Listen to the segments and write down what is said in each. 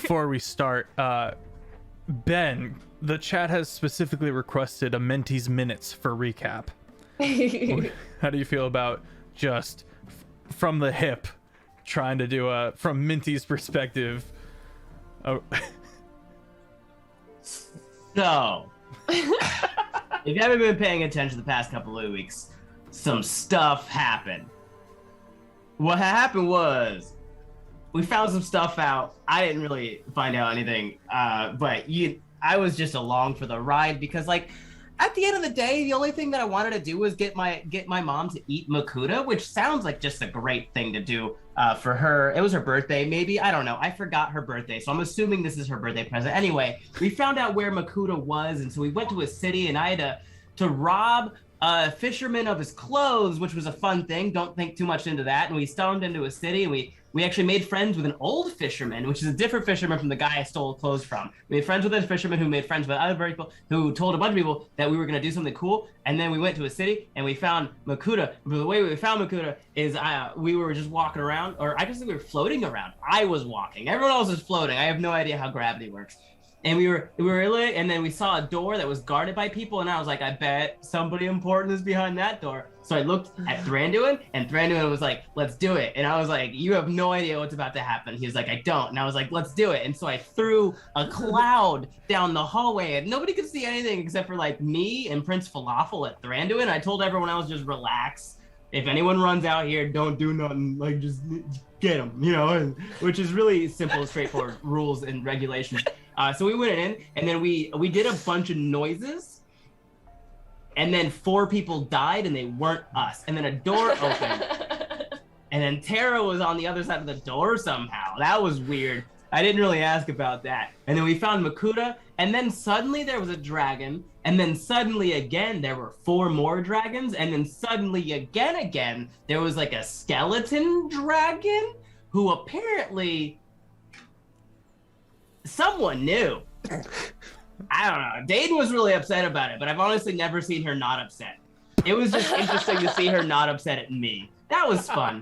before we start, Ben, the chat has specifically requested a Mentee's Minutes for recap. How do you feel about just from the hip trying to do a from Minty's perspective? Oh. So, if you haven't been paying attention the past couple of weeks, some stuff happened. What happened was we found some stuff out. I didn't really find out anything, but I was just along for the ride because, like, at the end of the day, the only thing that I wanted to do was get my mom to eat Makuta, which sounds like just a great thing to do for her. It was her birthday, maybe. I don't know. I forgot her birthday, so I'm assuming this is her birthday present. Anyway, we found out where Makuta was, and so we went to a city, and I had to rob a fisherman of his clothes, which was a fun thing. Don't think too much into that. And we stormed into a city, and we actually made friends with an old fisherman, which is a different fisherman from the guy I stole clothes from. We made friends with a fisherman who made friends with other people who told a bunch of people that we were going to do something cool. And then we went to a city and we found Makuta. But the way we found Makuta is we were just walking around, or I guess we were floating around. I was walking. Everyone else was floating. I have no idea how gravity works. And we were and then we saw a door that was guarded by people, and I was like, I bet somebody important is behind that door. So I looked at Thranduin, and Thranduin was like, let's do it. And I was like, you have no idea what's about to happen. He was like, I don't. And I was like, let's do it. And so I threw a cloud down the hallway, and nobody could see anything except for like me and Prince Falafel at Thranduin. I told everyone else, just relax. If anyone runs out here, don't do nothing. Like, just get them, you know, which is really simple, straightforward rules and regulations. So we went in, and then we did a bunch of noises, and then 4 people died, and they weren't us. And then a door opened, and then Tara was on the other side of the door somehow. That was weird. I didn't really ask about that. And then we found Makuta, and then suddenly there was a dragon, and then suddenly again there were 4 more dragons, and then suddenly again there was like a skeleton dragon who apparently someone knew. I don't know. Dayton was really upset about it, but I've honestly never seen her not upset. It was just interesting to see her not upset at me. That was fun.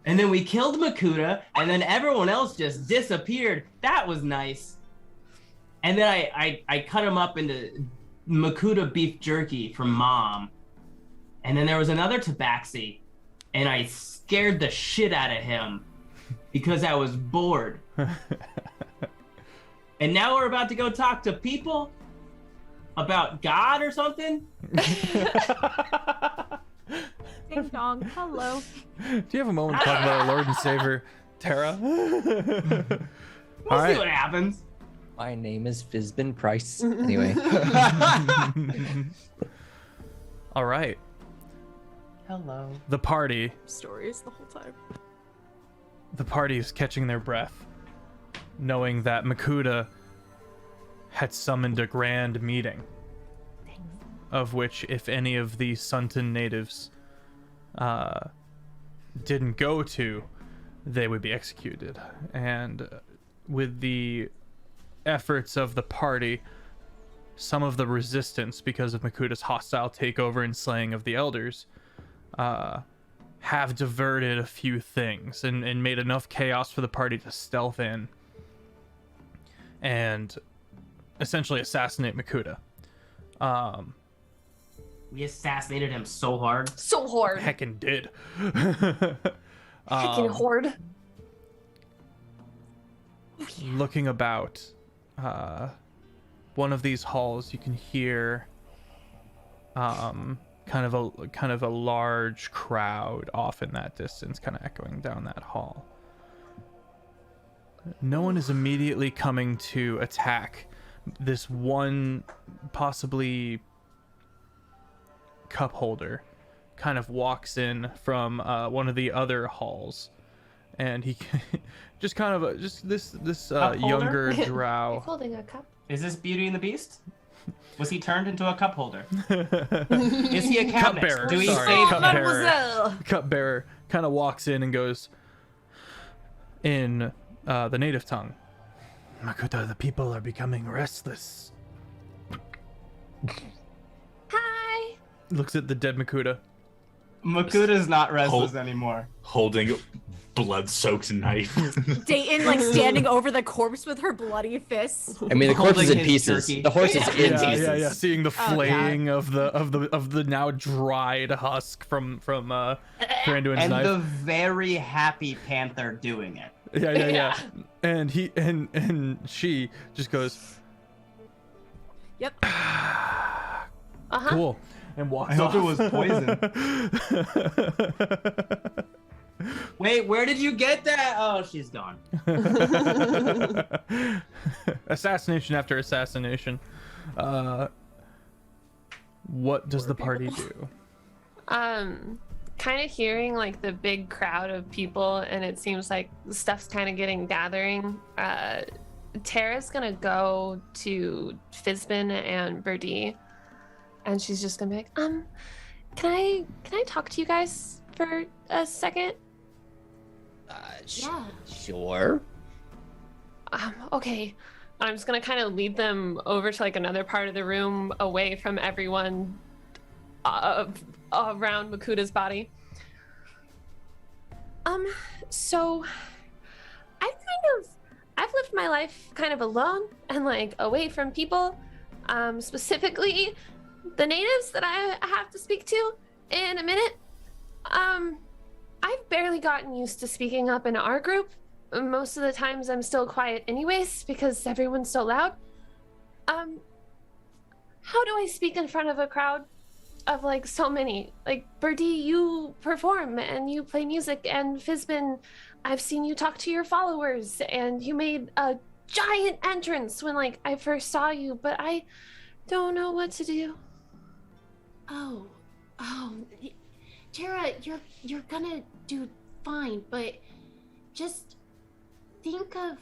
And then we killed Makuta, and then everyone else just disappeared. That was nice. And then I cut him up into Makuta beef jerky from Mom. And then there was another tabaxi, and I scared the shit out of him because I was bored. And now we're about to go talk to people about God or something. Ding dong. Hello. Do you have a moment to talk about our Lord and Savior, Tara? We'll see what happens. My name is Fizbin Price. Anyway. All right. Hello. The party. Stories the whole time. The party is catching their breath, knowing that Makuta had summoned a grand meeting, of which, if any of the Sunton natives didn't go to, they would be executed. And with the efforts of the party, some of the resistance, because of Makuta's hostile takeover and slaying of the elders, have diverted a few things and made enough chaos for the party to stealth in and essentially assassinate Makuta. We assassinated him so hard. So hard. Heckin' did. Heckin' horde. Looking about one of these halls, you can hear kind of a large crowd off in that distance, kind of echoing down that hall. No one is immediately coming to attack. This one, possibly cup holder, kind of walks in from one of the other halls, and he just kind of this younger drow. Holding a cup. Is this Beauty and the Beast? Was he turned into a cup holder? Is he a cabinet? Cupbearer. Do we Sorry, save cupbearer. Cupbearer kind of walks in and goes in the native tongue. Makuta, the people are becoming restless. Hi. Looks at the dead Makuta. Makuta's not restless anymore. Holding blood-soaked knife. Dayton like standing over the corpse with her bloody fists. I mean, the corpse is Holding in his pieces. jerky. The horse is in Yeah, pieces. yeah. Seeing the Oh, yeah. flaying of the now dried husk from Branduin's And knife. the very happy panther doing it. Yeah. And he and she just goes, Yep. cool, and walks I hope it off. was poison. Wait, where did you get that? Oh, she's gone. Assassination after assassination. What does the party do? Kind of hearing like the big crowd of people, and it seems like stuff's kind of gathering. Tara's gonna go to Fizbin and Birdie, and she's just gonna be like, can I talk to you guys for a second? Yeah. Sure. Okay. I'm just gonna kind of lead them over to like another part of the room, away from everyone around Makuta's body. So I've lived my life kind of alone and like away from people, specifically the natives that I have to speak to in a minute. I've barely gotten used to speaking up in our group. Most of the times I'm still quiet anyways because everyone's so loud. How do I speak in front of a crowd of like so many? Like Birdie, you perform and you play music, and Fizbin, I've seen you talk to your followers and you made a giant entrance when like I first saw you, but I don't know what to do. Oh, Tara, you're gonna do fine, but just think of.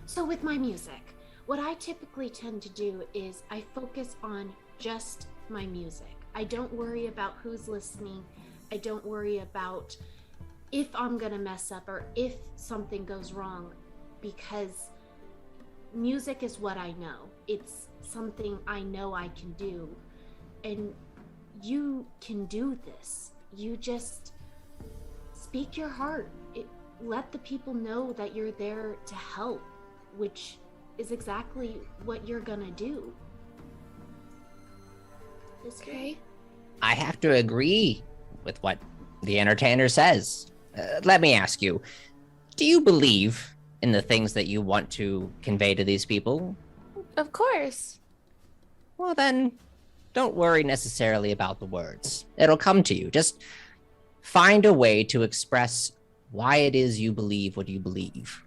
So with my music, what I typically tend to do is I focus on just my music. I don't worry about who's listening. I don't worry about if I'm gonna mess up or if something goes wrong, because music is what I know. It's something I know I can do. And you can do this. You just speak your heart. Let the people know that you're there to help, which is exactly what you're gonna do. Okay. I have to agree with what the entertainer says. Let me ask you, do you believe in the things that you want to convey to these people? Of course. Well then, don't worry necessarily about the words. It'll come to you. Just find a way to express why it is you believe what you believe.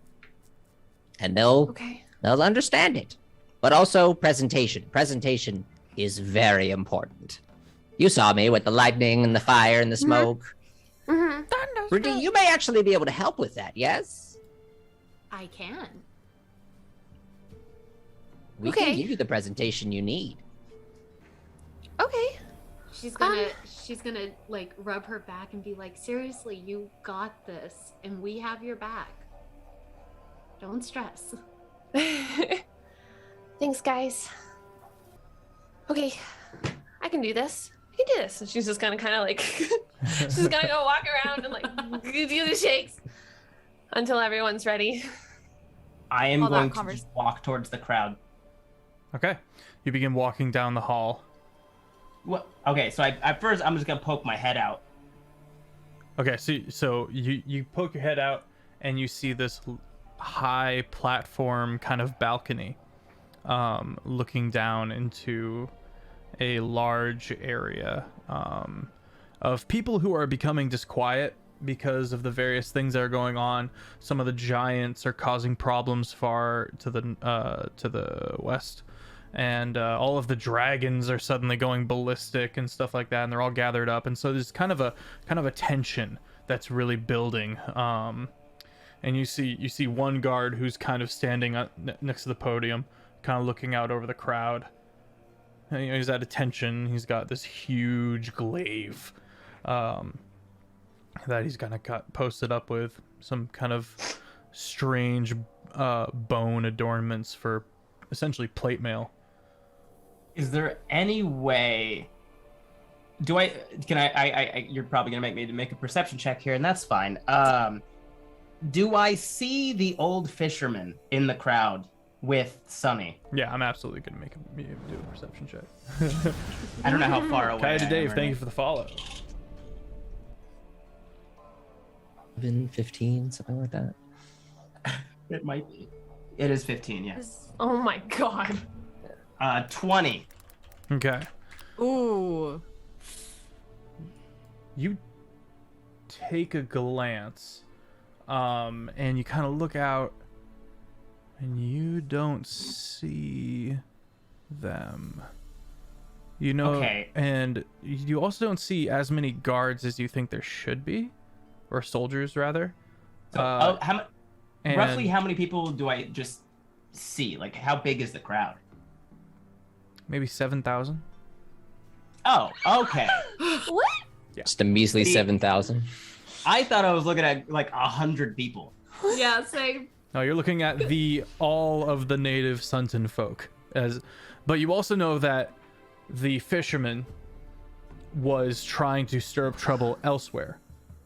And they'll understand it. But also presentation. Presentation is very important. You saw me with the lightning and the fire and the smoke. Mm-hmm. Rudy, you may actually be able to help with that, yes? I can. We can give you the presentation you need. Okay. She's gonna like rub her back and be like, seriously, you got this, and we have your back. Don't stress. Thanks, guys. Okay, I can do this. I can do this. And she's just gonna kind of like, she's gonna go walk around and like do the shakes until everyone's ready. I am Hold going on, to Converse. just walk towards the crowd. Okay, you begin walking down the hall. What? Okay, so at first I'm just gonna poke my head out. Okay, so you poke your head out and you see this high platform kind of balcony, looking down into a large area of people who are becoming disquiet because of the various things that are going on. Some of the giants are causing problems far to the west, and all of the dragons are suddenly going ballistic and stuff like that, and they're all gathered up, and so there's kind of a tension that's really building. And you see one guard who's kind of standing next to the podium, kind of looking out over the crowd. And, you know, he's at attention. He's got this huge glaive that he's gonna got posted up with some kind of strange bone adornments for essentially plate mail. Is there any way You're probably gonna make me make a perception check here, and that's fine. Do I see the old fisherman in the crowd with Sunny? Yeah, I'm absolutely gonna make you do a perception check. I don't know how far away. Kaija Dave, thank you you for the follow. 15, something like that. It might be. It is 15, yes. Oh my god. 20. Okay. Ooh. You take a glance, and you kind of look out, and you don't see them. You know, Okay. and you also don't see as many guards as you think there should be, or soldiers rather. So, roughly how many people do I just see? Like, how big is the crowd? Maybe 7,000. Oh, okay. What? Just a measly 7,000. I thought I was looking at like 100 people. Yeah, same. No, you're looking at all of the native Sunton folk, but you also know that the fisherman was trying to stir up trouble elsewhere.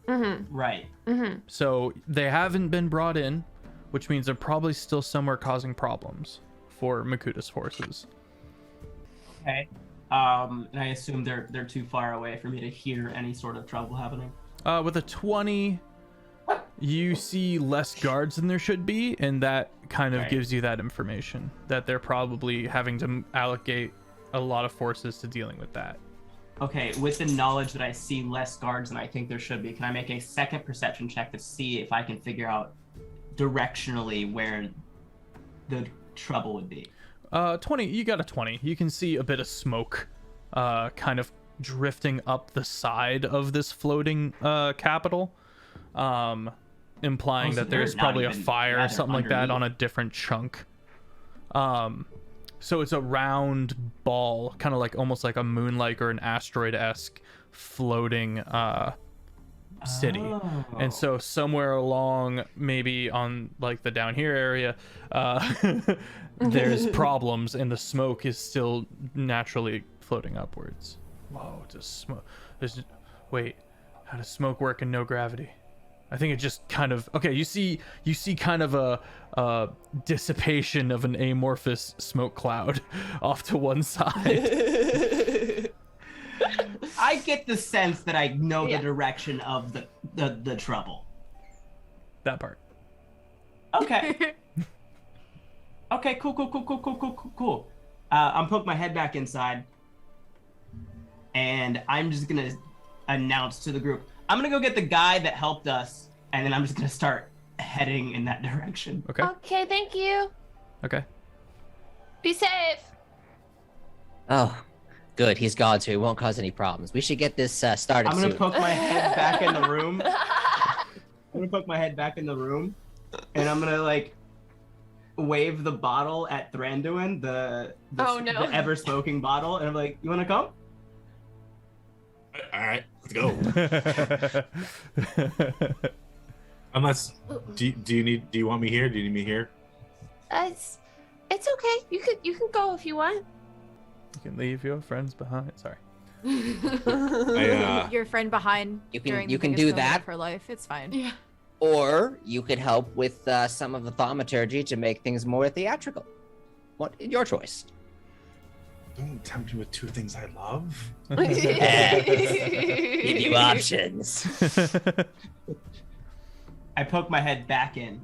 Mm-hmm. Right. Mm-hmm. So they haven't been brought in, which means they're probably still somewhere causing problems for Makuta's forces. Okay. And I assume they're too far away for me to hear any sort of trouble happening. With a 20, you see less guards than there should be, and that kind of Right. gives you that information that they're probably having to allocate a lot of forces to dealing with that. Okay, with the knowledge that I see less guards than I think there should be, can I make a second perception check to see if I can figure out directionally where the trouble would be? 20, you got a 20. You can see a bit of smoke kind of drifting up the side of this floating capital, implying so that there's they're not probably a even- fire yeah, or they're something like that on underneath. a different chunk. So it's a round ball, kind of like almost like a moonlight or an asteroid-esque floating city. And so somewhere along, maybe on like the down here area, there's problems, and the smoke is still naturally floating upwards. Whoa, just smoke. Wait, how does smoke work in no gravity? I think it just kind of you see kind of a dissipation of an amorphous smoke cloud off to one side. I get the sense that I know Yeah. the direction of the trouble. That part. Okay. Okay, cool. I'm poking my head back inside, and I'm just gonna announce to the group, I'm gonna go get the guy that helped us, and then I'm just gonna start heading in that direction. Okay. Okay, thank you. Okay. Be safe. Oh, good. He's gone, so he won't cause any problems. We should get this started I'm gonna soon. poke my head back in the room. And I'm gonna like wave the bottle at Thranduin, the Oh, no. the ever smoking bottle, and I'm like, you wanna come? All right, let's go. Unless, do you want me here? Do you need me here? It's okay. You can go if you want. You can leave your friends behind. Sorry. Your friend behind. You can- during you the can biggest do moment that. of her life. It's fine. Yeah. Or you could help with some of the thaumaturgy to make things more theatrical. What? Your choice. Don't tempt me with two things I love. Give you options. I poke my head back in,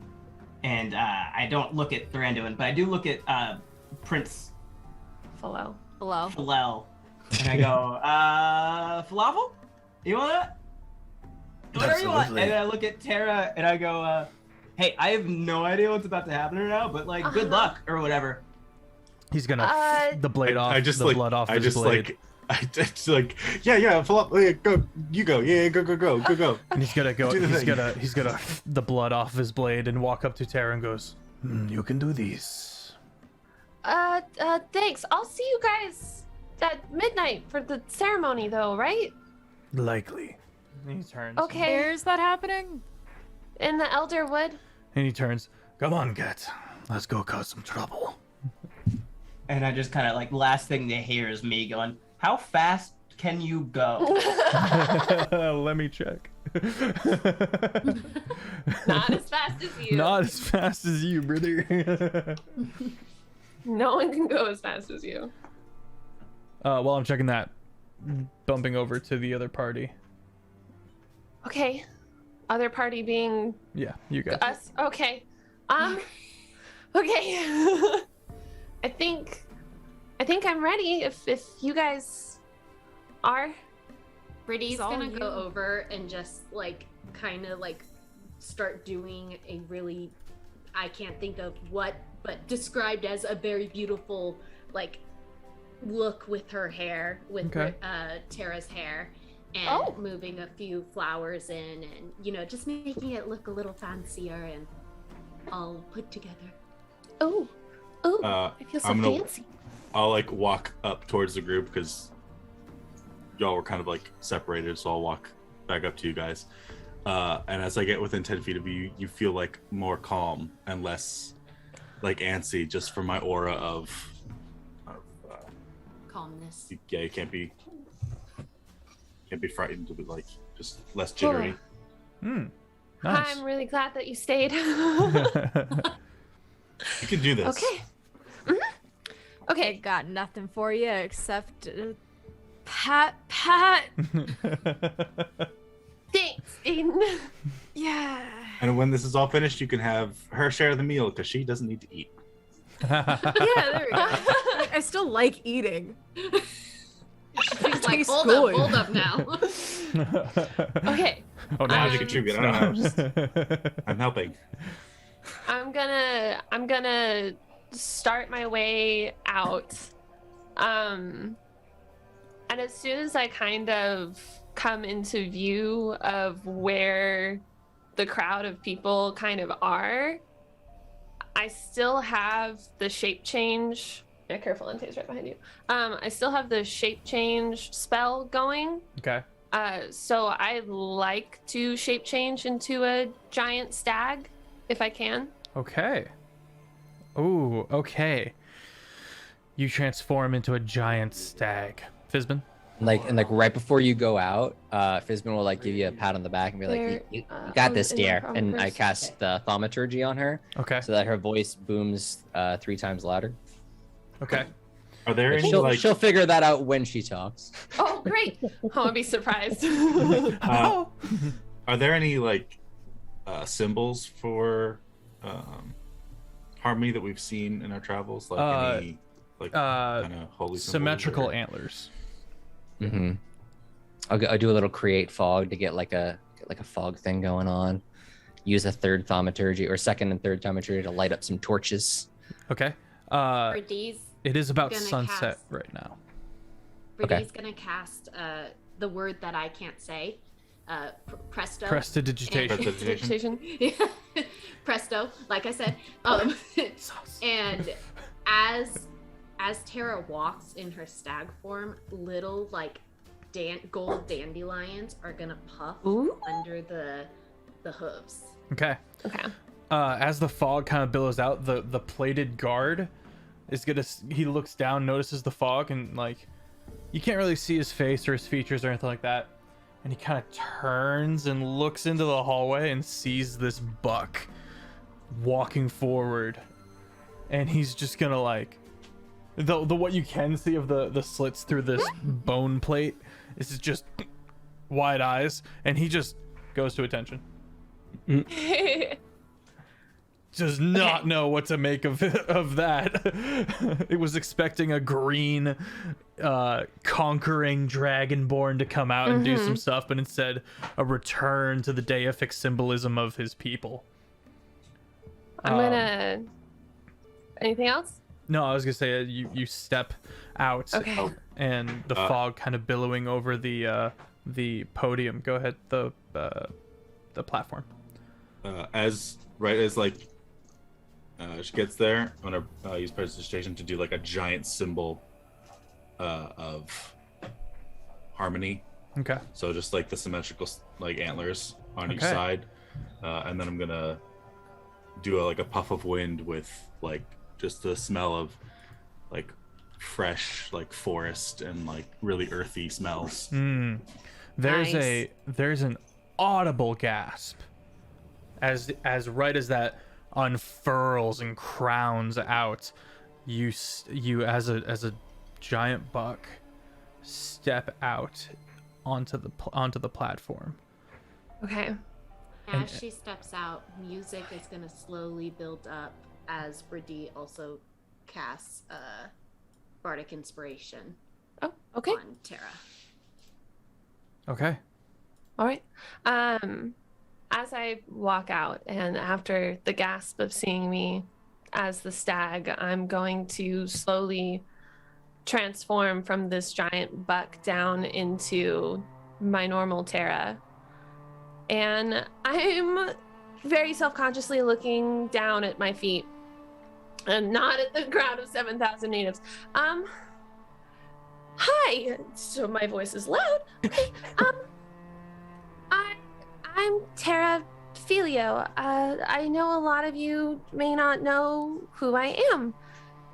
and I don't look at Thranduin, but I do look at Prince Hello. Hello. Phalel, and I go, falafel? You want that? Whatever you want. Absolutely. And then I look at Tara, and I go, hey, I have no idea what's about to happen right now, but like, good luck, or whatever. He's gonna the blade off. I just the like, blood off I his just blade. like, I just like, yeah, full up, yeah, go, you go, yeah, go. And he's gonna go. Do the He's thing. gonna the blood off his blade and walk up to Tara and goes, "You can do these." Thanks. I'll see you guys at midnight for the ceremony, though, right? Likely. And he turns. Okay. Where's that happening? In the Elderwood. And he turns. Come on, Gat. Let's go cause some trouble. And I just kind of like, last thing they hear is me going, how fast can you go? Let me check. Not as fast as you. Not as fast as you, brother. No one can go as fast as you. While I'm checking that, bumping over to the other party. Okay. Other party being Yeah, you guys. us. Okay. Okay. I think I'm ready if you guys are. Brady's It's all gonna you. go over and just like kind of like start doing a really, I can't think of what, but described as a very beautiful like look with her hair, with Okay. Tara's hair, and Oh. moving a few flowers in, and you know, just making it look a little fancier and all put together. Oh. I feel so I'm gonna- fancy. I'll like walk up towards the group because y'all were kind of like separated, so I'll walk back up to you guys. And as I get within 10 feet of you, you feel like more calm and less like antsy, just from my aura of Calmness. yeah, you can't be frightened, to be like just less jittery. Nice. I'm really glad that you stayed. You can do this. Okay. I Okay. got nothing for you except pat. Thanks, Aiden. Yeah. And when this is all finished, you can have her share the meal because she doesn't need to eat. Yeah, there we go. I still like eating. She's like, Tastes hold good. up now. Okay. Oh, Now now you you can can contribute. I don't know. I'm helping. I'm gonna start my way out. And as soon as I kind of come into view of where the crowd of people kind of are, I still have the shape change. Yeah, careful, Ante's right behind you. I still have the shape change spell going. Okay. So I like to shape change into a giant stag if I can. Okay. Ooh, okay. You transform into a giant stag. Fizbin? And right before you go out, Fizbin will like give you a pat on the back and be like, There, you got oh, this, in the dear. proper And I person. cast the thaumaturgy on her Okay. so that her voice booms 3 times louder. Okay. Are there any She'll, like she'll figure that out when she talks. Oh, great! I'll be surprised. are there any like symbols for harmony that we've seen in our travels? Like any like kind of holy symbols Symmetrical or- antlers. Mm-hmm. I'll do a little create fog to get like a fog thing going on. Use a third thaumaturgy or second and third thaumaturgy to light up some torches. Okay. Brady's It is about gonna sunset cast- right now. Brady's gonna cast the word that I can't say. Presto. Prestidigitation. Prestidigitation. Presto, like I said. And as Tara walks in her stag form, little like gold dandelions are gonna puff Ooh. under the hooves. Okay. Okay. As the fog kind of billows out, the plated guard is gonna. He looks down, notices the fog, and like, you can't really see his face or his features or anything like that. And he kind of turns and looks into the hallway and sees this buck walking forward, and he's just gonna like, the what you can see of the slits through this bone plate is just wide eyes, and he just goes to attention. Does not know what to make of that. It was expecting a green, conquering dragonborn to come out and do some stuff, but instead a return to the deific symbolism of his people. I'm gonna. Anything else? No, I was gonna say you step out, Okay. and the fog kind of billowing over the podium. Go ahead, the platform. As like she gets there, I'm gonna use prestidigitation to do like a giant symbol of harmony. Okay. So just like the symmetrical like antlers on each Okay. side, and then I'm gonna do like a puff of wind with like just the smell of like fresh like forest and like really earthy smells. There's Nice. there's an audible gasp as right as that unfurls and crowns out, you as a giant buck step out onto the platform. Okay. As she steps out, music is going to slowly build up as Brady also casts Bardic Inspiration Oh, okay. on Terra. Okay. All right. As I walk out, and after the gasp of seeing me as the stag, I'm going to slowly transform from this giant buck down into my normal Terra. And I'm very self-consciously looking down at my feet and not at the crowd of 7,000 natives. Hi. So my voice is loud. Okay. I'm Terra Filio. I know a lot of you may not know who I am,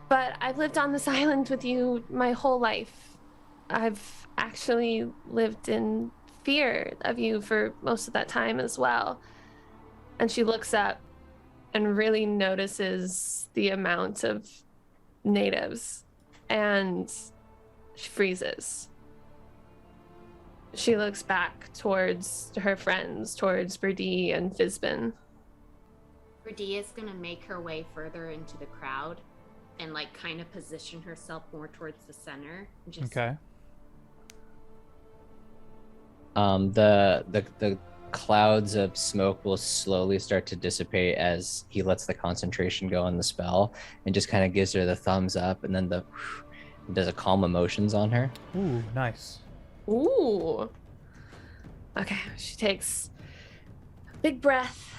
but I've lived on this island with you my whole life. I've actually lived in fear of you for most of that time as well. And she looks up and really notices the amount of natives, and she freezes. She looks back towards her friends, towards Brady and Fizbin. Brady is going to make her way further into the crowd and like kind of position herself more towards the center. Just Okay. The clouds of smoke will slowly start to dissipate as he lets the concentration go on the spell, and just kind of gives her the thumbs up, and then does a calm emotions on her. Ooh, nice. Ooh. Okay, she takes a big breath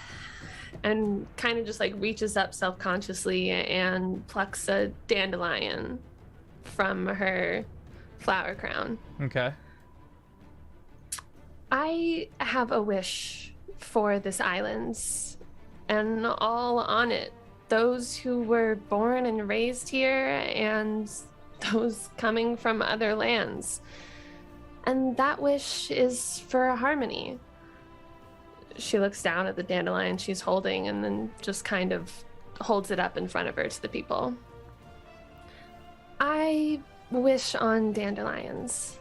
and kind of just like reaches up self-consciously and plucks a dandelion from her flower crown. Okay. I have a wish for this island and all on it. Those who were born and raised here and those coming from other lands. And that wish is for harmony. She looks down at the dandelion she's holding and then just kind of holds it up in front of her to the people. I wish on dandelions.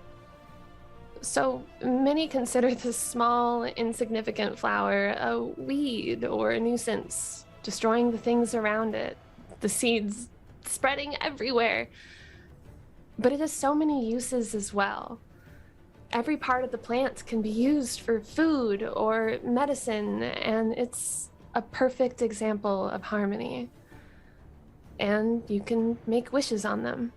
So many consider this small, insignificant flower a weed or a nuisance, destroying the things around it, the seeds spreading everywhere. But it has so many uses as well. Every part of the plant can be used for food or medicine, and it's a perfect example of harmony. And you can make wishes on them.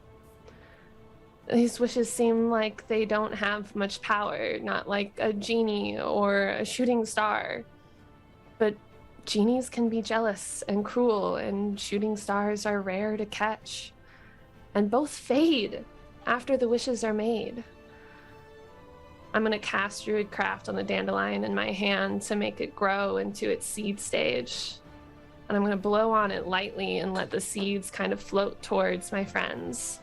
These wishes seem like they don't have much power, not like a genie or a shooting star. But genies can be jealous and cruel, and shooting stars are rare to catch. And both fade after the wishes are made. I'm going to cast Druidcraft on the dandelion in my hand to make it grow into its seed stage. And I'm going to blow on it lightly and let the seeds kind of float towards my friends.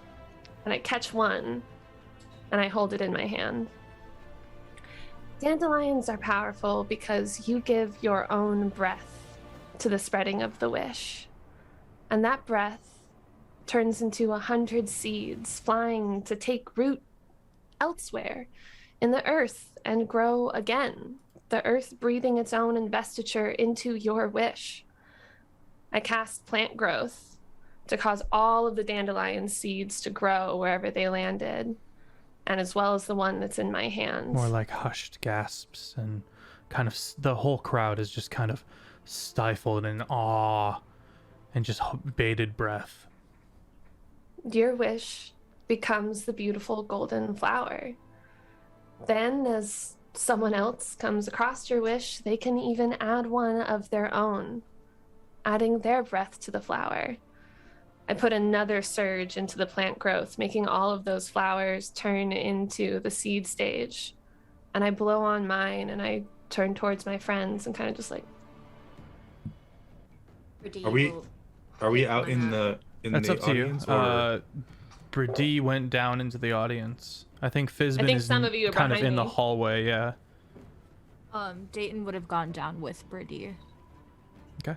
And I catch one, and I hold it in my hand. Dandelions are powerful because you give your own breath to the spreading of the wish. And that breath turns into 100 seeds flying to take root elsewhere in the earth and grow again, the earth breathing its own investiture into your wish. I cast plant growth to cause all of the dandelion seeds to grow wherever they landed, and as well as the one that's in my hand. More like hushed gasps, and kind of the whole crowd is just kind of stifled in awe and just bated breath. Your wish becomes the beautiful golden flower. Then, as someone else comes across your wish, they can even add one of their own, adding their breath to the flower. I put another surge into the plant growth, making all of those flowers turn into the seed stage. And I blow on mine, and I turn towards my friends and kind of just like... Are we out in the That's up to you. audience? Or... Brady went down into the audience. I think Fizbin think is some of you are kind of behind in the me. hallway. Yeah. Dayton would have gone down with Brady. Okay.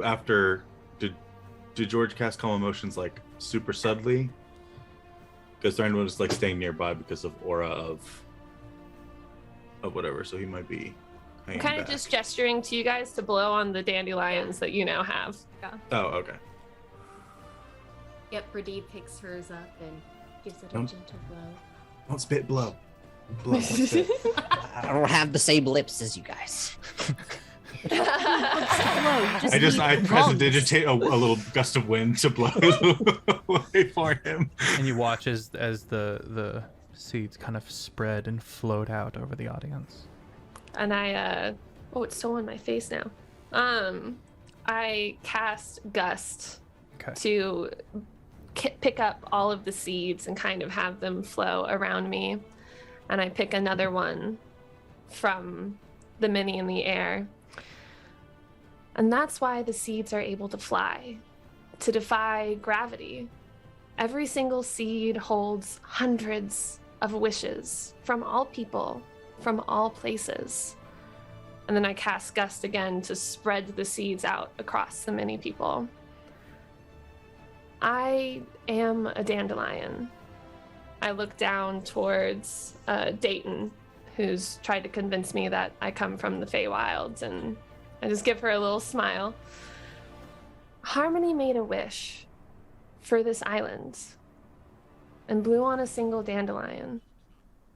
After did George cast calm emotions like super subtly? Because Thornton was like staying nearby because of aura of whatever, so he might be I'm hanging kind of back. just gesturing to you guys to blow on the dandelions that you now have. Oh, okay. Yep, Brady picks hers up and gives it a Don't- gentle blow. Don't spit blow. Blow. Don't spit. I don't have the same lips as you guys. I prestidigitate a little gust of wind to blow away for him. And you watch as the seeds kind of spread and float out over the audience. And it's still on my face now. I cast Gust Okay. to pick up all of the seeds and kind of have them flow around me. And I pick another one from the mini in the air. And that's why the seeds are able to fly, to defy gravity. Every single seed holds hundreds of wishes from all people, from all places. And then I cast Gust again to spread the seeds out across the many people. I am a dandelion. I look down towards Dayton, who's tried to convince me that I come from the Feywilds, and I just give her a little smile. Harmony made a wish for this island and blew on a single dandelion.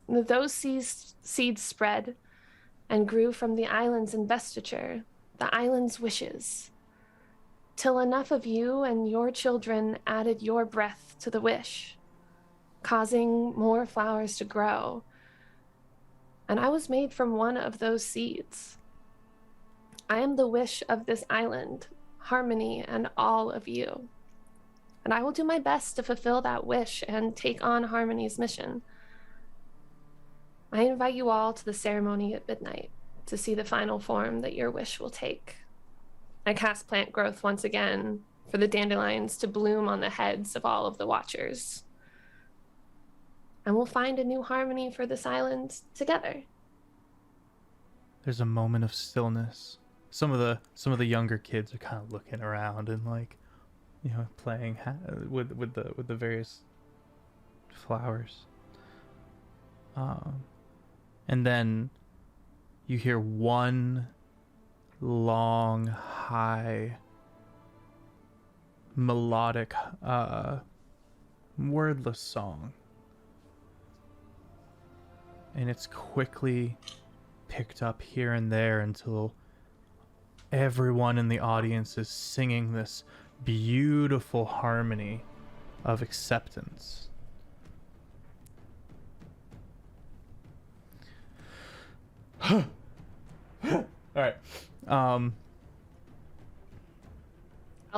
Those seeds spread and grew from the island's investiture, the island's wishes, till enough of you and your children added your breath to the wish, causing more flowers to grow. And I was made from one of those seeds. I am the wish of this island, Harmony, and all of you. And I will do my best to fulfill that wish and take on Harmony's mission. I invite you all to the ceremony at midnight to see the final form that your wish will take. I cast plant growth once again for the dandelions to bloom on the heads of all of the watchers. And we'll find a new harmony for this island together. There's a moment of stillness. Some of the younger kids are kind of looking around and like, you know, playing with the various flowers. And then you hear one long, high, melodic, wordless song. And it's quickly picked up here and there until everyone in the audience is singing this beautiful harmony of acceptance. All right. I'll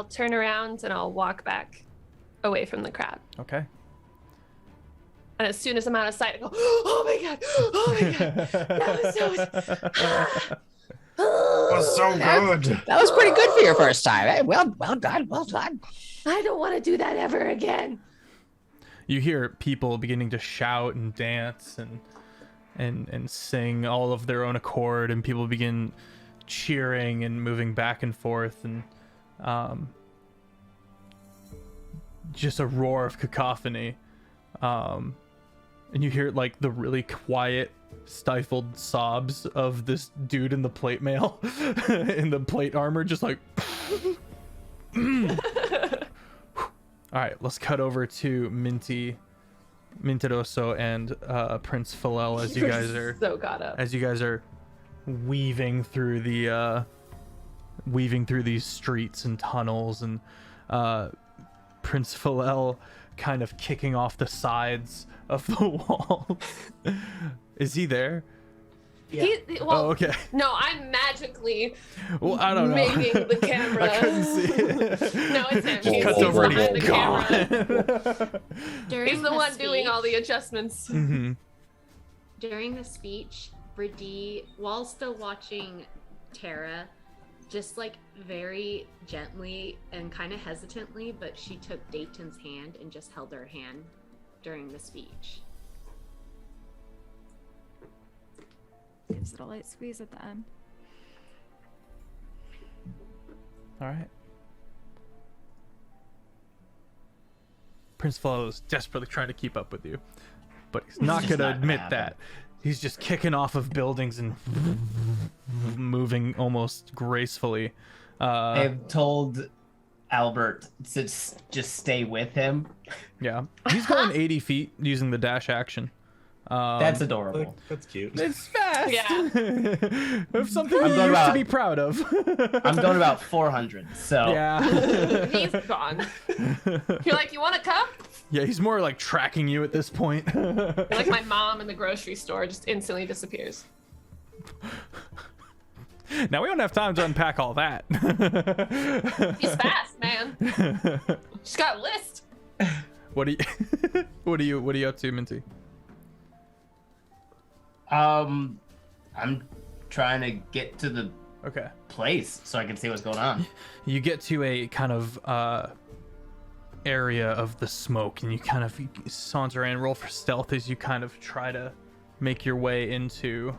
turn around and I'll walk back away from the crowd. Okay. And as soon as I'm out of sight, I go, oh my God, oh my God. That was so good. That was pretty good for your first time. Hey, well done, well done. I don't want to do that ever again. You hear people beginning to shout and dance and sing all of their own accord, and people begin cheering and moving back and forth, and just a roar of cacophony. And you hear like the really quiet, stifled sobs of this dude in the plate mail, in the plate armor, just like. All right, let's cut over to Minteroso and Prince Philel as you guys are so caught up. as you guys are weaving through these streets and tunnels, and Prince Philel kind of kicking off the sides of the walls. Is he there? Yeah. Well, Oh, okay. No, I'm magically Well, I don't know. making the camera. I couldn't see it. No, it's him. Just He's cuts over and behind he's the camera. gone. During He's the one speech, doing all the adjustments. Mhm. During the speech, Brady, while still watching Tara, just like very gently and kind of hesitantly, but she took Dayton's hand and just held her hand during the speech. Gives it a light squeeze at the end. All right. Prince Flo is desperately trying to keep up with you, but he's not going to admit that. He's just kicking off of buildings and moving almost gracefully. I've told Albert to just stay with him. Yeah. He's going 80 feet using the dash action. That's adorable. That's cute. It's fast. Yeah. It's something I'm you going used to about- be proud of. I'm going about 400, so Yeah. He's gone. You're like, you want to come? Yeah, he's more like tracking you at this point. You're like my mom in the grocery store, just instantly disappears. Now we don't have time to unpack all that. He's fast, man. She's got a list. What are you up to, Minty? I'm trying to get to the Okay. place so I can see what's going on. You get to a kind of area of the smoke, and you kind of saunter in, roll for stealth as you kind of try to make your way into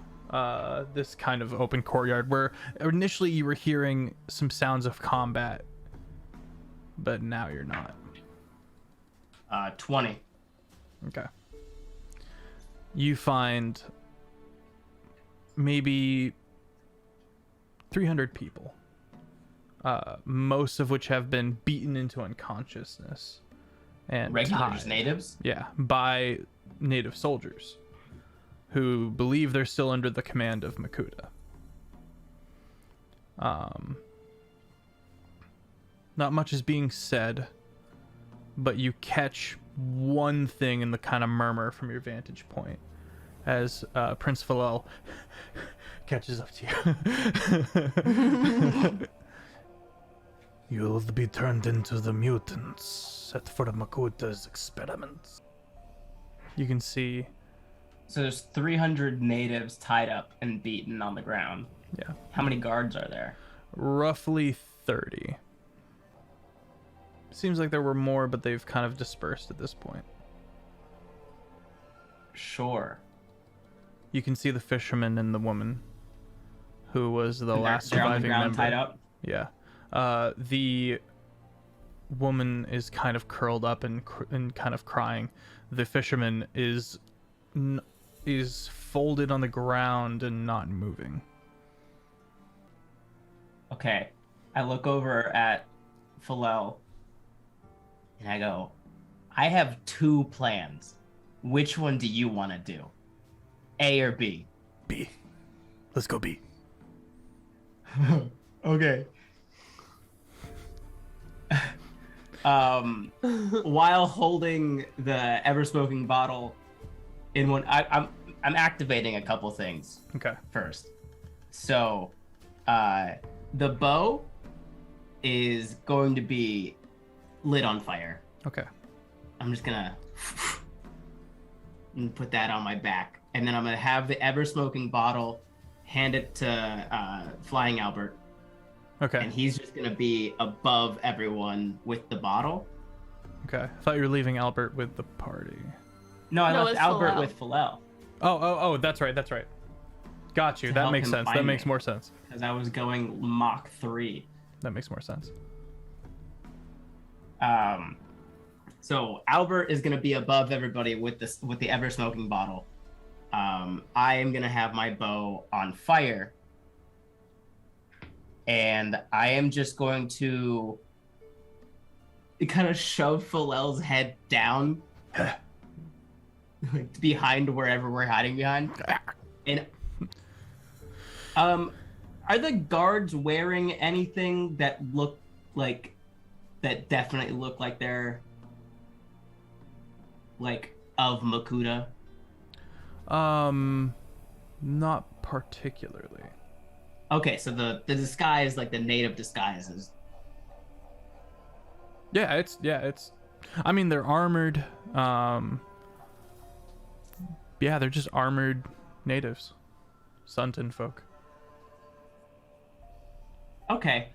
this kind of open courtyard where initially you were hearing some sounds of combat, but now you're not. 20. Okay. You find maybe 300 people, most of which have been beaten into unconsciousness and Regulars, tied. natives? Yeah, by native soldiers who believe they're still under the command of Makuta. Not much is being said, but you catch one thing in the kind of murmur from your vantage point as Prince Philel catches up to you. You'll be turned into the mutants set for Makuta's experiments. You can see, So there's 300 natives tied up and beaten on the ground. yeah, How many guards are there? roughly 30. Seems like there were more, but they've kind of dispersed at this point. Sure. You can see the fisherman and the woman who was the And last they're on the surviving ground member. tied up? Yeah. The woman is kind of curled up and kind of crying. The fisherman is folded on the ground and not moving. Okay. I look over at Philel and I go, I have 2 plans. Which one do you want to do? A or B? B. Let's go B. Okay. While holding the ever-smoking bottle in one, I'm activating a couple things Okay. first. So, the bow is going to be lit on fire. Okay. I'm just gonna put that on my back, and then I'm gonna have the ever-smoking bottle, hand it to Flying Albert, Okay. and he's just gonna be above everyone with the bottle. Okay. I thought you were leaving Albert with the party. No, I No, left it's Albert Philel. with Philel Oh, that's right. Got you. To That help makes him sense. find That makes me. more sense. because I was going Mach 3. That makes more sense. So Albert is gonna be above everybody with the ever-smoking bottle. I am gonna have my bow on fire, and I am just going to kind of shove Philel's head down like, behind wherever we're hiding behind. And are the guards wearing anything that definitely look like they're like of Makuta? Not particularly. Okay, so the disguise, like the native disguises. Yeah, it's I mean, they're armored. Yeah, they're just armored natives. Sunton folk. Okay.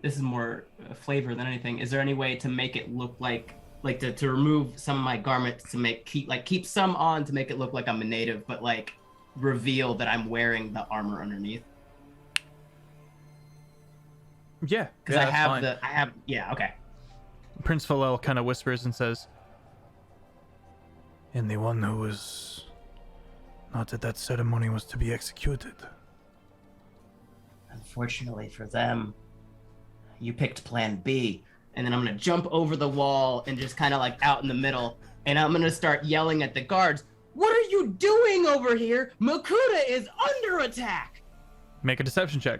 This is more flavor than anything. Is there any way to make it look like to remove some of my garments to keep some on to make it look like I'm a native, but like reveal that I'm wearing the armor underneath? Yeah, Because yeah, I that's have fine. yeah, okay. Prince Philel kind of whispers and says, "And the one who was not at that ceremony was to be executed." Unfortunately for them, you picked plan B. And then I'm gonna jump over the wall and just kind of like out in the middle, and I'm gonna start yelling at the guards, "What are you doing over here? Makuta is under attack!" Make a deception check.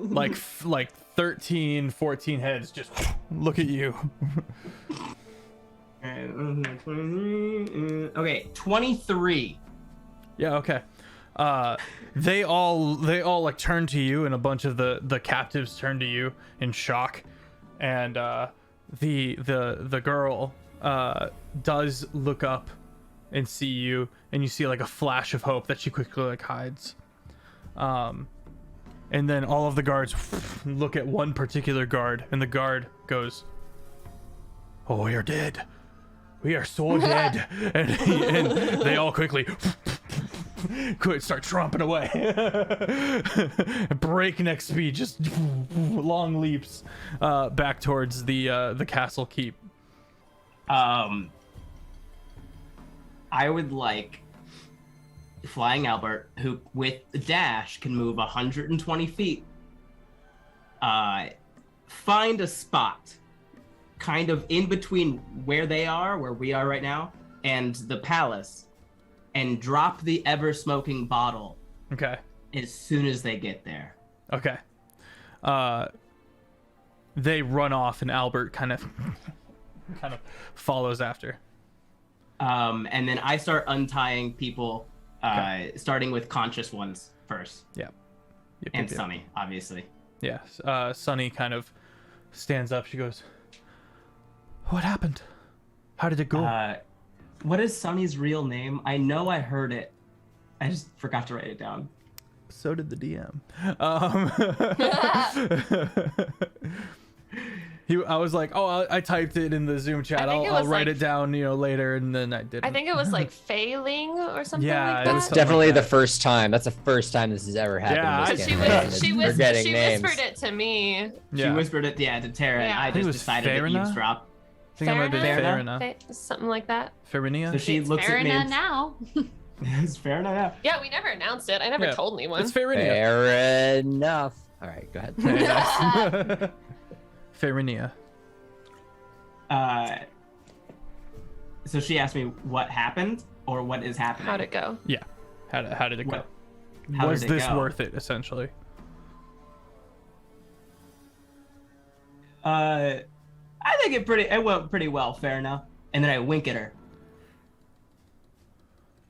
like 13, 14 heads just look at you. Okay, 23. Yeah, okay. They all like turn to you, and a bunch of the captives turn to you in shock, and the girl does look up and see you, and you see like a flash of hope that she quickly like hides. And then all of the guards look at one particular guard, and the guard goes, "Oh, we are dead. We are so dead." and they all quickly start tromping away. Breakneck speed, just long leaps back towards the castle keep. I would like Flying Albert, who with the dash can move 120 feet, find a spot kind of in between where we are right now, and the palace, and drop the ever-smoking bottle. Okay. As soon as they get there. Okay. They run off, and Albert kind of follows after. And then I start untying people, starting with conscious ones first. Yeah. Yep, and Sunny, obviously. Yeah. Sunny kind of stands up. She goes, "What happened? How did it go?" What is Sunny's real name? I know I heard it. I just forgot to write it down. So did the DM. I was like, "Oh, I typed it in the Zoom chat. I'll write it down, later." And then I didn't. I think it was like failing or something like that. That's definitely the first time. That's the first time this has ever happened. Yeah, she whispered it to me. Yeah. She whispered it, to Tara, and I just decided to eavesdrop. I think I might be Farina. Something like that. Farinia? So she looks at me. Farina now. It's fair enough. Yeah, we never announced it. I never told anyone. It's Farinia. Fair enough. All right, go ahead. Farinia. So she asked me what happened or what is happening. How'd it go? Yeah. How did it go? Was this worth it, essentially? I think it went pretty well, fair enough. And then I wink at her.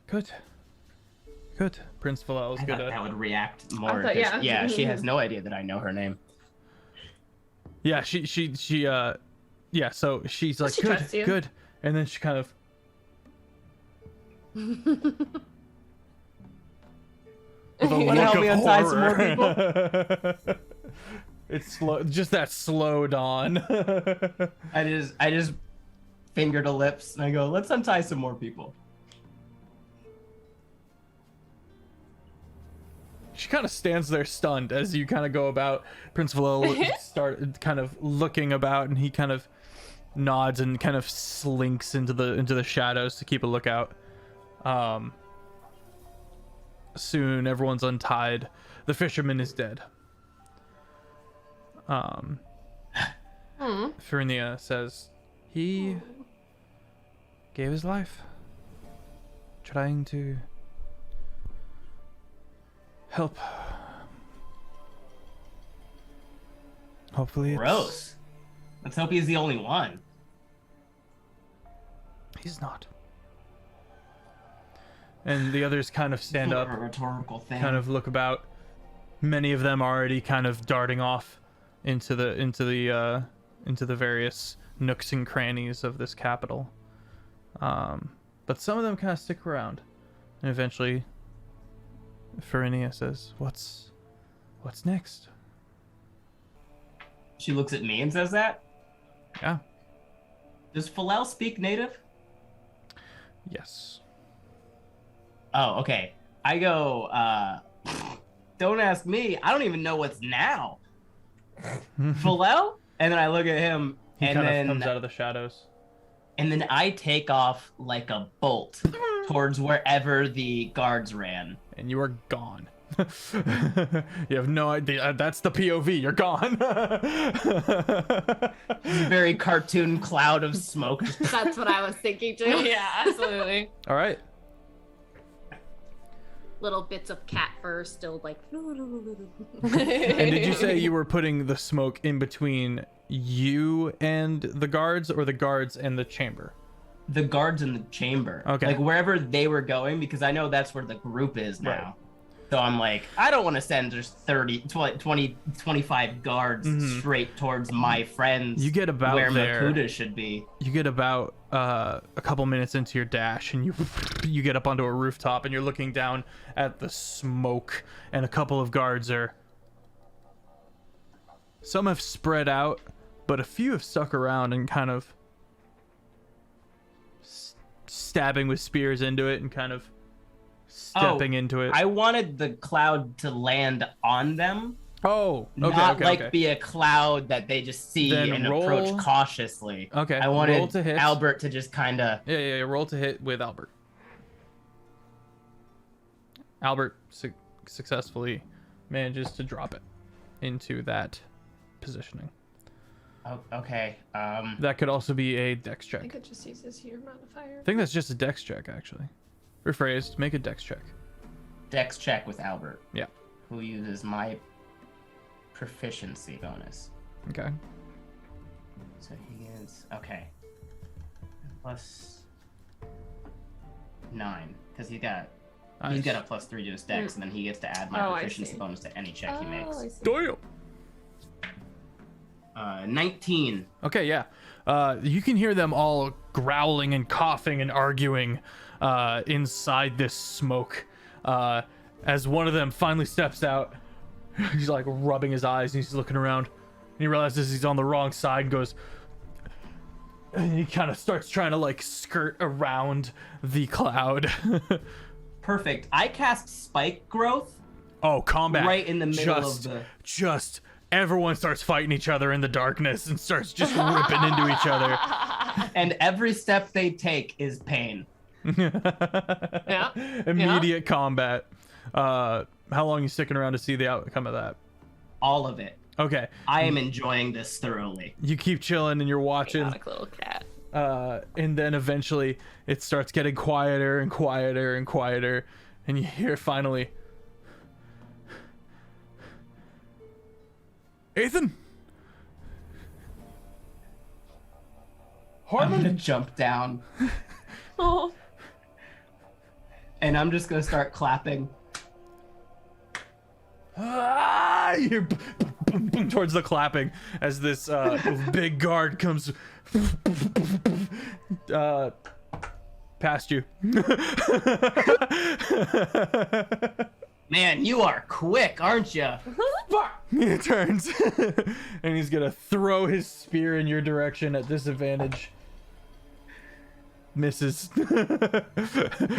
Good. Prince Philel is good at that would react more. Yeah, she has no idea that I know her name. Yeah, she so she's like, She trusts you. good. And then she kind of Want to help me untie some more people? It's slow, just that slow dawn. I just finger to lips and I go, let's untie some more people. She kind of stands there stunned as you kind of go about. Prince Philel start kind of looking about, and he kind of nods and kind of slinks into the shadows to keep a lookout. Soon everyone's untied. The fisherman is dead. Farinia says he gave his life trying to help. Hopefully Gross. Let's hope he's the only one. He's not. And the others kind of stand up, a rhetorical thing. kind of look about. Many of them already kind of darting off into the various nooks and crannies of this capital. But some of them kind of stick around, and eventually Farinia says, What's What's next? She looks at me and says that. Yeah. Does Phalel speak native? Yes. Oh, okay. I go, don't ask me. I don't even know what's now. Phalel? And then I look at him, He and kind then of comes out of the shadows. and then I take off like a bolt towards wherever the guards ran. And you are gone. You have no idea. That's the POV. You're gone. Very cartoon cloud of smoke. That's what I was thinking too. Yeah, absolutely. All right. Little bits of cat fur still like. And did you say you were putting the smoke in between you and the guards, or the guards and the chamber? The guards in the chamber. Okay. Like wherever they were going, because I know that's where the group is now. Right. So I'm like, I don't want to send just 30, 20, 25 guards straight towards my friends. You get about where there. Makuta should be. You get about a couple minutes into your dash, and you get up onto a rooftop, and you're looking down at the smoke, and a couple of guards are. Some have spread out, but a few have stuck around and kind of stabbing with spears into it and kind of stepping into it. I wanted the cloud to land on them. Oh, okay, Not okay. be a cloud that they just see Then and roll- approach cautiously. Okay, I roll wanted to hit. Albert to just kind of. Yeah, roll to hit with Albert. Albert successfully manages to drop it into that positioning. Oh, okay. That could also be a dex I check. think it just uses your modifier. I think that's just a dex check, actually. Rephrased, make a dex check. Dex check with Albert. Yeah. Who uses my proficiency bonus. Okay. So he is okay. Plus 9, because he's got a +3 to his dex, and then he gets to add my Oh, I proficiency see. bonus to any check he makes. I see. Damn. 19. Okay, yeah. You can hear them all growling and coughing and arguing inside this smoke. As one of them finally steps out, he's like rubbing his eyes and he's looking around. And he realizes he's on the wrong side and goes. And he kind of starts trying to like skirt around the cloud. Perfect. I cast Spike Growth Oh, combat. right in the middle just, of the. Just everyone starts fighting each other in the darkness and starts just ripping into each other. And every step they take is pain. Yeah. Immediate combat. How long are you sticking around to see the outcome of that? All of it. Okay. I am enjoying this thoroughly. You keep chilling and you're watching. Chaotic little cat. And then eventually it starts getting quieter and quieter and quieter. And you hear finally, Ethan? I'm Harmon? gonna jump down Oh. and I'm just gonna start clapping. Ah, you're boom, boom, towards the clapping as this big guard comes past you. Man, you are quick, aren't you? He turns and he's gonna throw his spear in your direction at disadvantage. Misses. Can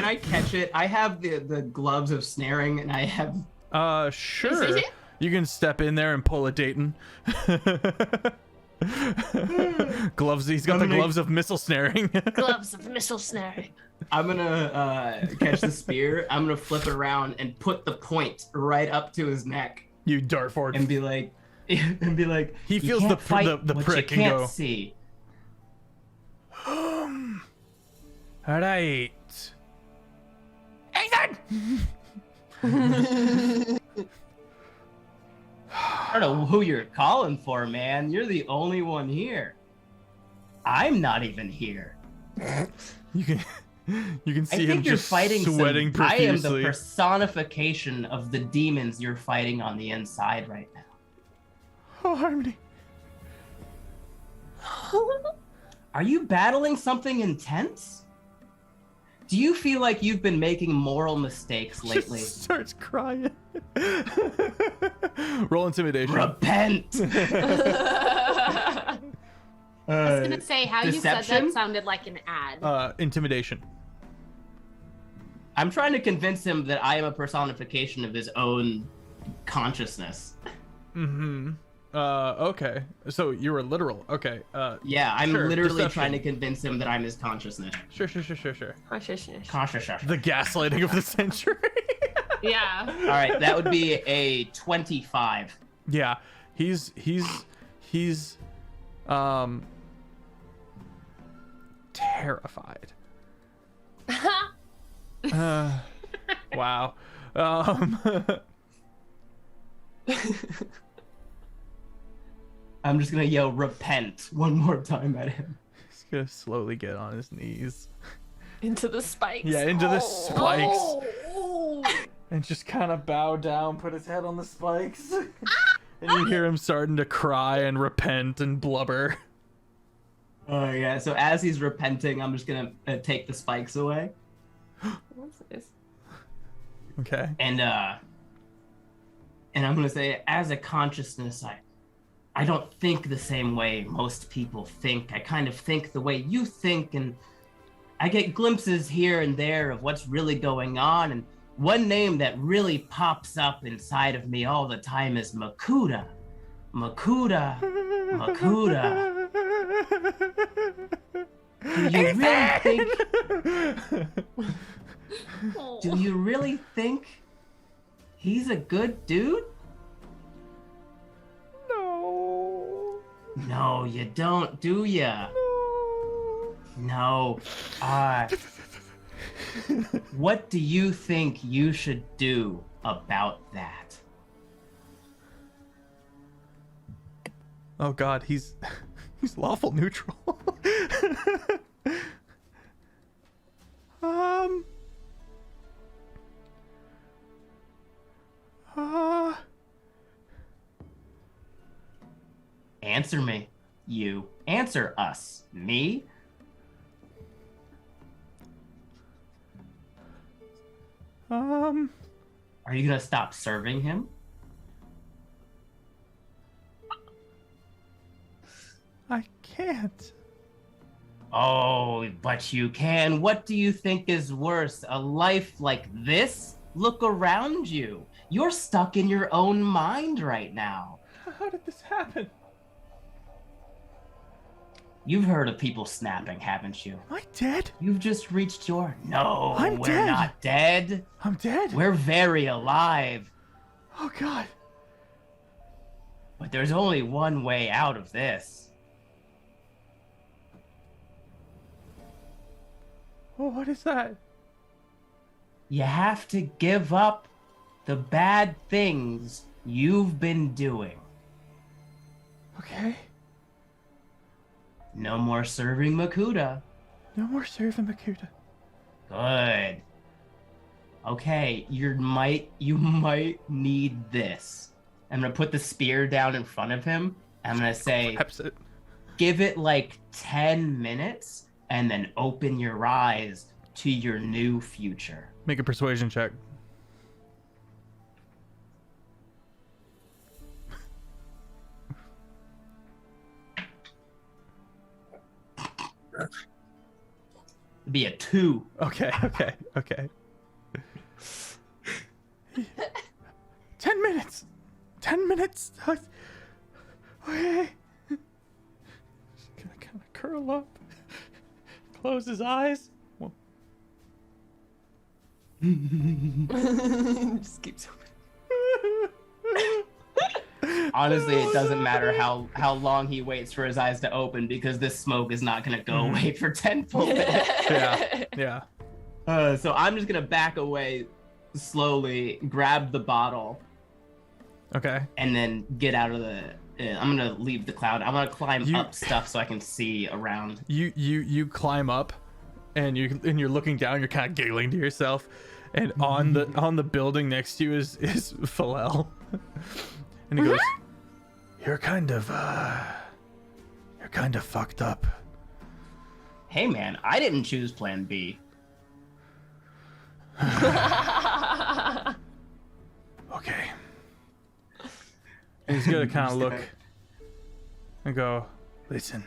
I catch it? I have the gloves of snaring, and I have. Sure. You can step in there and pull a Dayton. Gloves. He's got the gloves of missile snaring. Gloves of missile snaring. I'm gonna catch the spear. I'm gonna flip it around and put the point right up to his neck, You dart forward. and be like, He "You feels can't the fight the what prick you and can't go. see." All right. Ethan. I don't know who you're calling for, man. You're the only one here. I'm not even here. You can I see him think you're just fighting sweating I am the profusely. personification of the demons you're fighting on the inside right now. Oh, Harmony. Are you battling something intense? Do you feel like you've been making moral mistakes lately? Just starts crying. Roll intimidation. Repent. I was gonna say how you said deception? that sounded like an ad. Intimidation. I'm trying to convince him that I am a personification of his own consciousness. Mm-hmm. Okay. So you were literal. Okay. Yeah, I'm Sure, literally deception. trying to convince him that I'm his consciousness. Sure. Consciousness. The gaslighting of the century. Yeah. All right, that would be a 25. Yeah. He's terrified. Wow. I'm just gonna yell repent one more time at him. He's gonna slowly get on his knees. Into the spikes. Yeah, into the spikes. And just kind of bow down, put his head on the spikes. And you hear him starting to cry and repent and blubber. Oh yeah, so as he's repenting, I'm just gonna take the spikes away. That's nice. Okay. And I'm gonna say, as a consciousness, I don't think the same way most people think. I kind of think the way you think, and I get glimpses here and there of what's really going on. And one name that really pops up inside of me all the time is Makuta. Makuta. Makuta. Do you really think he's a good dude? No. No, you don't, do ya? No. What do you think you should do about that? Oh God, he's lawful neutral. Answer me. You. Answer us. Me? Are you gonna stop serving him? I can't. Oh, but you can. What do you think is worse? A life like this? Look around you. You're stuck in your own mind right now. How did this happen? You've heard of people snapping, haven't you? Am I dead? You've just reached your... No, I'm we're dead. not dead. I'm dead. We're very alive. Oh God. But there's only one way out of this. Oh, what is that? You have to give up the bad things you've been doing. Okay. No more serving Makuta. No more serving Makuta. Good. Okay, you might need this. I'm gonna put the spear down in front of him. I'm gonna say, Perhaps it. give it like 10 minutes and then open your eyes to your new future. Make a persuasion check. Be a 2. Okay. 10 minutes. 10 minutes. Okay. Just gonna kind of curl up, close his eyes. Well, Just keeps open. Honestly, it doesn't matter how long he waits for his eyes to open because this smoke is not gonna go away for 10 full minutes. yeah. So I'm just gonna back away slowly, grab the bottle, Okay. and then get out of the. I'm gonna leave the cloud. I'm gonna climb up stuff so I can see around. You climb up, and you're looking down. You're kind of giggling to yourself, and on the building next to you is Phalel, and he goes, "You're kind of fucked up." Hey man, I didn't choose Plan B. Okay. And he's gonna kind of look and go, listen,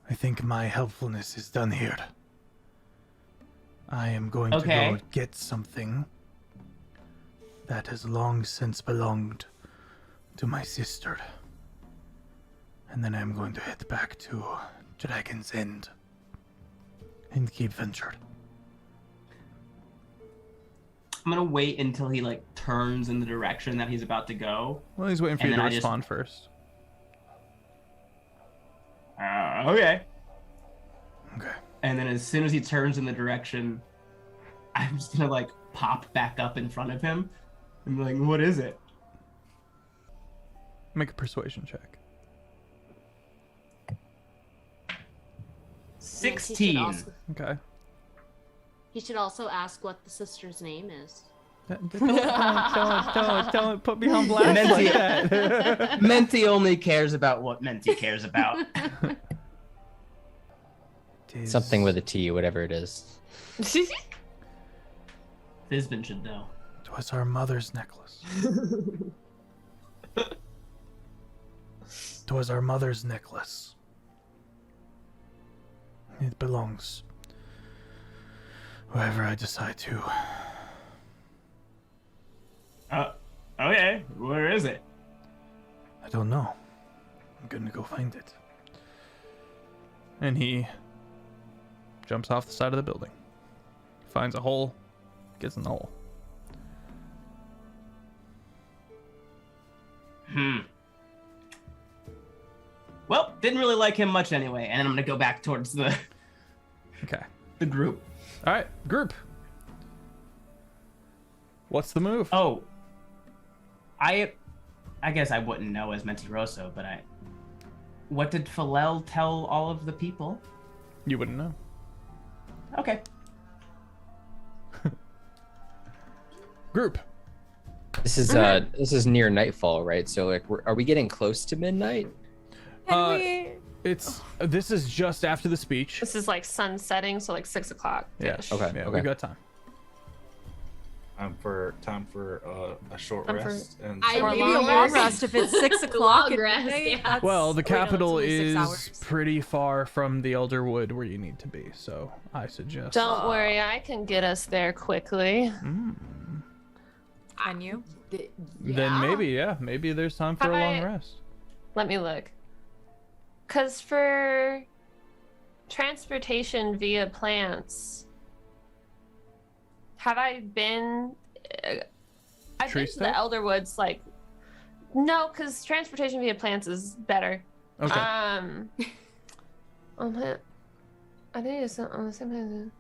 I think my helpfulness is done here. I am going to go get something that has long since belonged to my sister. And then I'm going to head back to Dragon's End and keep ventured. I'm gonna wait until he like turns in the direction that he's about to go. Well, he's waiting for you to respond first. Okay. Okay. And then as soon as he turns in the direction, I'm just gonna like pop back up in front of him and be like, what is it? Make a persuasion check. 16. Okay. He should also ask what the sister's name is. Don't put me on blast like that. Menti only cares about what Menti cares about. Something with a T, whatever it is. Fizbin should know. It was our mother's necklace. It was our mother's necklace. It belongs wherever I decide to. Okay. Where is it? I don't know. I'm gonna go find it. And he jumps off the side of the building. Finds a hole, gets in the hole. Well, didn't really like him much anyway, and I'm gonna go back towards the group. All right, group. What's the move? Oh, I guess I wouldn't know as Mentiroso, but what did Philel tell all of the people? You wouldn't know. Okay. Group. This is near nightfall, right? So like, are we getting close to midnight? This is just after the speech. This is like sun setting, so like 6 o'clock. Yeah. Okay. Yeah, okay. we got time. Time for a short rest. And I Or maybe long a long rest. rest if it's 6 o'clock. Long at rest, midnight, yeah. that's- Well, the wait, no, it's capital only 6 is hours. pretty far from the Elderwood where you need to be, so I suggest. Don't worry, I can get us there quickly. Can you? Then maybe there's time for a long rest. Let me look. Because for transportation via plants, have I been... I've been to the Treestep? Elderwoods, like... No, because transportation via plants is better. Okay. I think it's on the same time.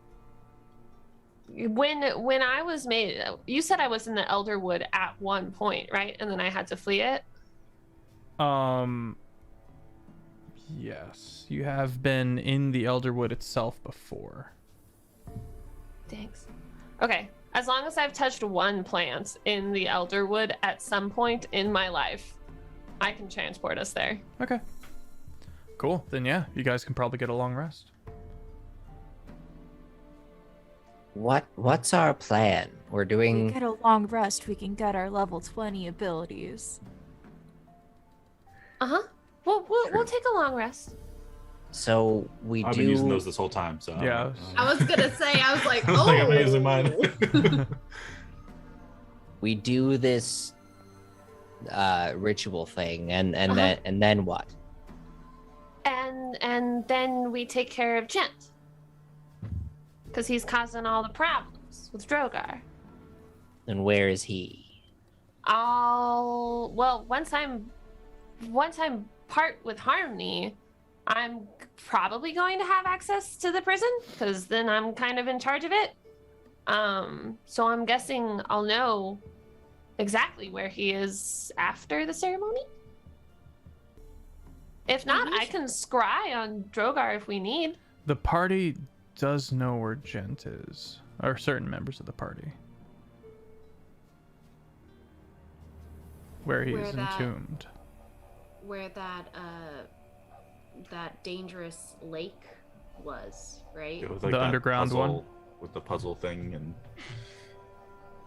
When I was made, you said I was in the Elderwood at one point, right? And then I had to flee it. Yes, you have been in the Elderwood itself before. Thanks. Okay, as long as I've touched one plant in the Elderwood at some point in my life, I can transport us there. Okay. Cool. Then yeah, you guys can probably get a long rest. What's our plan? We're We doing. get a long rest, we can get our level 20 abilities. Uh-huh. We'll take a long rest. So we I've do. been using those this whole time, so Yeah. I was gonna say, I was like, I was like, I'm not using mine. We do this ritual thing, and then what? And then we take care of Gent. Because he's causing all the problems with Drogar. And where is he? Once I'm part with Harmony, I'm probably going to have access to the prison because then I'm kind of in charge of it. So I'm guessing I'll know exactly where he is after the ceremony. If not, I can scry on Drogar if we need. The party does know where Gent is, or certain members of the party. Where he is entombed. Where that dangerous lake was, right? It was The that underground one? puzzle with the puzzle thing and.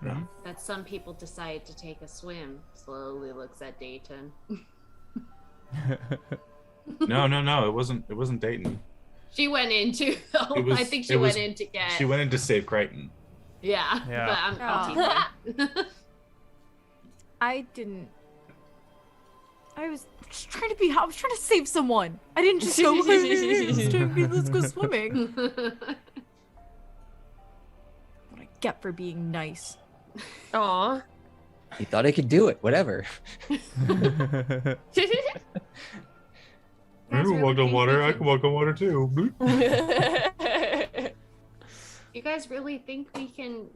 Yeah. That some people decide to take a swim. Slowly looks at Dayton. No. It wasn't Dayton. She went into. I think she went in to get. She went in to save Crichton. Yeah. But I'll keep that. I didn't. I was just trying to be. I was trying to save someone. I didn't just go. Let's go swimming. What I get for being nice. Aw. He thought he could do it. Whatever. I can walk on water. I can walk on water too. You guys really think we can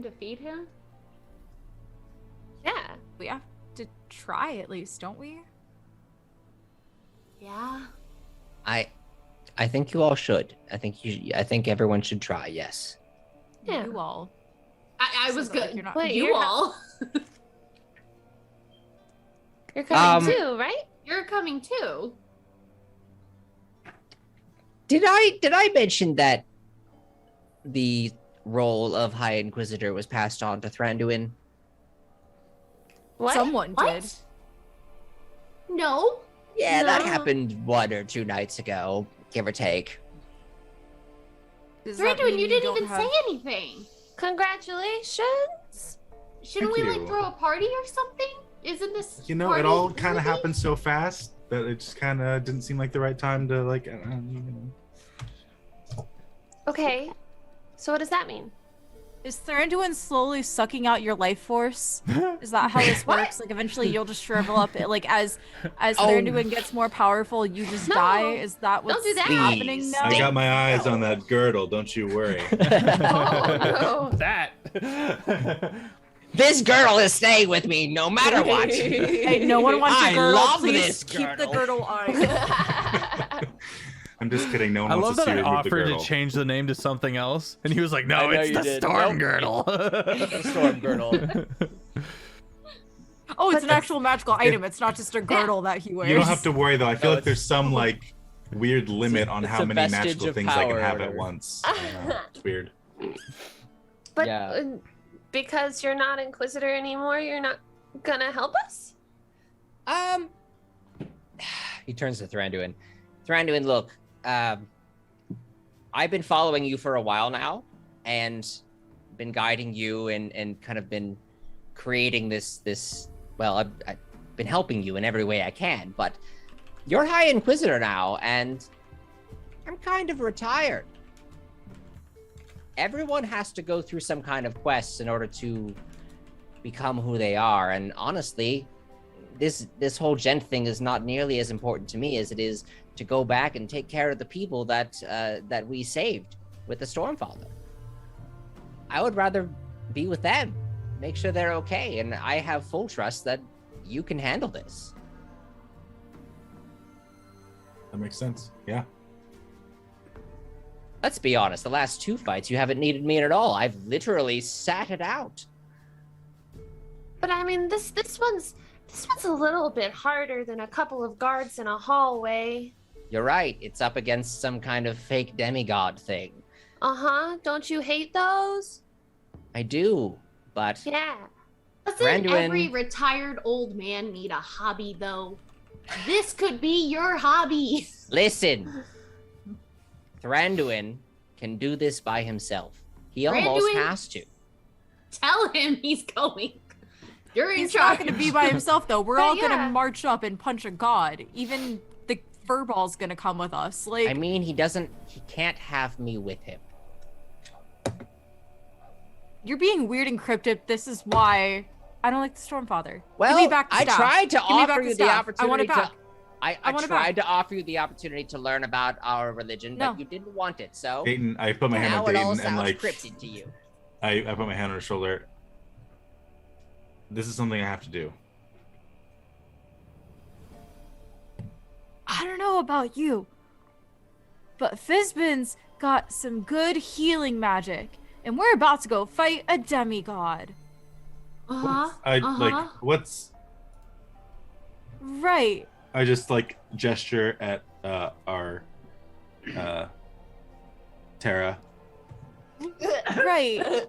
defeat him? Yeah. We have to try at least, don't we? Yeah. I think you all should. I think everyone should try. Yes. Yeah. You all. I was Sounds good. like you're not- Wait, You you're all. You're coming too, right? You're coming too. Did I mention that the role of High Inquisitor was passed on to Thranduin? What? Someone What? did. No. Yeah, that No. happened 1 or 2 nights ago, give or take. Does that Thranduin, mean you didn't don't even have- say anything. Congratulations. Shouldn't Thank we you. like throw a party or something? Isn't this? You know, party it all kind of worthy? happened so fast that it just kind of didn't seem like the right time to like. Okay. So what does that mean? Is Thranduin slowly sucking out your life force? Is that how this What? works? Like eventually you'll just shrivel up. Like as Oh. Thranduin gets more powerful, you just No. die. Is that what's do that. happening Please. now? I got my eyes on that girdle. Don't you worry. Oh, no. That. This girdle is staying with me no matter what. Hey, no one wants I a girdle. love Please this keep the girdle. girdle on. I'm just kidding. No one I wants love to that see I her with the offered to girdle. change the name to something else, and he was like, I "No, know it's you the did. Storm Nope. Girdle." The storm girdle. Oh, it's an actual magical item. It's not just a girdle that he wears. You don't have to worry though. I feel No, like there's some like weird limit on it's how a many vestige magical of things I can power have or at whatever. once. I don't know. It's weird. But Yeah. Because you're not Inquisitor anymore, you're not gonna help us? He turns to Thranduin. Thranduin, look, I've been following you for a while now, and been guiding you and kind of been creating this. Well, I've been helping you in every way I can, but you're High Inquisitor now, and I'm kind of retired. Everyone has to go through some kind of quests in order to become who they are, and honestly, this whole gent thing is not nearly as important to me as it is to go back and take care of the people that we saved with the Stormfather. I would rather be with them, make sure they're okay, and I have full trust that you can handle this. That makes sense. Yeah. Let's be honest, the last 2 fights you haven't needed me at all. I've literally sat it out. But I mean, this one's a little bit harder than a couple of guards in a hallway. You're right, it's up against some kind of fake demigod thing. Uh-huh. Don't you hate those? I do, but Yeah. Doesn't Thranduin- every retired old man need a hobby though? This could be your hobby. listen. Thranduin can do this by himself. He almost Thranduin? has to. Tell him he's going. You're in He's charge. not going to be by himself, though. We're But all going yeah. to march up and punch a god. Even the furball's going to come with us. Like, I mean, he can't have me with him. you're being weird and cryptic. This is why I don't like the Stormfather. Well, Give me back the I staff. tried to Give me back offer the you the staff. opportunity I want it back. to. I want it tried back. to offer you the opportunity to learn about our religion, No. but you didn't want it. So Dayton, I put my hand now on it all Dayton and sounds like cryptid to you. I put my hand on her shoulder. This is something I have to do. I don't know about you, but Fizbin's got some good healing magic, and we're about to go fight a demigod. Uh-huh. Like what's Right. I just like gesture at our Terra. Right.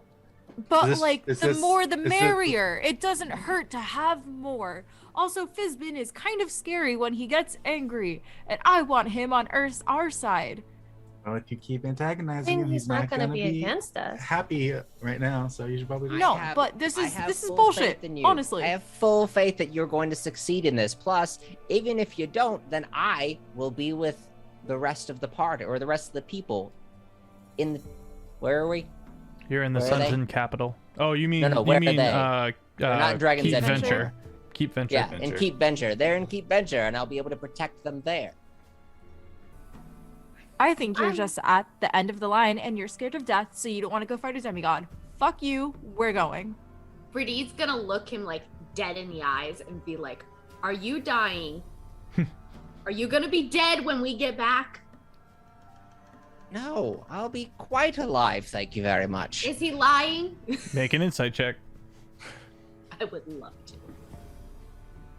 But Is this- like, is the this- more the is this- merrier. It doesn't hurt to have more. Also, Fizbin is kind of scary when he gets angry, and I want him on our side. Well, if you keep antagonizing I mean, him, he's not gonna gonna be against us. happy right now. So you should probably. No, but this is bullshit. Honestly, I have full faith that you're going to succeed in this. Plus, even if you don't, then I will be with the rest of the party or the rest of the people. Where are we? You're in the Where are they? Sunken capital. Oh, you mean No, where are you mean they? They're not in Dragon's Keep Edge Venture. anymore. Keep Venture. Yeah, Venture. and Keep Venture. They're in Keep Venture, and I'll be able to protect them there. I think you're just at the end of the line, and you're scared of death, so you don't want to go fight a demigod. Fuck you. We're going. Brady's gonna look him like dead in the eyes and be like, "Are you dying? Are you gonna be dead when we get back? No, I'll be quite alive, thank you very much. Is he lying?" Make an insight check. I would love to.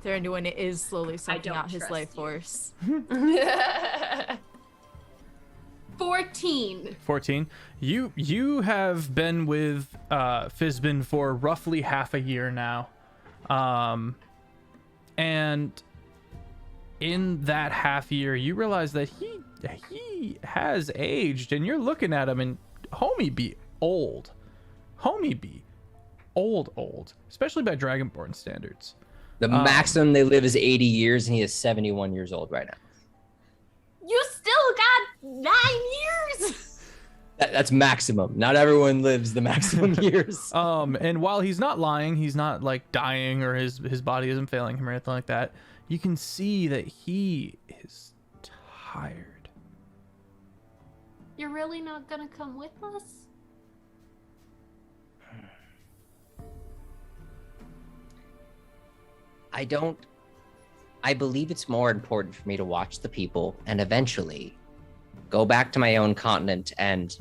Thranduin is slowly sucking don't out his trust life you. force. 14. 14. You have been with Fizbin for roughly half a year now. And in that half year, you realize that he has aged, and you're looking at him, and homie be old. Homie be old, especially by Dragonborn standards. The maximum they live is 80 years, and he is 71 years old right now. You still got 9 years. That's maximum. Not everyone lives the maximum years. And while he's not lying, he's not like dying or his body isn't failing him or anything like that. You can see that he is tired. You're really not gonna come with us? I believe it's more important for me to watch the people and eventually go back to my own continent and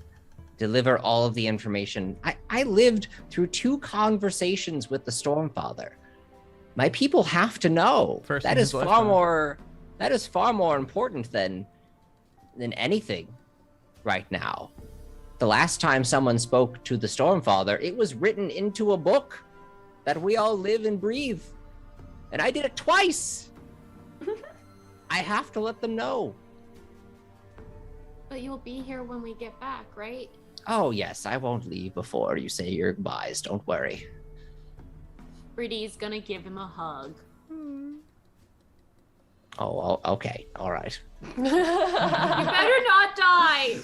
deliver all of the information. I lived through 2 conversations with the Stormfather. My people have to know. First in That his is far lifetime. more important than anything right now. The last time someone spoke to the Stormfather, it was written into a book that we all live and breathe. And I did it twice. I have to let them know. But you'll be here when we get back, right? Oh, yes, I won't leave before you say your goodbyes. Don't worry. Brady's gonna give him a hug. Oh, okay. All right. You better not die.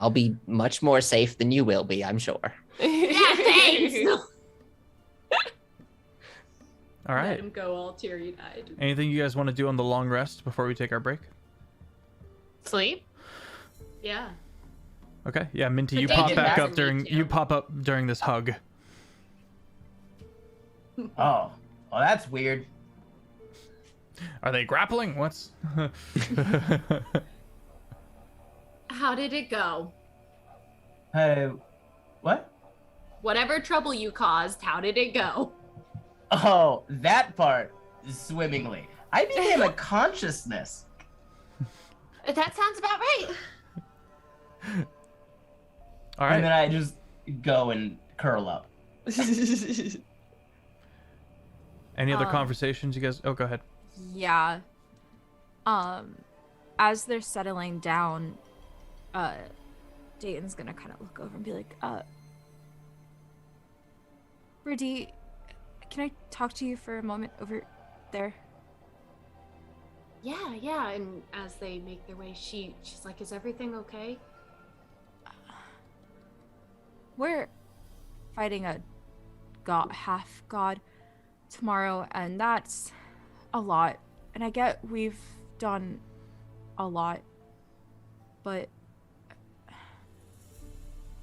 I'll be much more safe than you will be, I'm sure. Yeah, thanks. All Let right. him go all teary-eyed. Anything you guys want to do on the long rest before we take our break? Sleep? Yeah. Okay. Yeah, Minty, But you they pop did back that up to me, during too. you pop up during this hug. Oh, well, that's weird. Are they grappling? What's How did it go? Hey, what? Whatever trouble you caused, how did it go? Oh, that part swimmingly. I became a consciousness. That sounds about right. All And then right. I just go and curl up. Any other conversations you guys? Oh, go ahead. Yeah. As they're settling down, Dayton's gonna kind of look over and be like, Rudy, can I talk to you for a moment over there? Yeah, and as they make their way, she's like, "Is everything okay?" We're fighting a half god tomorrow, and that's a lot. And I get we've done a lot, but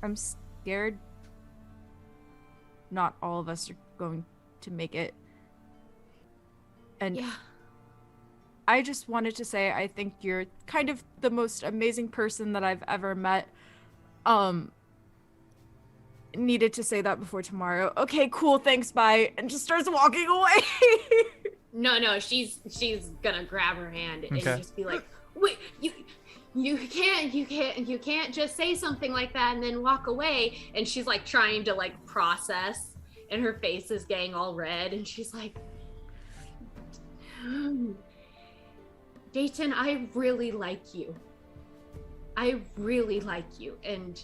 I'm scared not all of us are going to make it. And Yeah. I just wanted to say I think you're kind of the most amazing person that I've ever met. Needed to say that before tomorrow. Okay, cool, thanks, bye. And just starts walking away. No, she's gonna grab her hand and Okay. just be like, "Wait, you can't just say something like that and then walk away. And she's like trying to like process, and her face is getting all red, and she's like, Dayton, I really like you. I really like you, and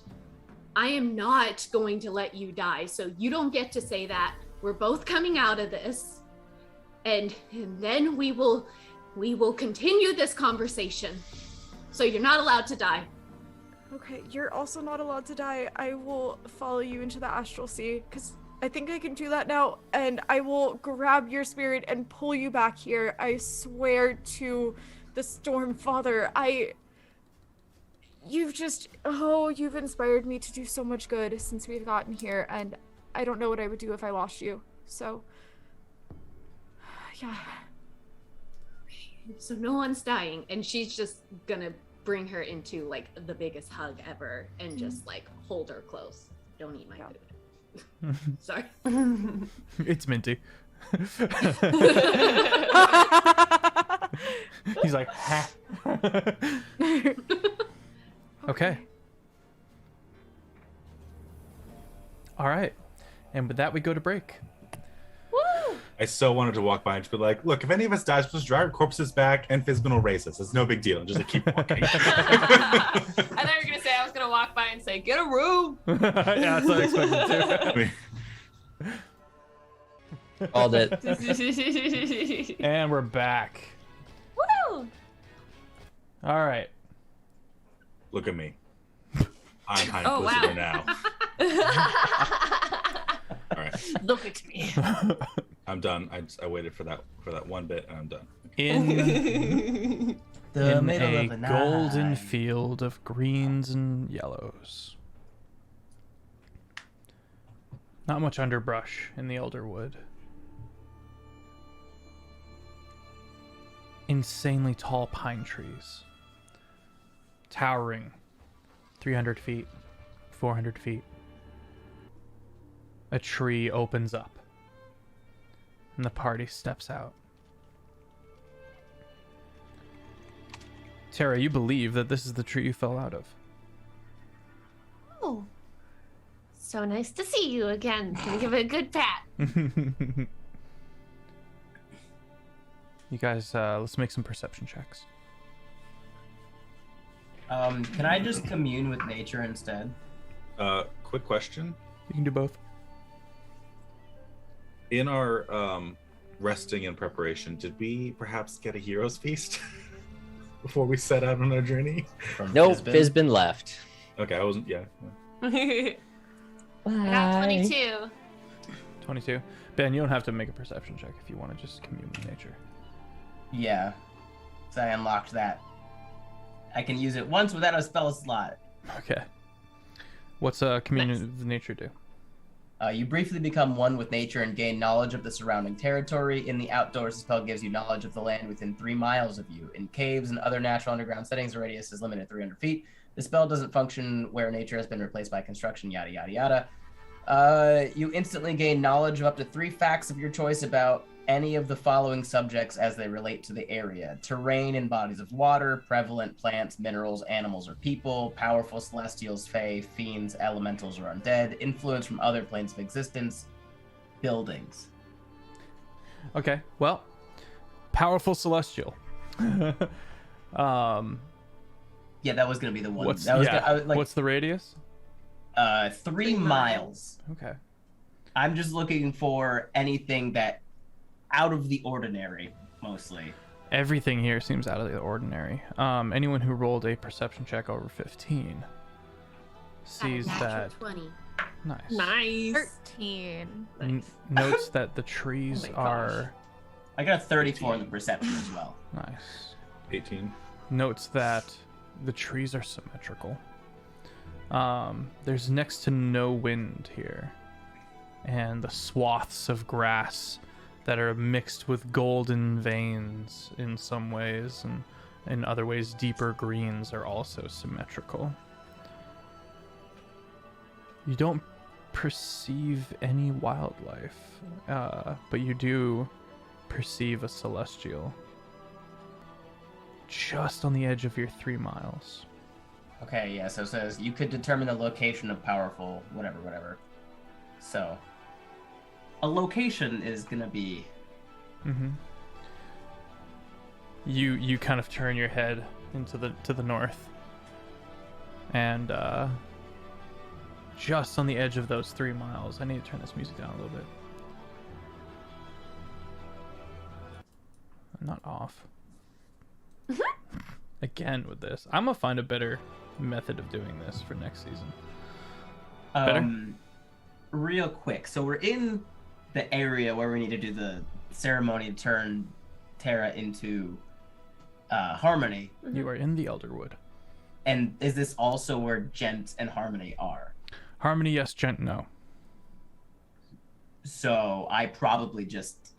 I am not going to let you die. So you don't get to say that. We're both coming out of this, and then we will continue this conversation. So you're not allowed to die. Okay, you're also not allowed to die. I will follow you into the astral sea, because I think I can do that now, and I will grab your spirit and pull you back here. I swear to the Storm Father. You've inspired me to do so much good since we've gotten here, and I don't know what I would do if I lost you. So, yeah. So no one's dying, and she's just gonna bring her into like the biggest hug ever and just like hold her close. Don't eat my food. Sorry. It's minty. He's like, ha. Okay. All right. And with that, we go to break. Woo! I so wanted to walk by and just be like, look, if any of us dies, just drive our corpses back and Fizbin will race us. It's no big deal. Just like keep walking. I thought you were gonna say I was gonna walk by and say, "Get a room." Yeah, that's what I expected too. Called it. And we're back. Woo! All right. Look at me. I'm high Oh, Inquisitor wow. now. All right. Look at me. I'm done. I waited for that one bit and I'm done. In The in middle a of the night. golden field of greens and yellows. Not much underbrush in the Elderwood. Insanely tall pine trees. Towering 300 feet, 400 feet. A tree opens up, and the party steps out. Tara, you believe that this is the tree you fell out of. Oh, so nice to see you again. Can we give it a good pat? You guys, let's make some perception checks. Can I just commune with nature instead? Quick question. You can do both. In our resting and preparation, did we perhaps get a hero's feast before we set out on our journey? From Nope, Fizbin? Fizbin left. Okay, I wasn't. Yeah. I got 22. 22. Ben, you don't have to make a perception check if you want to just commune with nature. Yeah. So I unlocked that. I can use it once without a spell slot. Okay. What's communion with nature do? You briefly become one with nature and gain knowledge of the surrounding territory. In the outdoors, the spell gives you knowledge of the land within 3 miles of you. In caves and other natural underground settings, the radius is limited to 300 feet. The spell doesn't function where nature has been replaced by construction, yada, yada, yada. You instantly gain knowledge of up to 3 facts of your choice about any of the following subjects as they relate to the area: terrain and bodies of water, prevalent plants, minerals, animals, or people, powerful celestials, fae, fiends, elementals, or undead, influence from other planes of existence, buildings. Okay, well, powerful celestial. Yeah, that was gonna be the one. What's That was what's the radius? 3 miles. Okay. I'm just looking for anything that out of the ordinary, mostly. Everything here seems out of the ordinary. Anyone who rolled a perception check over 15 sees Natural that. 20. Nice. Nice. 13. Notes that the trees Oh my are I got a 34 in the perception as well. nice. 18. Notes that the trees are symmetrical. There's next to no wind here, and the swaths of grass that are mixed with golden veins in some ways, and in other ways deeper greens are also symmetrical. You don't perceive any wildlife, but you do perceive a celestial. just on the edge of your 3 miles. Okay, yeah, so it says you could determine the location of powerful whatever. So a location is gonna be Mm-hmm. You kind of turn your head to the north, and just on the edge of those 3 miles. I need to turn this music down a little bit. I'm not off. Again with this. I'm gonna find a better method of doing this for next season. Better? Real quick. So we're in the area where we need to do the ceremony to turn Terra into Harmony. You are in the Elderwood. And is this also where Gent and Harmony are? Harmony, yes. Gent, no. So I probably just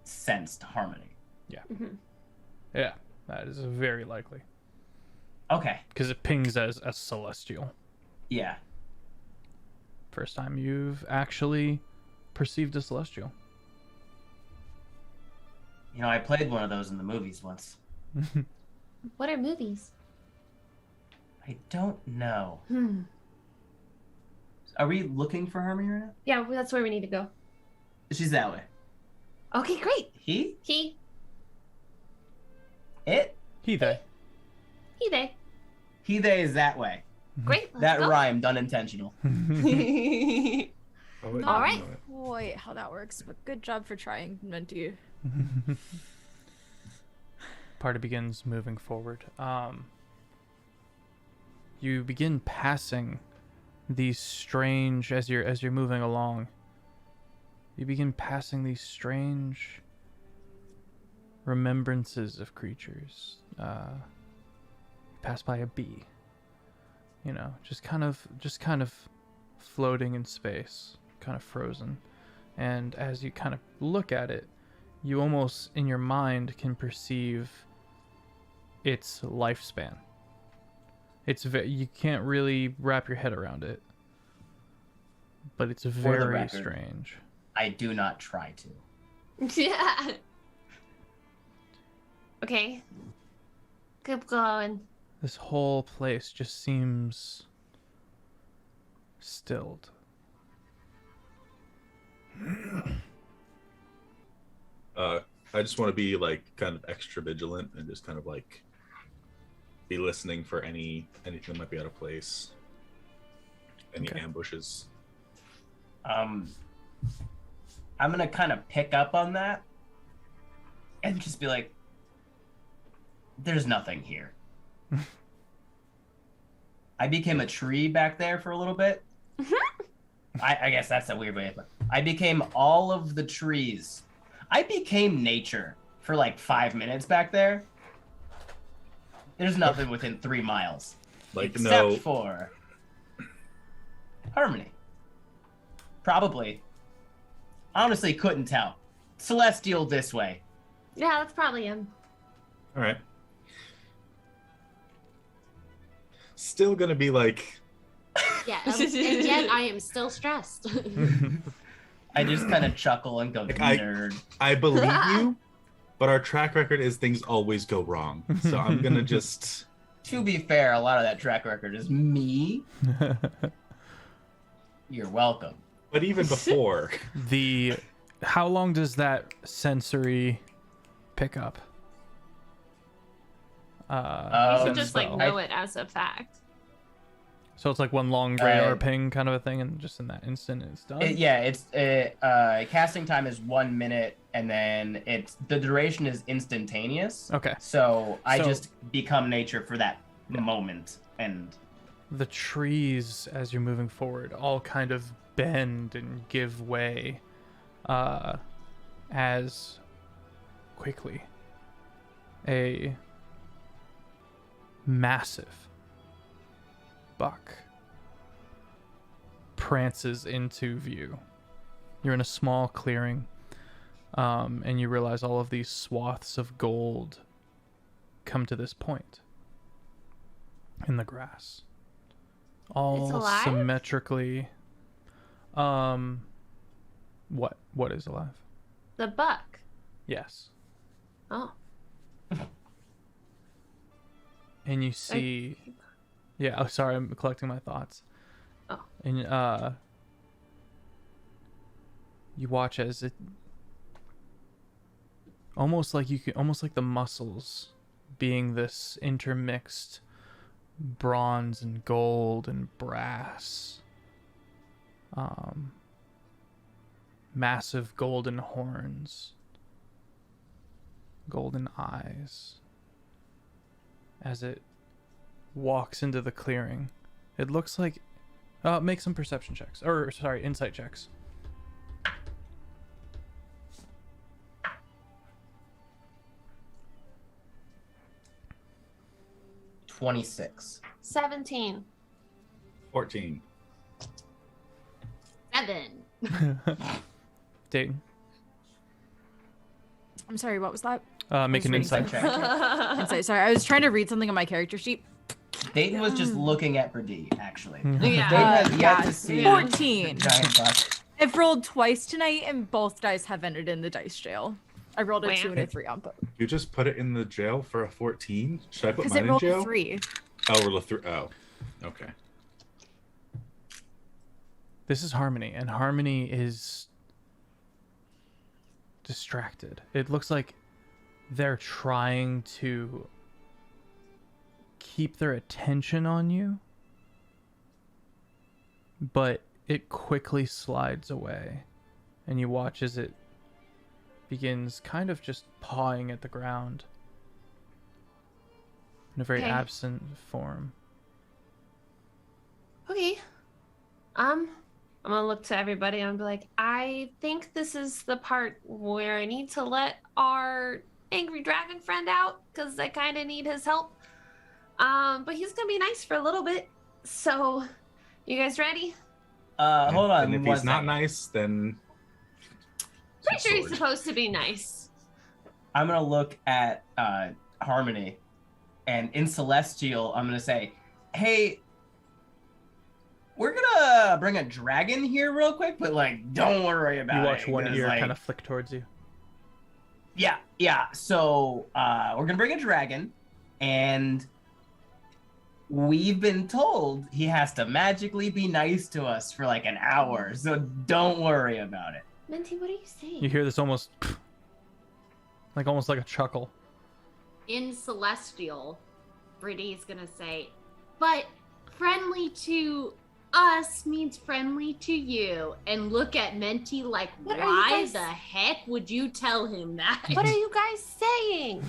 sensed Harmony. Yeah. Mm-hmm. Yeah, that is very likely. Okay. Because it pings as celestial. Yeah. First time you've actually perceived a celestial. You know, I played one of those in the movies once. What are movies? I don't know. Hmm. Are we looking for Harmony right now? Yeah, well, that's where we need to go. She's that way. Okay, great. He? He, It? He, they. they. He, they is that way. Great. Let's That go. rhymed unintentional. Not All right. quite how that works, but good job for trying, Menti. Party begins moving forward. You begin passing these strange, as you're moving along. You begin passing these strange remembrances of creatures. You pass by a bee. You know, just kind of floating in space, kind of frozen. And as you kind of look at it, you almost in your mind can perceive its lifespan. You can't really wrap your head around it, but it's very record. strange. I do not try to. Yeah. Okay. Keep going. This whole place just seems stilled. I just want to be like kind of extra vigilant and just kind of like be listening for anything that might be out of place, any Okay. ambushes. I'm gonna kind of pick up on that and just be like, there's nothing here. I became a tree back there for a little bit. I guess that's a weird way of put it. I became all of the trees. I became nature for like 5 minutes back there. There's nothing within 3 miles. Like except for Harmony. Probably. Honestly, couldn't tell. Celestial this way. Yeah, that's probably him. All right. Still gonna be like, Yeah, and yet I am still stressed. I just kind of chuckle and go, Like, nerd. I believe you, but our track record is things always go wrong. So I'm gonna just. To be fair, a lot of that track record is me. You're welcome. But even before, How long does that sensory pick up? You Um, should just like spell. know it as a fact. So it's like one long radar ping kind of a thing, and just in that instant it's done. Casting time is 1 minute, and then the duration is instantaneous. Okay. So I So- just become nature for that moment, and The trees, as you're moving forward, all kind of bend and give way as quickly a massive buck prances into view. You're in a small clearing, and you realize all of these swaths of gold come to this point in the grass. All It's alive? symmetrically. What is alive? The buck. Yes. Oh. and you see, yeah. Oh, sorry, I'm collecting my thoughts. Oh. And you watch as it almost like the muscles being this intermixed bronze and gold and brass, massive golden horns, golden eyes, as it walks into the clearing. It looks like make some perception checks, or sorry, insight checks. 26. 17. 14. 7. Dayton, I'm sorry, what was that? make an insight Insight check. check. Insight. Sorry, I was trying to read something on my character sheet. Dayton was just looking at Brady, actually. Yeah. Dayton has yet yeah, to see 14. the giant buck. I've rolled twice tonight, and both dice have ended in the dice jail. I rolled a Wow. 2 and a 3 on both. You just put it in the jail for a 14? Should I put Because mine it in rolled jail? a 3. Oh, roll a 3. Oh, okay. This is Harmony, and Harmony is distracted. It looks like they're trying to keep their attention on you, but it quickly slides away, and you watch as it begins kind of just pawing at the ground in a very Okay. absent form. Okay. I'm gonna look to everybody and be like, I think this is the part where I need to let our angry dragon friend out because I kind of need his help. But he's gonna be nice for a little bit. So, you guys ready? Hold on. And if one he's not second. nice, then Pretty sure he's sword. supposed to be nice. I'm gonna look at Harmony, and in Celestial, I'm gonna say, "Hey, we're gonna bring a dragon here real quick, but like, don't worry about it." You watch one 'cause, ear like, kind of flick towards you. Yeah. So we're gonna bring a dragon, and we've been told he has to magically be nice to us for like an hour. So don't worry about it. Minty, what are you saying? You hear this almost like a chuckle. In Celestial, Brady's gonna say, but friendly to us means friendly to you. And look at Menti like, What are you why guys- the heck would you tell him that? What are you guys saying?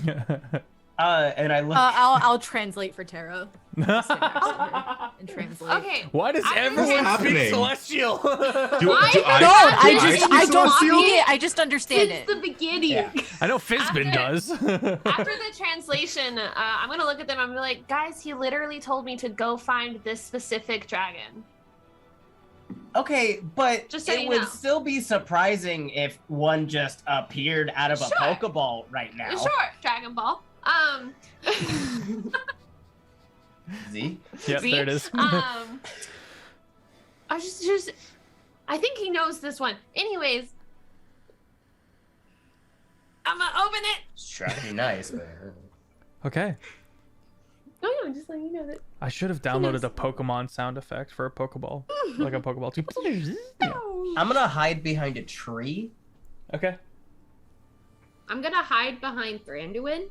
And I look. I'll translate for Tara. I'll stand next to her and translate. Okay. Why does I everyone understand. speak Happening. celestial? Do No, I I speak don't Celestial? speak it. I just understand Since it. the beginning. Yeah. I know Fizbin does. After the translation, I'm gonna look at them and be like, guys, he literally told me to go find this specific dragon. Okay, but Just so it you would know. still be surprising if one just appeared out of a Sure. Pokeball right now. Sure, Dragon Ball. Z? Yep, See? there it is. I just, I think he knows this one. Anyways, I'm gonna open it. It's trying to be nice, but Okay. Oh no, just letting you know that. I should have downloaded a Pokemon sound effect for a Pokeball. Like a Pokeball. Yeah. I'm gonna hide behind a tree. Okay. I'm gonna hide behind Thranduin.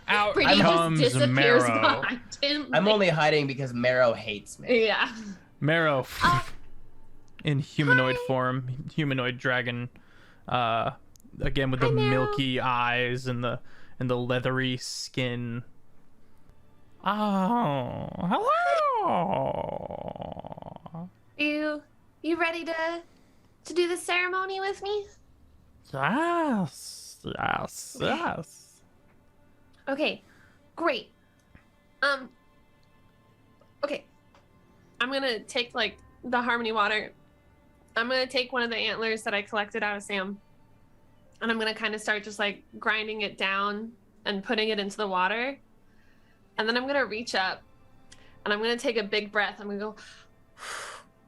Out Pretty just comes disappears Marrow. behind him. I'm only hiding because Marrow hates me. Yeah. Marrow in humanoid form, humanoid dragon. Again with the Hi, Marrow. milky eyes and the leathery skin. Oh, hello. You ready to do the ceremony with me? Yes, yes, yes. Okay, great. Okay. I'm gonna take like the harmony water. I'm gonna take one of the antlers that I collected out of Sam, and I'm gonna kind of start just like grinding it down and putting it into the water. And then I'm gonna reach up and I'm gonna take a big breath. I'm gonna go,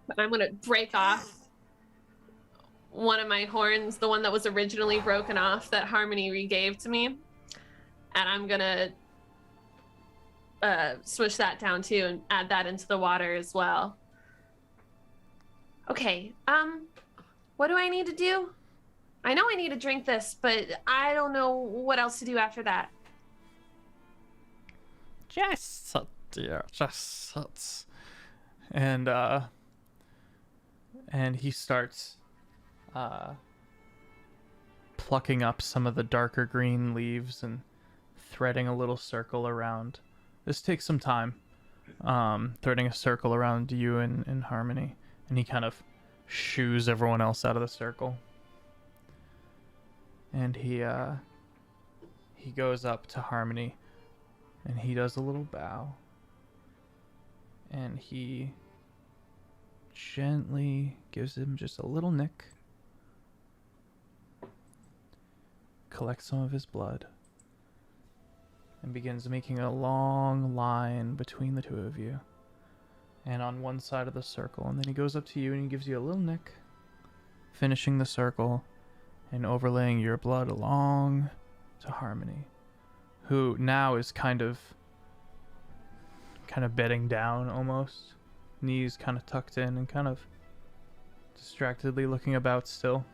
and I'm gonna break off one of my horns, the one that was originally broken off that Harmony regave to me. And I'm gonna swish that down too and add that into the water as well. Okay, what do I need to do? I know I need to drink this, but I don't know what else to do after that. Just sit, dear, just sit. And he starts plucking up some of the darker green leaves and threading a little circle around. This takes some time, threading a circle around you and Harmony, and he kind of shoos everyone else out of the circle. And he goes up to Harmony, and he does a little bow, and he gently gives him just a little nick, collects some of his blood, and begins making a long line between the two of you and on one side of the circle. And then he goes up to you and he gives you a little nick, finishing the circle and overlaying your blood along to Harmony, who now is kind of bedding down almost, knees kind of tucked in and kind of distractedly looking about still.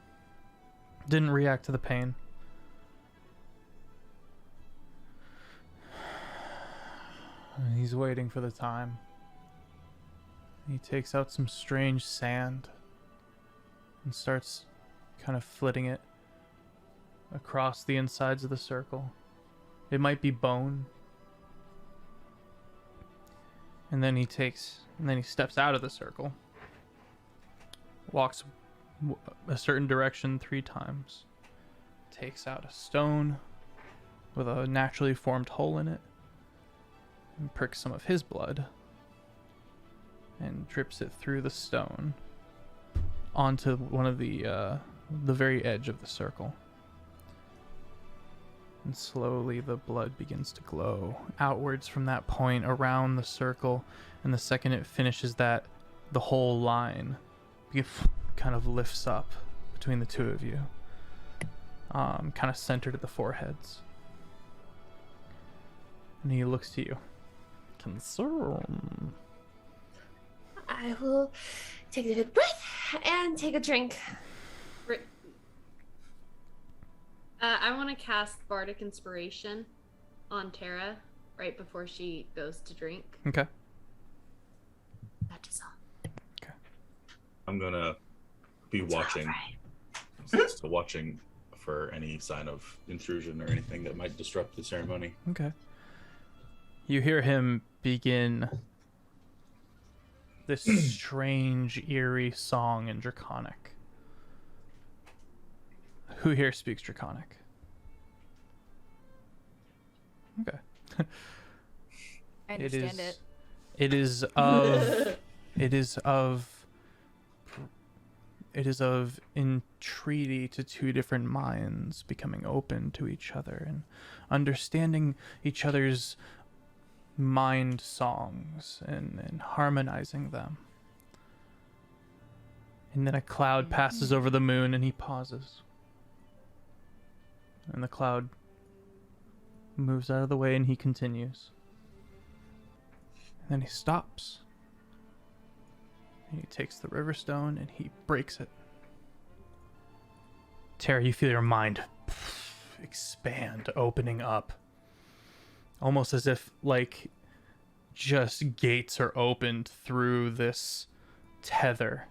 Didn't react to the pain. And he's waiting for the time. He takes out some strange sand and starts kind of flitting it across the insides of the circle. It might be bone. And then he steps out of the circle, walks a certain direction 3 times, takes out a stone with a naturally formed hole in it, and pricks some of his blood and drips it through the stone onto one of the very edge of the circle. And slowly the blood begins to glow outwards from that point around the circle, and the second it finishes that, the whole line kind of lifts up between the two of you, kind of centered at the foreheads. And he looks to you. Concern. I will take a deep breath and take a drink. I want to cast Bardic Inspiration on Tara right before she goes to drink. Okay. That is all. Okay. I'm gonna be watching, watching for any sign of intrusion or anything that might disrupt the ceremony. Okay. You hear him begin this strange, eerie song in Draconic. Who here speaks Draconic? Okay. I understand it. It is of entreaty to 2 different minds becoming open to each other and understanding each other's mind songs and harmonizing them. And then a cloud passes over the moon and he pauses. And the cloud moves out of the way and he continues. And then he stops. And he takes the river stone and he breaks it. Tara, you feel your mind expand, opening up. Almost as if, like, just gates are opened through this tether.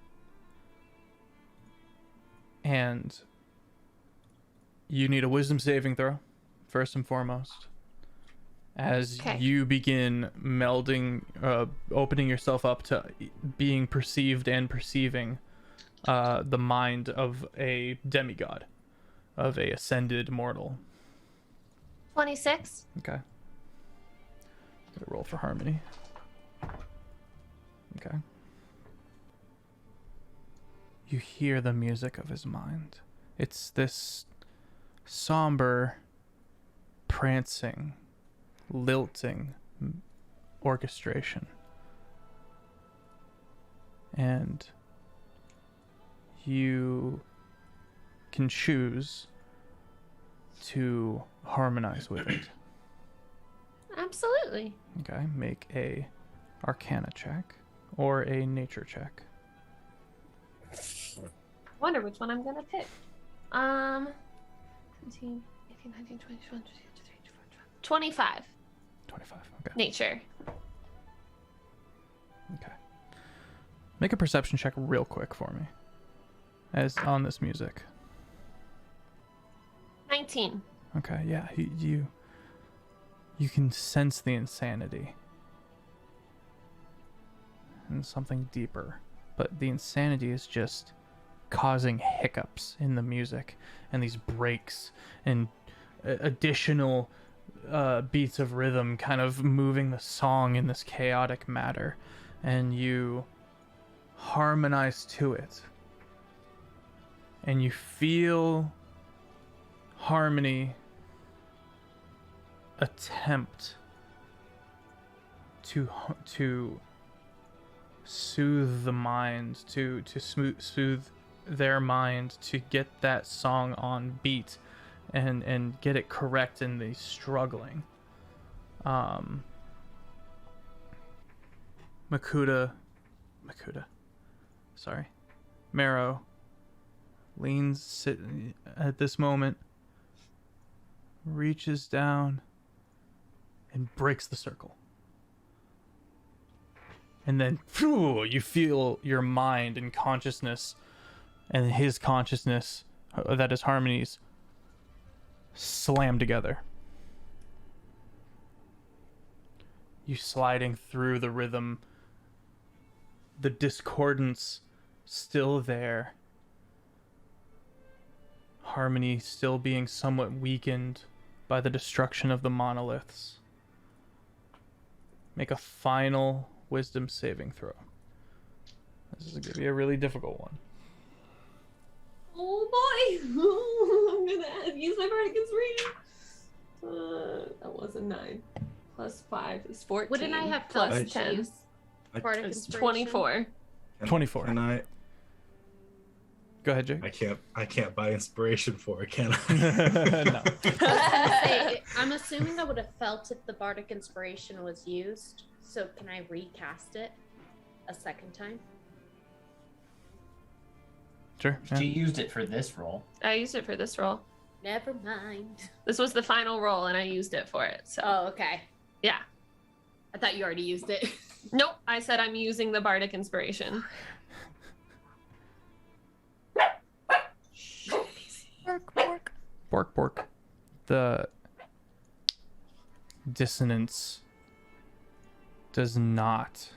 And you need a wisdom saving throw, first and foremost. As you begin melding, opening yourself up to being perceived and perceiving the mind of a demigod, of a ascended mortal. 26. Okay. Gotta roll for Harmony. Okay. You hear the music of his mind. It's this somber, prancing, lilting orchestration. And you can choose to harmonize with it. Absolutely. Okay, make a Arcana check or a Nature check. Wonder which one I'm gonna pick. 17, 18, 19, 20, 21, 22, 23, 24, 25. 25. Okay. Nature. Okay. Make a perception check real quick for me. As on this music. 19. Okay, yeah, you can sense the insanity. And something deeper. But the insanity is just causing hiccups in the music and these breaks and additional beats of rhythm kind of moving the song in this chaotic matter, and you harmonize to it, and you feel harmony attempt to soothe the mind, to soothe their mind, to get that song on beat and get it correct in the struggling. Marrow leans at this moment, reaches down and breaks the circle. And then you feel your mind and consciousness and his consciousness, that is Harmony's, slam together. You sliding through the rhythm, the discordance still there, Harmony still being somewhat weakened by the destruction of the monoliths. Make a final wisdom saving throw. This is going to be a really difficult one. Oh boy! I'm gonna use my bardic inspiration. That was a 9. Plus 5 is 14. Wouldn't I have plus plus 10? use bardic It's inspiration? 24. 24. Can I? Go ahead, Jake. I can't buy inspiration for it, can I? No. I was gonna say, I'm assuming I would have felt if the bardic inspiration was used. So can I recast it a second time? Sure. She Yeah. used it for this roll. I used it for this roll. Never mind. This was the final roll, and I used it for it. So Oh, okay. yeah. I thought you already used it. Nope. I said I'm using the bardic inspiration. Bork. The dissonance does not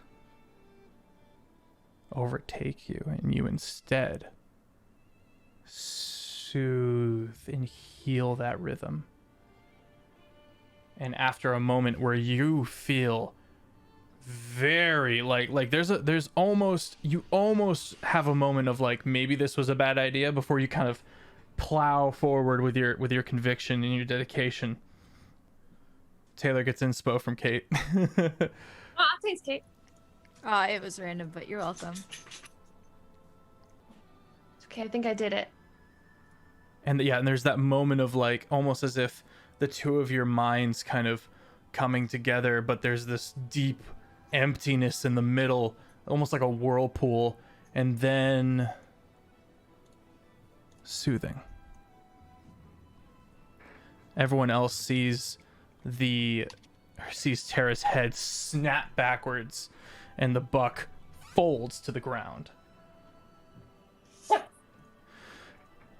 overtake you, and you instead soothe and heal that rhythm. And after a moment where you feel very like there's almost, you almost have a moment of like, maybe this was a bad idea, before you kind of plow forward with your conviction and your dedication. Taylor gets inspo from Kate. Oh, thanks, Kate. It was random, but you're welcome. It's okay. I think I did it. And there's that moment of like, almost as if the two of your minds kind of coming together, but there's this deep emptiness in the middle, almost like a whirlpool, and then soothing. Everyone else sees Tara's head snap backwards, and the buck folds to the ground.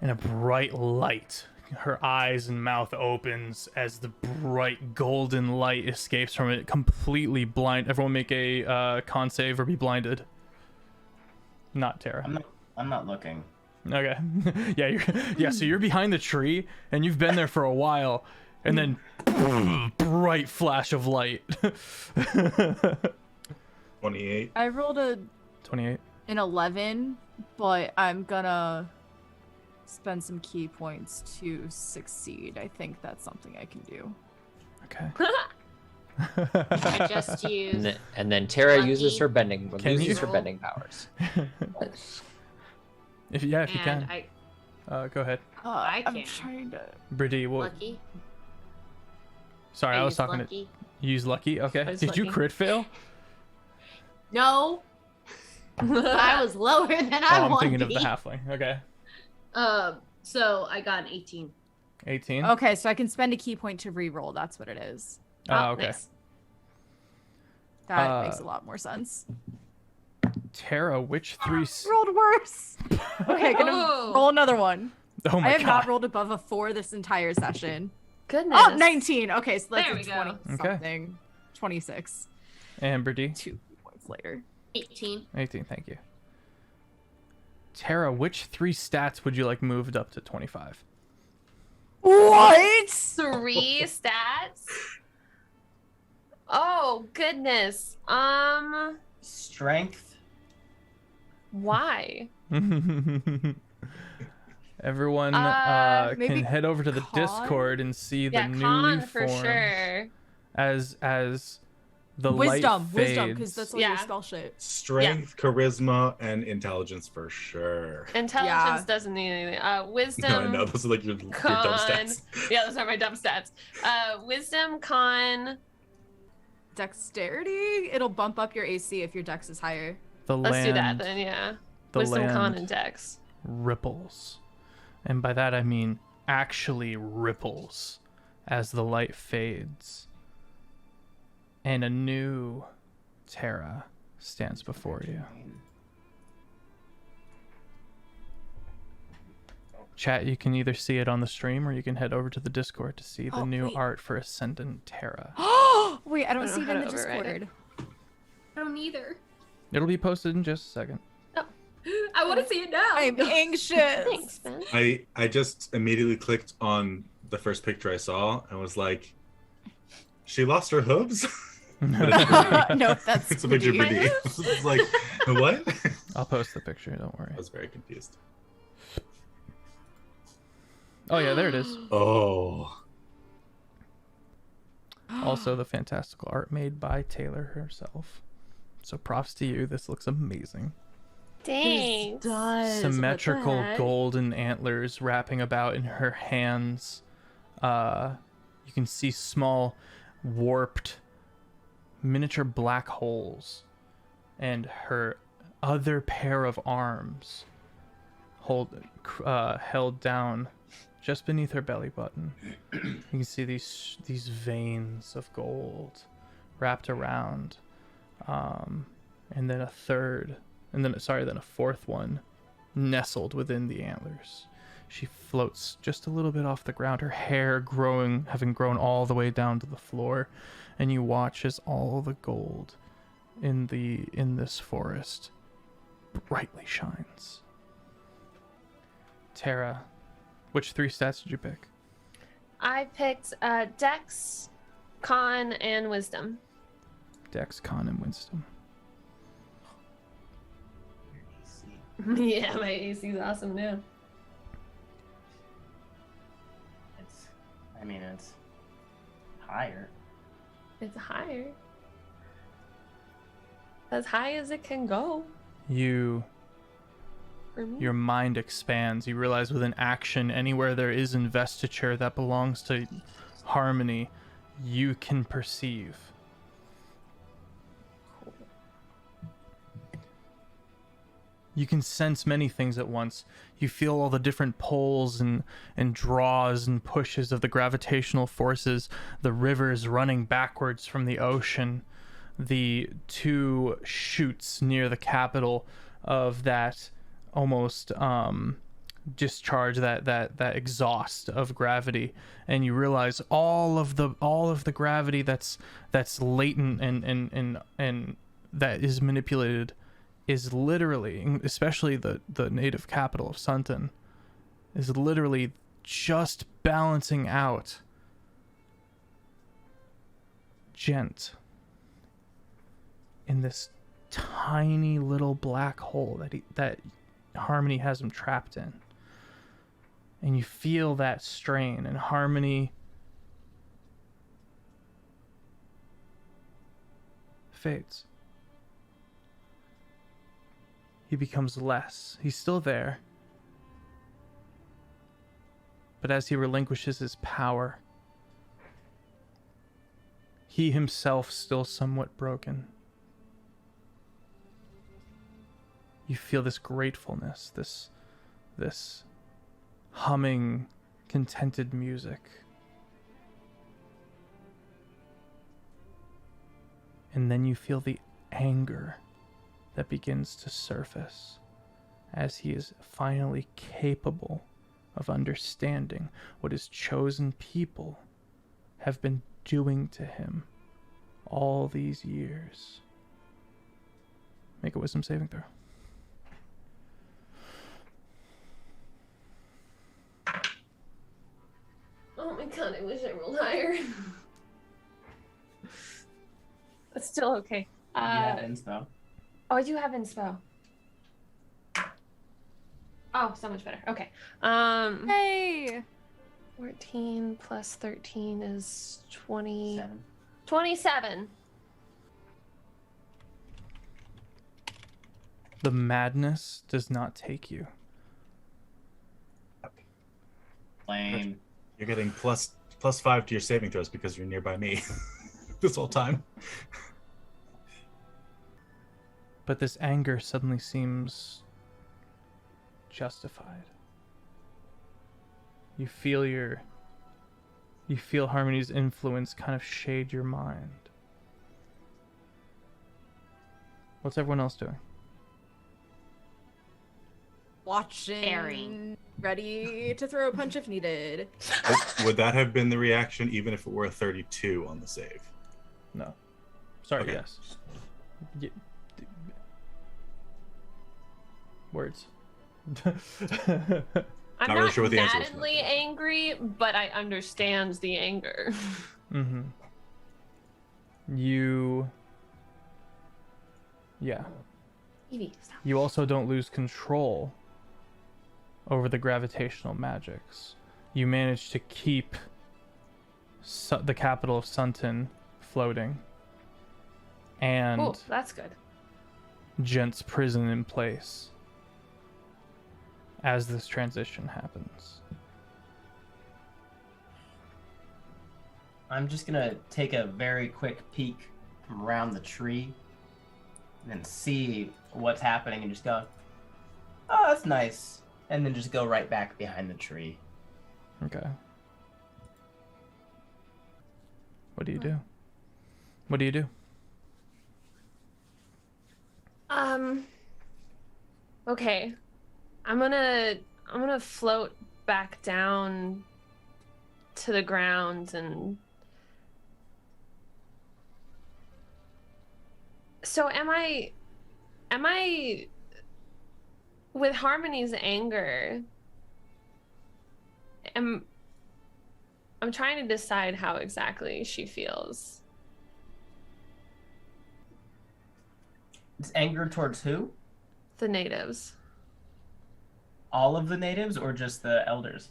And a bright light, her eyes and mouth opens as the bright golden light escapes from it, completely blind. Everyone make a con save or be blinded. Not Tara. I'm not looking. Okay. So you're behind the tree and you've been there for a while, and then bright flash of light. 28. I rolled 28. an 11, but I'm gonna spend some key points to succeed. I think that's something I can do. Okay. I just used. And then Tara Lucky. uses her bending you- bending powers. If you And can. Go ahead. I I'm can't. trying to. Brady, well, Lucky. sorry, I was used talking lucky. Use lucky. Okay. Use Did you lucky. crit fail? No, I was lower than I I'm want thinking to of be. the halfling. Okay. So I got an 18. 18. Okay, so I can spend a key point to re-roll. That's what it is. Oh, okay. Nice. That makes a lot more sense. Tara, which three? Rolled worse. Okay, gonna Oh. roll another one. Oh I my have god. not rolled above a 4 this entire session. Goodness. Oh, 19. Okay, so that's There a we 20 go. Okay. something. 26. Amber D. 2 points later. 18. 18. Thank you. Tara, which 3 stats would you like moved up to 25? What? 3 stats. Oh goodness. Strength. Why? Everyone maybe can head over to the con? Discord and see the Yeah, newly con for formed sure. as the Wisdom, light wisdom, fades. because that's all your Yeah. spell shit. Strength, charisma, and intelligence for sure. Intelligence Yeah. doesn't need anything. Wisdom. No, I know those are like your dumb Con. stats. Yeah, those are my dumb stats. Wisdom, con. Dexterity? It'll bump up your AC if your dex is higher. The Let's land, do that then. Yeah. the Wisdom, con, land and dex. ripples, and by that I mean actually ripples as the light fades, and a new Tara stands before you. Chat, you can either see it on the stream or you can head over to the Discord to see the Oh, new wait. art for Ascendant Tara. Wait, I don't I don't see it know in how the to override Discord. I don't either. It'll be posted in just a second. I want to see it now. I'm anxious. Thanks, Ben. I just immediately clicked on the first picture I saw and was like, she lost her hooves? No, that's It's a picture of me. Biddy. It's like, what? I'll post the picture, don't worry. I was very confused. Oh yeah, there it is. Oh. Also the fantastical art made by Taylor herself. So props to you, this looks amazing. Thanks. Symmetrical golden antlers wrapping about in her hands. You can see small warped miniature black holes, and her other pair of arms held down just beneath her belly button. You can see these veins of gold wrapped around, and then a fourth one nestled within the antlers. She floats just a little bit off the ground, her hair having grown all the way down to the floor, and you watch as all the gold in this forest brightly shines. Tara, which 3 stats did you pick? I picked dex, con, and wisdom. Dex, con, and wisdom. Yeah, my AC's awesome now. It's higher. It's higher. As high as it can go You for me. Your mind expands. You realize with an action, anywhere there is investiture that belongs to Harmony, you can perceive. You can sense many things at once. You feel all the different pulls and draws and pushes of the gravitational forces, the rivers running backwards from the ocean, the 2 chutes near the capital of that almost discharge, that exhaust of gravity, and you realize all of the gravity that's latent and that is manipulated is literally, especially the native capital of Sunton, is literally just balancing out Gent in this tiny little black hole that Harmony has him trapped in. And you feel that strain, and Harmony fades. He becomes less. He's still there. But as he relinquishes his power, he himself still somewhat broken. You feel this gratefulness, this humming, contented music. And then you feel the anger that begins to surface as he is finally capable of understanding what his chosen people have been doing to him all these years. Make a wisdom saving throw. Oh my god, I wish I rolled higher. That's still okay. You have inspo. Oh, I do have inspo. Oh, so much better. Okay. Hey! 14 plus 13 is 20. 7. 27. The madness does not take you. Lame. You're getting +5 to your saving throws because you're nearby me this whole time. But this anger suddenly seems justified. You feel Harmony's influence kind of shade your mind. What's everyone else doing? Watching. Staring. Ready to throw a punch if needed. Would that have been the reaction even if it were a 32 on the save? No. Sorry, Okay. yes. Words. I'm Not not really sure what the answer was. maddenly angry, but I understand the anger. Mm-hmm. Yeah. Evie, stop. You also don't lose control over the gravitational magics. You manage to keep the capital of Sunton floating. And Cool, that's good. Gent's prison in place as this transition happens. I'm just gonna take a very quick peek from around the tree and then see what's happening and just go, oh, that's nice. And then just go right back behind the tree. Okay. What do you do? What do you do? Okay. I'm gonna float back down to the ground and so am I with Harmony's anger, I'm trying to decide how exactly she feels. It's anger towards who? The natives. All of the natives or just the elders?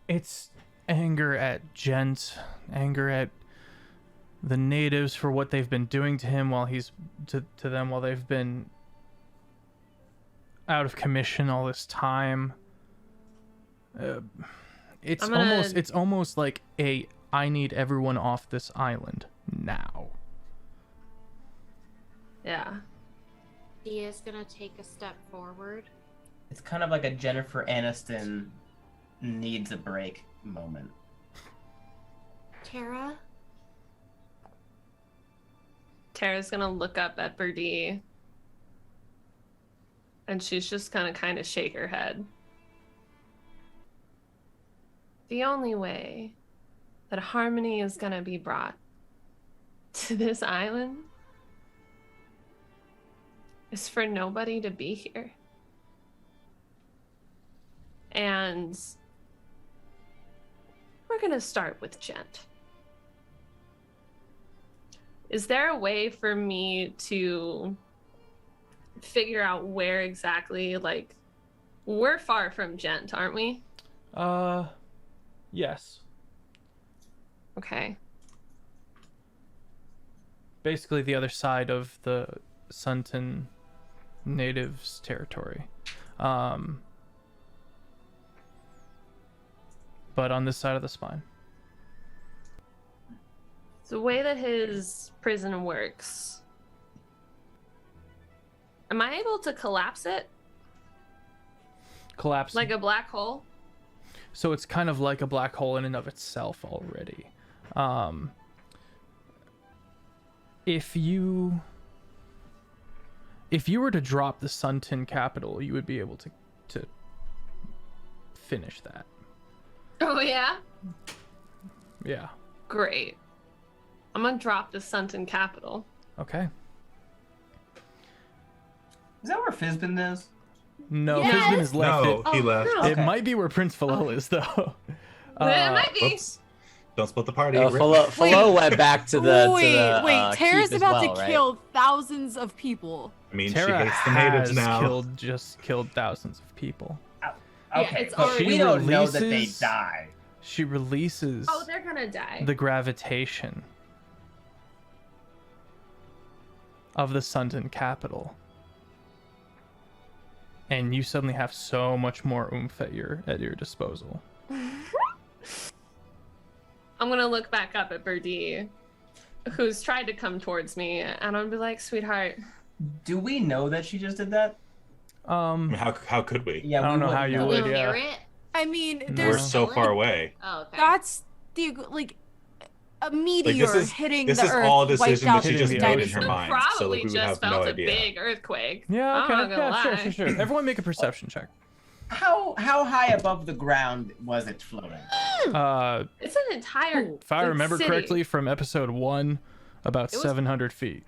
It's anger at Gent, anger at the natives for what they've been doing to him while he's to them while they've been out of commission all this time. It's almost like I need everyone off this island now. Yeah. Dia's gonna take a step forward. It's kind of like a Jennifer Aniston needs a break moment. Tara, Tara's gonna look up at Birdie and she's just gonna kind of shake her head. The only way that Harmony is gonna be brought to this island is for nobody to be here. And we're gonna start with Gent. Is there a way for me to figure out where exactly, like, we're far from Gent, aren't we? Yes. Okay. Basically the other side of the Sunton natives territory. But on this side of the spine. The way that his prison works, am I able to collapse it? Collapse. Like a black hole? So it's kind of like a black hole in and of itself already. If you were to drop the Sunton capital, you would be able to finish that. Oh, yeah? Yeah. Great. I'm gonna drop the Sunton capital. Okay. Is that where Fizbin is? No, Yes! Fizbin is left. No, he left. no. It Okay. might be where Prince Philo is, though. It might be. Oops. Don't split the party. Flo went back to the Wait, keep Tara's as about well, to right? kill thousands of people. I mean, Tara she hates the natives has now. killed thousands of people. Okay, it's but already- we don't know that they releases- die. She releases Oh, they're gonna die. the gravitation of the Sunton capital. And you suddenly have so much more oomph at your disposal. I'm gonna look back up at Birdie, who's tried to come towards me, and I'm gonna be like, sweetheart. Do we know that she just did that? I mean, how could we? Yeah, I don't we know how wouldn't you Do would, we yeah. hear it? I mean, No. there's We're so far away. Oh, okay. that's the a meteor is- hitting this the is earth. all a wiped decision out that she Hitting just the made in ocean. her mind. Probably So like, we would just have felt no a idea. big earthquake. Yeah, I'm okay. not gonna lie. Yeah, sure. Everyone make a perception check. How high above the ground was it floating? It's an entire. If I remember city. correctly from episode 1, about It was- 700 feet.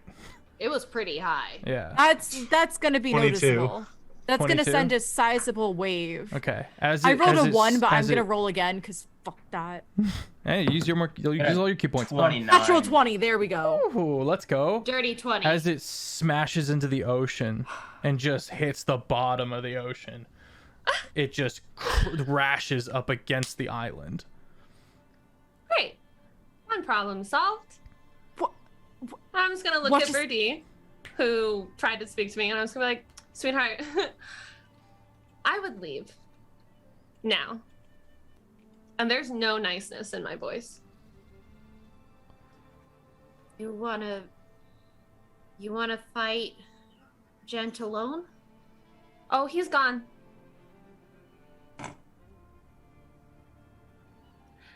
It was pretty high. Yeah. That's gonna be 22. noticeable. That's 22? gonna send a sizable wave. Okay. I rolled a 1, but I'm gonna roll. roll again because fuck that. Hey, you'll use all your key points. 29. Natural 20. There we go. Ooh, let's go. Dirty 20. As it smashes into the ocean and just hits the bottom of the ocean, it just crashes up against the island. Great. One problem solved. What- I'm just gonna look what at just- Birdie, who tried to speak to me, and I was gonna be like, sweetheart, I would leave now. And there's no niceness in my voice. You wanna fight Gent alone? Oh, he's gone.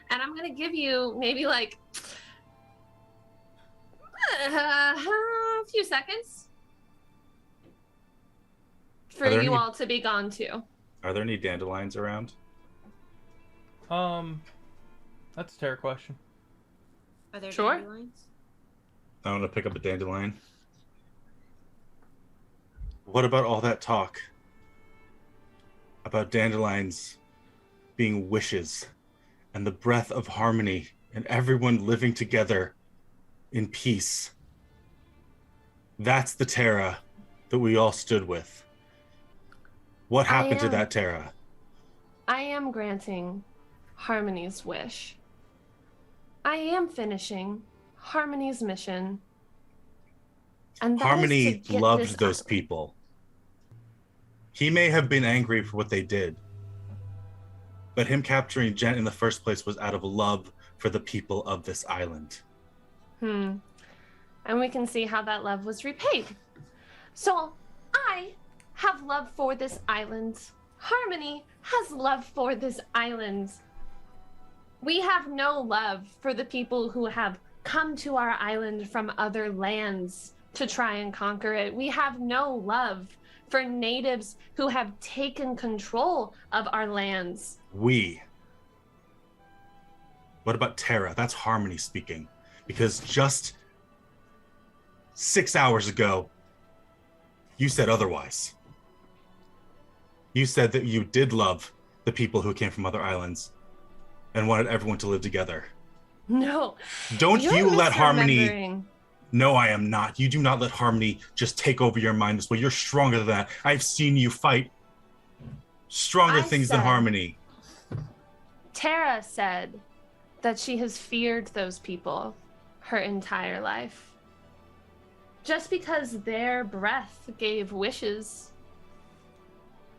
And I'm gonna give you maybe like a few seconds for Are there you any- all to be gone too. Are there any dandelions around? That's a fair question. Are there Sure. dandelions? I want to pick up a dandelion. What about all that talk about dandelions being wishes and the breath of harmony and everyone living together in peace? That's the Terra that we all stood with. What happened to am. that Terra? I am granting Harmony's wish. I am finishing Harmony's mission. And that is to Harmony get loved this those out. people. He may have been angry for what they did, but him capturing Gent in the first place was out of love for the people of this island. And we can see how that love was repaid. So I have love for this island. Harmony has love for this island. We have no love for the people who have come to our island from other lands to try and conquer it. We have no love for natives who have taken control of our lands. We. What about Terra? That's Harmony speaking. Because just 6 hours ago, you said otherwise. You said that you did love the people who came from other islands and wanted everyone to live together. No. Don't you're you let Harmony... misremembering. No, I am not. You do not let Harmony just take over your mind this way. You're stronger than that. I've seen you fight stronger I things than said- Harmony. Tara said that she has feared those people her entire life. Just because their breath gave wishes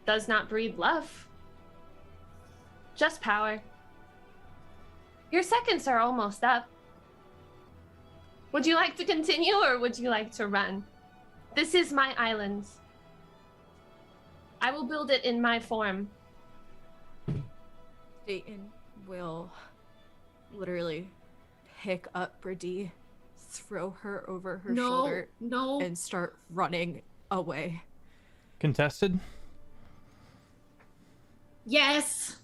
does not breed love. Just power. Your seconds are almost up. Would you like to continue or would you like to run? This is my island. I will build it in my form. Dayton will literally pick up Brady, throw her over her shoulder, and start running away. Contested? Yes.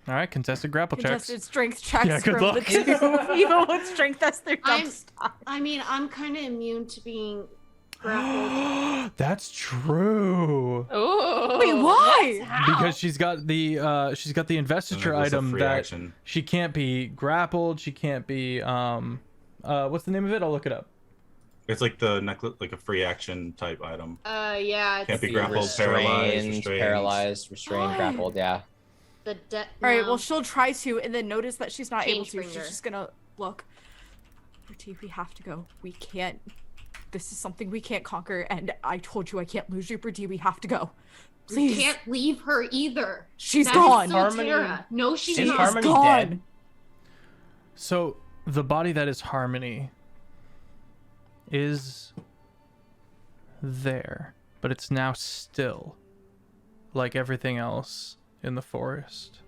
All right, contested grapple Contested checks. strength checks Yeah, good from luck. the two. Even with strength, that's their dump stuff. I mean, I'm kind of immune to being grappled. That's true. Oh. Wait, why? Because she's got the investiture And it was a item free that action. she can't be grappled. She can't be what's the name of it? I'll look it up. It's like the necklace, like a free action type item. Yeah. Can't be It's grappled, paralyzed, paralyzed, restrained, What? grappled. Yeah. the All right, well, she'll try to, and then notice that she's not able Change to. She's bringer. just gonna look. Bertie, we have to go. We can't. This is something we can't conquer, and I told you I can't lose you, Bertie. We have to go. You Please. can't leave her either. She's That is gone. still Harmony- Tara. No, she's Is not. Harmony gone. dead? So the body that is Harmony is there, but it's now still, like everything else in the forest.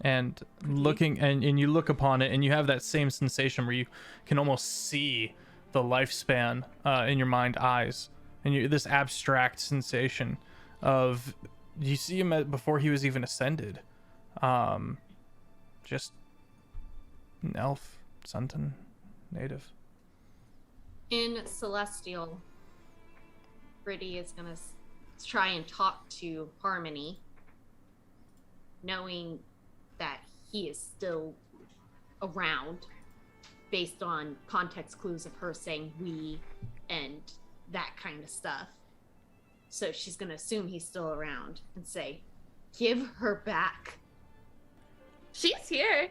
And looking, and you look upon it, and you have that same sensation where you can almost see the lifespan in your mind eyes, and this abstract sensation of you see him before he was even ascended, just an elf, Sunton, native. In Celestial, Brittany is gonna try and talk to Harmony, knowing that he is still around based on context clues of her saying we and that kind of stuff. So she's gonna assume he's still around and say, give her back. She's here.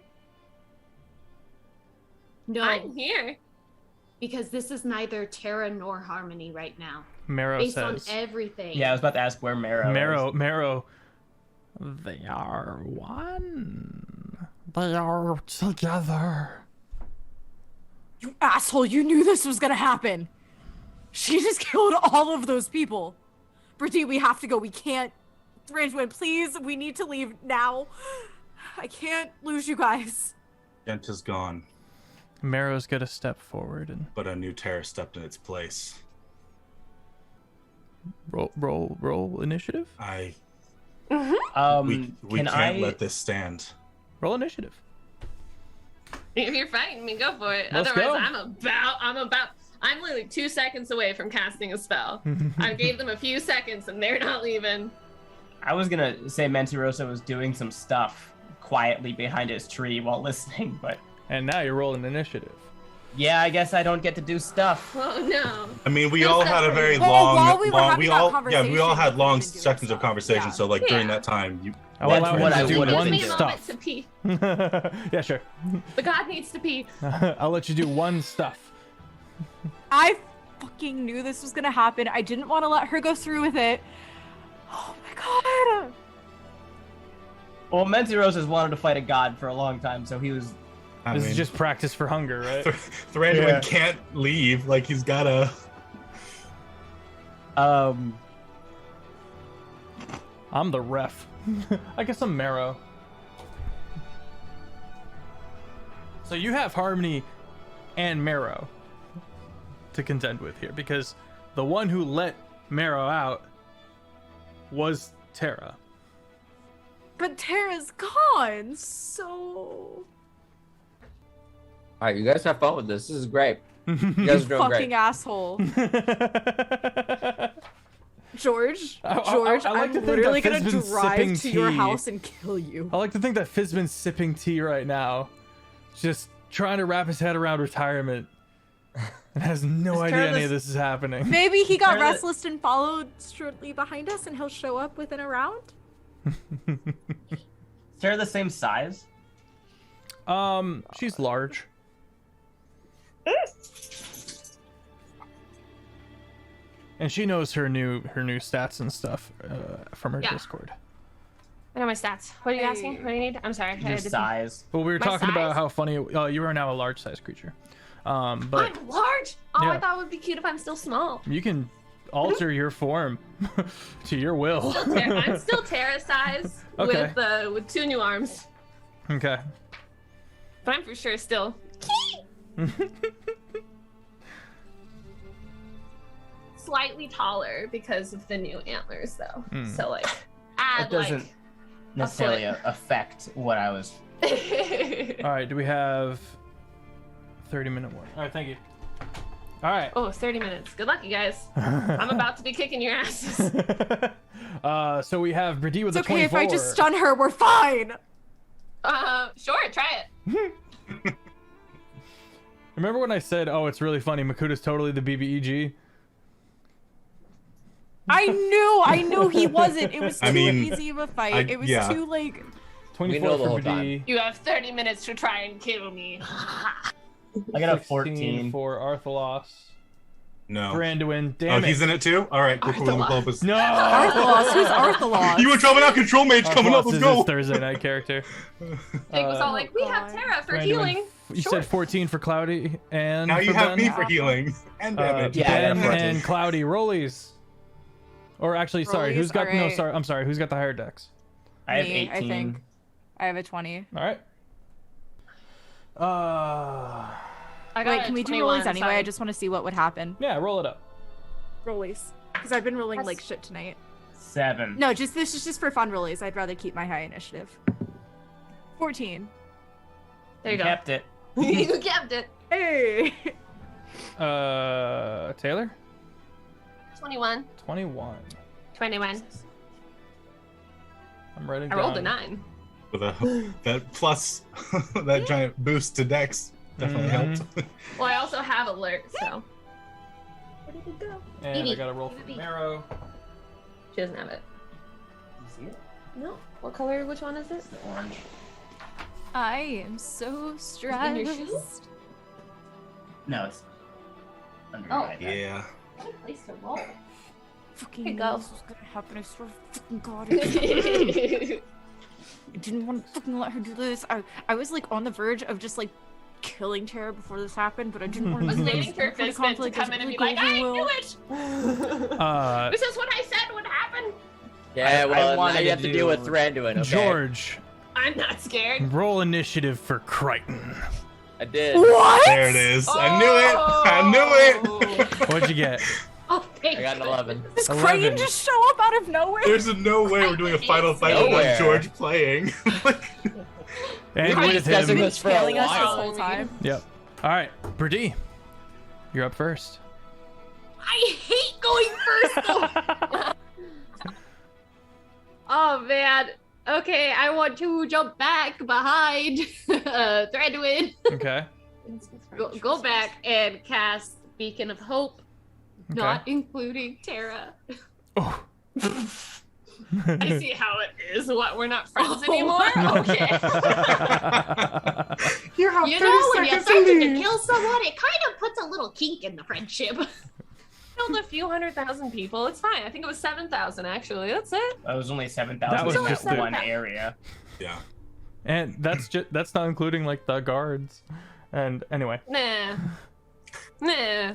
No, I'm here. because this is neither Terra nor Harmony right now. Marrow Based says. on everything. Yeah, I was about to ask where Marrow is. Marrow. They are one. They are together. You asshole! You knew this was gonna happen. She just killed all of those people. Bertie, we have to go. We can't. Rangewind, please. We need to leave now. I can't lose you guys. Gent is gone, Marrow's gonna step forward and but a new terror stepped in its place. roll initiative. We Can can't I let this stand. Roll initiative. If you're fighting me, go for it. Let's Otherwise, go. I'm literally 2 seconds away from casting a spell. I gave them a few seconds and they're not leaving. I was gonna say Mentirosa was doing some stuff quietly behind his tree while listening, but And now you're rolling initiative. yeah, I guess I don't get to do stuff. Oh no. I mean, we Who's all that had a for? very Well, long, while we were long having we that all, conversation, we all had you've long been doing sections of stuff. conversation. Yeah. So like during Yeah. that time, you I'll That's allow what him I to do would've one been Give me a moment stuff. to pee. Yeah, sure. The god needs to pee. I'll let you do one stuff. I fucking knew this was gonna happen. I didn't want to let her go through with it. Oh my god. Well, Mentirosa's wanted to fight a god for a long time, so he was. I This mean, is just practice for hunger, right? Thranduin Yeah. can't leave. Like he's gotta. I'm the ref. I guess I'm Marrow. So you have Harmony and Marrow to contend with here, because the one who let Marrow out was Terra. But Tara's gone, so. All right, you guys have fun with this. This is great. You guys are doing Fucking great. asshole. George, I George, like to I'm think literally that gonna Fizz been drive sipping to your tea. house and kill you. I like to think that Fizz been sipping tea right now, just trying to wrap his head around retirement, and has no Is idea Terra any the- of this is happening. Maybe he got Tara- restless and followed shortly behind us, and he'll show up within a round. Is Tara the same size? She's large. And she knows her new stats and stuff from her Yeah. Discord. What are my stats? What are you asking? What do you need? I'm sorry. I Your had to- size. Well, we were My talking about size? how funny. You are now a large-sized creature. But I'm large. Oh, Yeah. I thought it would be cute if I'm still small. you can alter your form to your will. I'm still Terra size Okay. with 2 new arms, Okay. but I'm for sure still slightly taller because of the new antlers, though. So like, add It doesn't necessarily foot. affect what I was. All right. Do we have 30-minute one? All right. Thank you. All right. Oh, 30 minutes. Good luck, you guys. I'm about to be kicking your asses. So we have Brady with It's a okay 24. if I just stun her. We're fine. Sure, try it. Remember when I said, "Oh, it's really funny. Makuta's totally the BBEG." I knew he wasn't. It was too I mean, easy of a fight. It was yeah. too like. 24 know the for whole Brady. You have 30 minutes to try and kill me. I got a 16 14. for Arthalos. No. Branduin. Oh, Damn it. he's in it too? Alright, cool, cool. Let me pull up his... No. Arthalos? Who's Arthalos? You in trouble now? Control Mage coming up, Arthalos let's is go! his Thursday night character. Jake was all like, we have God. Terra for Branduin, healing. You Sure. said 14 for Cloudy and Now you for have Ben? me for healing and damage. Yeah, I got Ben 14. and Cloudy rollies. Or actually, sorry, who's Rollies, got no? alright. Sorry, I'm sorry. Who's got the higher dex? I have Me, 18. I think. I have a 20. All right. I got Wait, a can we do 21, rollies anyway? sorry. I just want to see what would happen. Yeah, roll it up. Rollies. Because I've been rolling like shit tonight. 7. No, this is just for fun rollies. I'd rather keep my high initiative. 14. There you go. Kept it. You kept it. Hey! Taylor. 21. 21. 21. I'm writing I down. rolled a 9. With that plus, that giant boost to Dex definitely Mhm. helped. Well, I also have alert, so. Where did it go? And I Evie, got to roll give for it me. Marrow. She doesn't have it. You see it? No. What color? Which one is it? Orange. I am so In your shoe? stressed. No, it's under Oh. your eye. Yeah. What a place to roll. Fucking Here you knew go. this was gonna happen. I swear to fucking God. I didn't want to fucking let her do this. I was like on the verge of just like killing Tara before this happened, but I didn't want I to was do waiting for this. The Fistman to conflict come in doesn't and be really like, go I over knew well. it! This is what I said would happen. Yeah, I well, now wanted you have to to deal with do- Thranduin, okay? George, I'm not scared. roll initiative for Crichton. I did. What? There it is. I knew it. I knew it. What'd you get? Oh, thank I got an you. 11. Does 11. Crichton just show up out of nowhere? There's no way we're doing a final fight Nowhere. without George playing. And We've been with discussing him. this for a Failing us this while. whole time. Yep. All right, Brady, you're up first. I hate going first, though. Oh, man. Okay, I want to jump back behind Threadwin. Okay. Go back and cast Beacon of Hope, Okay. not including Terra. Oh. I see how it is. What, we're not friends anymore? Okay. You have You 30 know, when you're seconds starting to leave. kill someone, it kind of puts a little kink in the friendship. Killed a few 100,000 people. It's fine. I think it was 7,000 actually. That's it. That was only That 7,000 was in just that the- one area. Yeah. And that's not including like the guards. And anyway. Nah. Nah.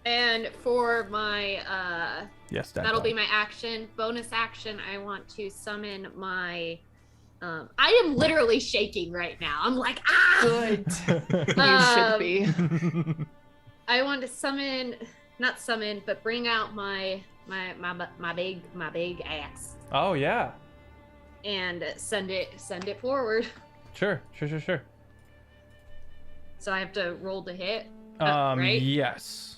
And for my Yes, Dad. that'll be my action. Bonus action, I want to summon my I am literally shaking right now. I'm like, ah! Good. Um, You should be. I want to summon, not summon, but bring out my big axe Oh yeah. and send it forward. Sure. So I have to roll to hit. Right? Yes.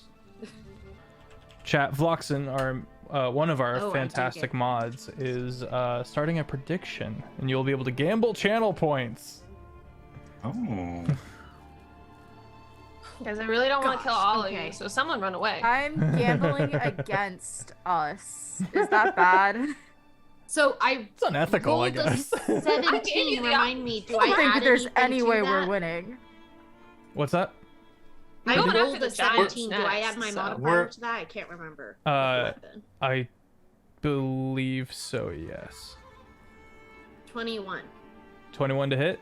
Chat Vloxen, our one of our Oh, I do fantastic get- mods, is starting a prediction, and you'll be able to gamble channel points. Oh. Because I really don't want to kill Gosh, all of okay. you, so someone run away. I'm gambling against us. Is that bad? So I It's unethical, I rolled a guess. 17. the Remind me, do I don't I think add there's anything any to way that? we're winning. What's that? I'm I going after rolled the a giant 17. Do I add my snacks, modifier We're- to that? I can't remember. I believe so. Yes. 21. 21 to hit.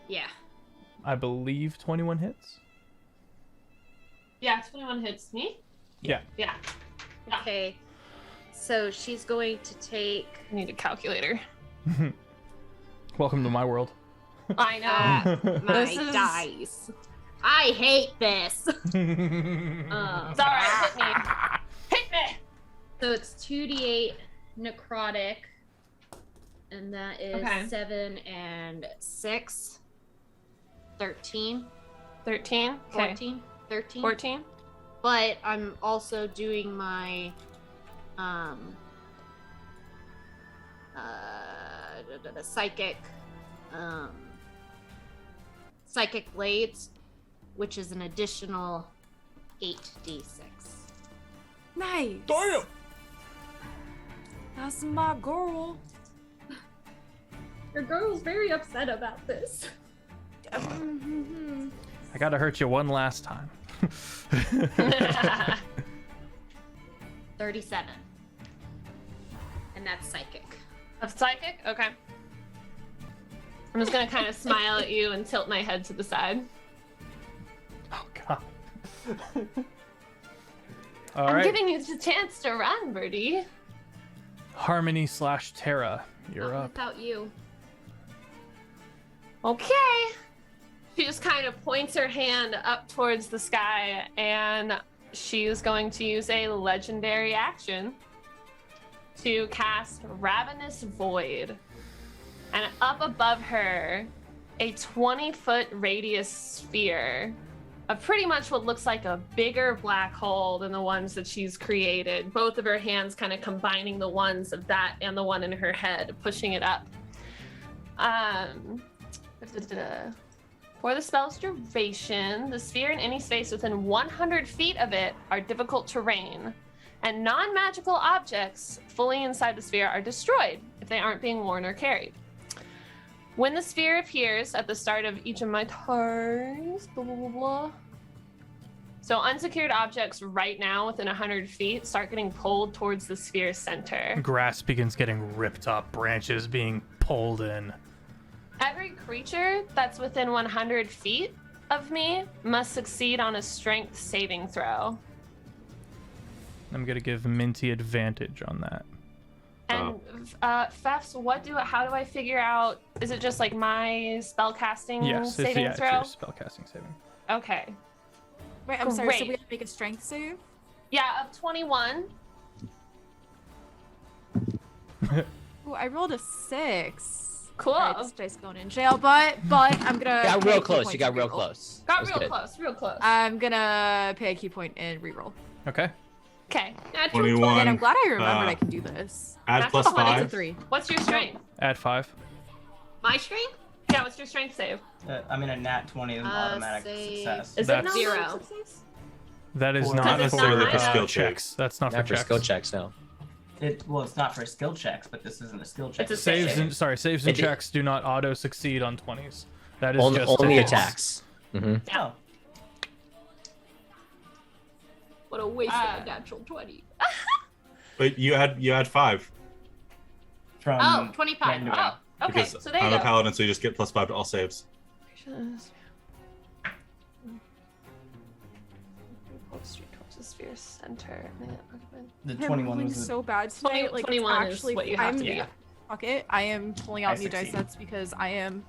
Yeah. I believe 21 hits. Yeah, 21 hits me. Yeah. Yeah. Okay. So she's going to take. I need a calculator. Welcome to my world. I know. My This is- dice. I hate this. It's alright, hit me. Hit me! So it's 2d8 necrotic, and that is Okay. 7 and 6. 13. 13. Okay. 14. 13. 14. But I'm also doing my the psychic blades, which is an additional 8d6. Nice. Damn! That's my girl. Your girl's very upset about this. I gotta hurt you one last time. 37. And that's psychic. Of psychic? Okay. I'm just gonna kind of smile at you and tilt my head to the side. Oh god. All I'm right. giving you the chance to run, Birdie. Harmony / Terra, you're Not up. without you. Okay. She just kind of points her hand up towards the sky, and she's going to use a legendary action to cast Ravenous Void. And up above her, a 20-foot radius sphere of pretty much what looks like a bigger black hole than the ones that she's created. Both of her hands kind of combining the ones of that and the one in her head, pushing it up. For the spell's duration, the sphere and any space within 100 feet of it are difficult terrain, and non-magical objects fully inside the sphere are destroyed if they aren't being worn or carried. When the sphere appears at the start of each of my turns, blah, blah, blah, blah. So unsecured objects right now within 100 feet start getting pulled towards the sphere's center. Grass begins getting ripped up, branches being pulled in. Every creature that's within 100 feet of me must succeed on a strength saving throw. I'm gonna give Minty advantage on that. And Feffs, how do I figure out? Is it just like my spellcasting Yes, saving it's throw? your spellcasting saving. Okay. Wait, I'm sorry. So Great. we have to make a strength save? Yeah, of 21. Ooh, I rolled a 6. Cool. Alright, this dice going in jail, but I'm gonna. You got pay a real key close. point You to got real reroll. close. Got That was real good. close, real close. I'm gonna pay a key point and reroll. Okay. Okay. Natural 21. And I'm glad I remembered uh, I can do this. Add That's plus a 20. It's a 5. 3. What's your strength? Add 5. My strength? Yeah, what's your strength save? I'm in a nat 20 is an automatic say- success. Is That's- it Zero. That is Or- not Not for necessarily for skill checks. That's not Not for for checks. skill checks, no. Well, it's not for skill checks, but this isn't a skill check. It's a Saves save. and saves and It- checks do not auto succeed on 20s. That is Only, just only hits. attacks. Mm-hmm. Oh, What a waste Uh, of a natural 20. But you add 5 from Oh, 25. Brainard. Oh, okay. because So there you I'm a go. paladin, so you just get plus 5 to all saves. Towards the sphere center. The I'm 21 rolling was the so bad today. 20 Like, 21 is actually, what you have I'm, to do. Fuck it. I am pulling out I new dice succeed. sets because I am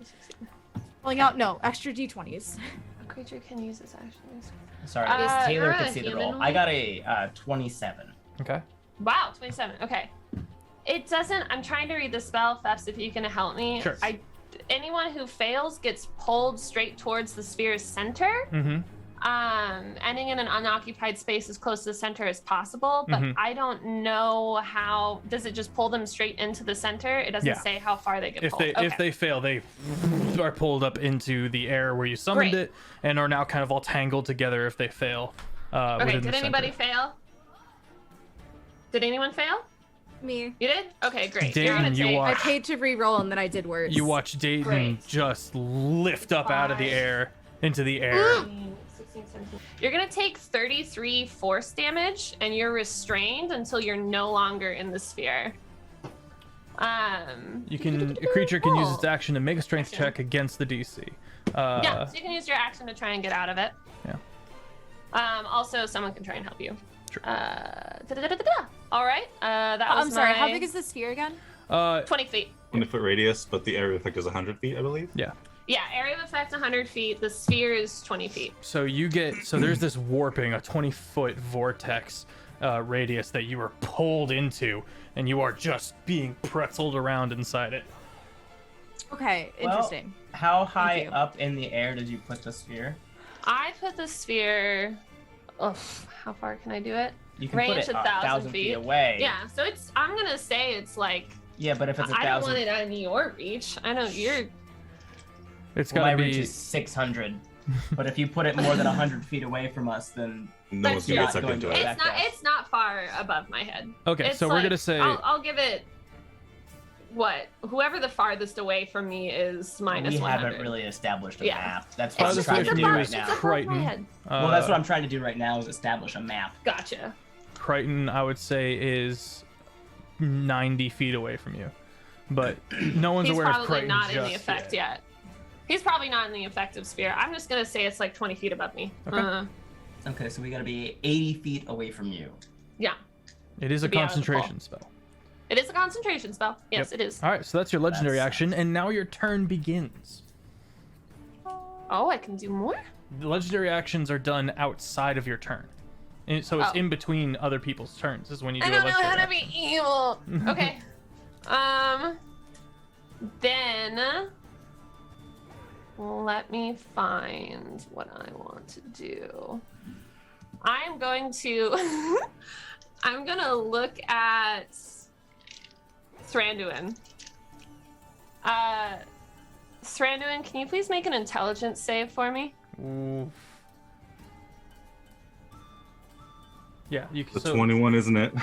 pulling out extra d20s. A creature can use its action. Sorry, You're Taylor a could see the roll. humanoid? I got a 27. Okay. Wow, 27. Okay. It doesn't. I'm trying to read the spell, Feffs, if you can help me. Sure. Anyone who fails gets pulled straight towards the sphere's center. Mm-hmm. Ending in an unoccupied space as close to the center as possible, but Mhm. I don't know how. Does it just pull them straight into the center? It doesn't Yeah. say how far they get If pulled. they if they fail, they are pulled up into the air where you summoned Great. it, and are now kind of all tangled together if they fail. Okay, within did the anybody center. fail? Did anyone fail? Me. You did? Okay, great. Dayton, You're gonna you take. watch- I paid to re-roll and then I did worse. You watch Dayton Great. just lift up out of the 5. air into the air. 16, 17. You're gonna take 33 force damage, and you're restrained until you're no longer in the sphere. You can a creature can use its action to make a strength check against the DC. Yeah, so you can use your action to try and get out of it. Yeah. Also, someone can try and help you. Sure. All right. That was I'm sorry. my How big is the sphere again? 20 feet. 20-foot radius, but the area of effect is 100 feet, I believe. Yeah. Yeah, area of effect 100 feet. The sphere is 20 feet. So there's this warping, a 20-foot vortex radius that you are pulled into, and you are just being pretzeled around inside it. Okay, Well, interesting. How high you. up in the air did you put the sphere? I put the sphere. Oh, how far can I do it? You can Range put it 1,000 feet feet away. Yeah, so it's. I'm gonna say it's like. Yeah, but if it's I don't 1,000, want it out of your reach. I know you're. It's well, gotta my reach be. is 600. But if you put it more than 100 feet away from us, then No But one's gonna you're get sucked not into going it. to It's not. It's not far above my head. Okay, It's so we're like- gonna say I'll give it. What? Whoever the farthest away from me is minus we 100. haven't really established a Yeah. map. That's what I'm farthest trying away to from do you right is now. above my Crichton. head. Well, that's what I'm trying to do right now is establish a map. Gotcha. Crichton, I would say, is 90 feet away from you, but no one's He's aware of probably Crichton not in just the effect yet. yet. He's probably not in the effective sphere. I'm just gonna say it's like 20 feet above me. Okay. Okay, so we gotta be 80 feet away from you. Yeah. It is a To be out of the concentration spell. It is a concentration spell. Yes, Yep. it is. All right, so that's your legendary That action, and now your turn begins. Oh, I can do more? The legendary actions are done outside of your turn, and so it's Oh. in between other people's turns. Is when you do I a don't know legendary how to action. be evil. Okay. Then let me find what I want to do. I'm going to I'm gonna look at Thranduin. Thranduin, can you please make an intelligence save for me? Ooh. Yeah, you can. The 21, isn't it?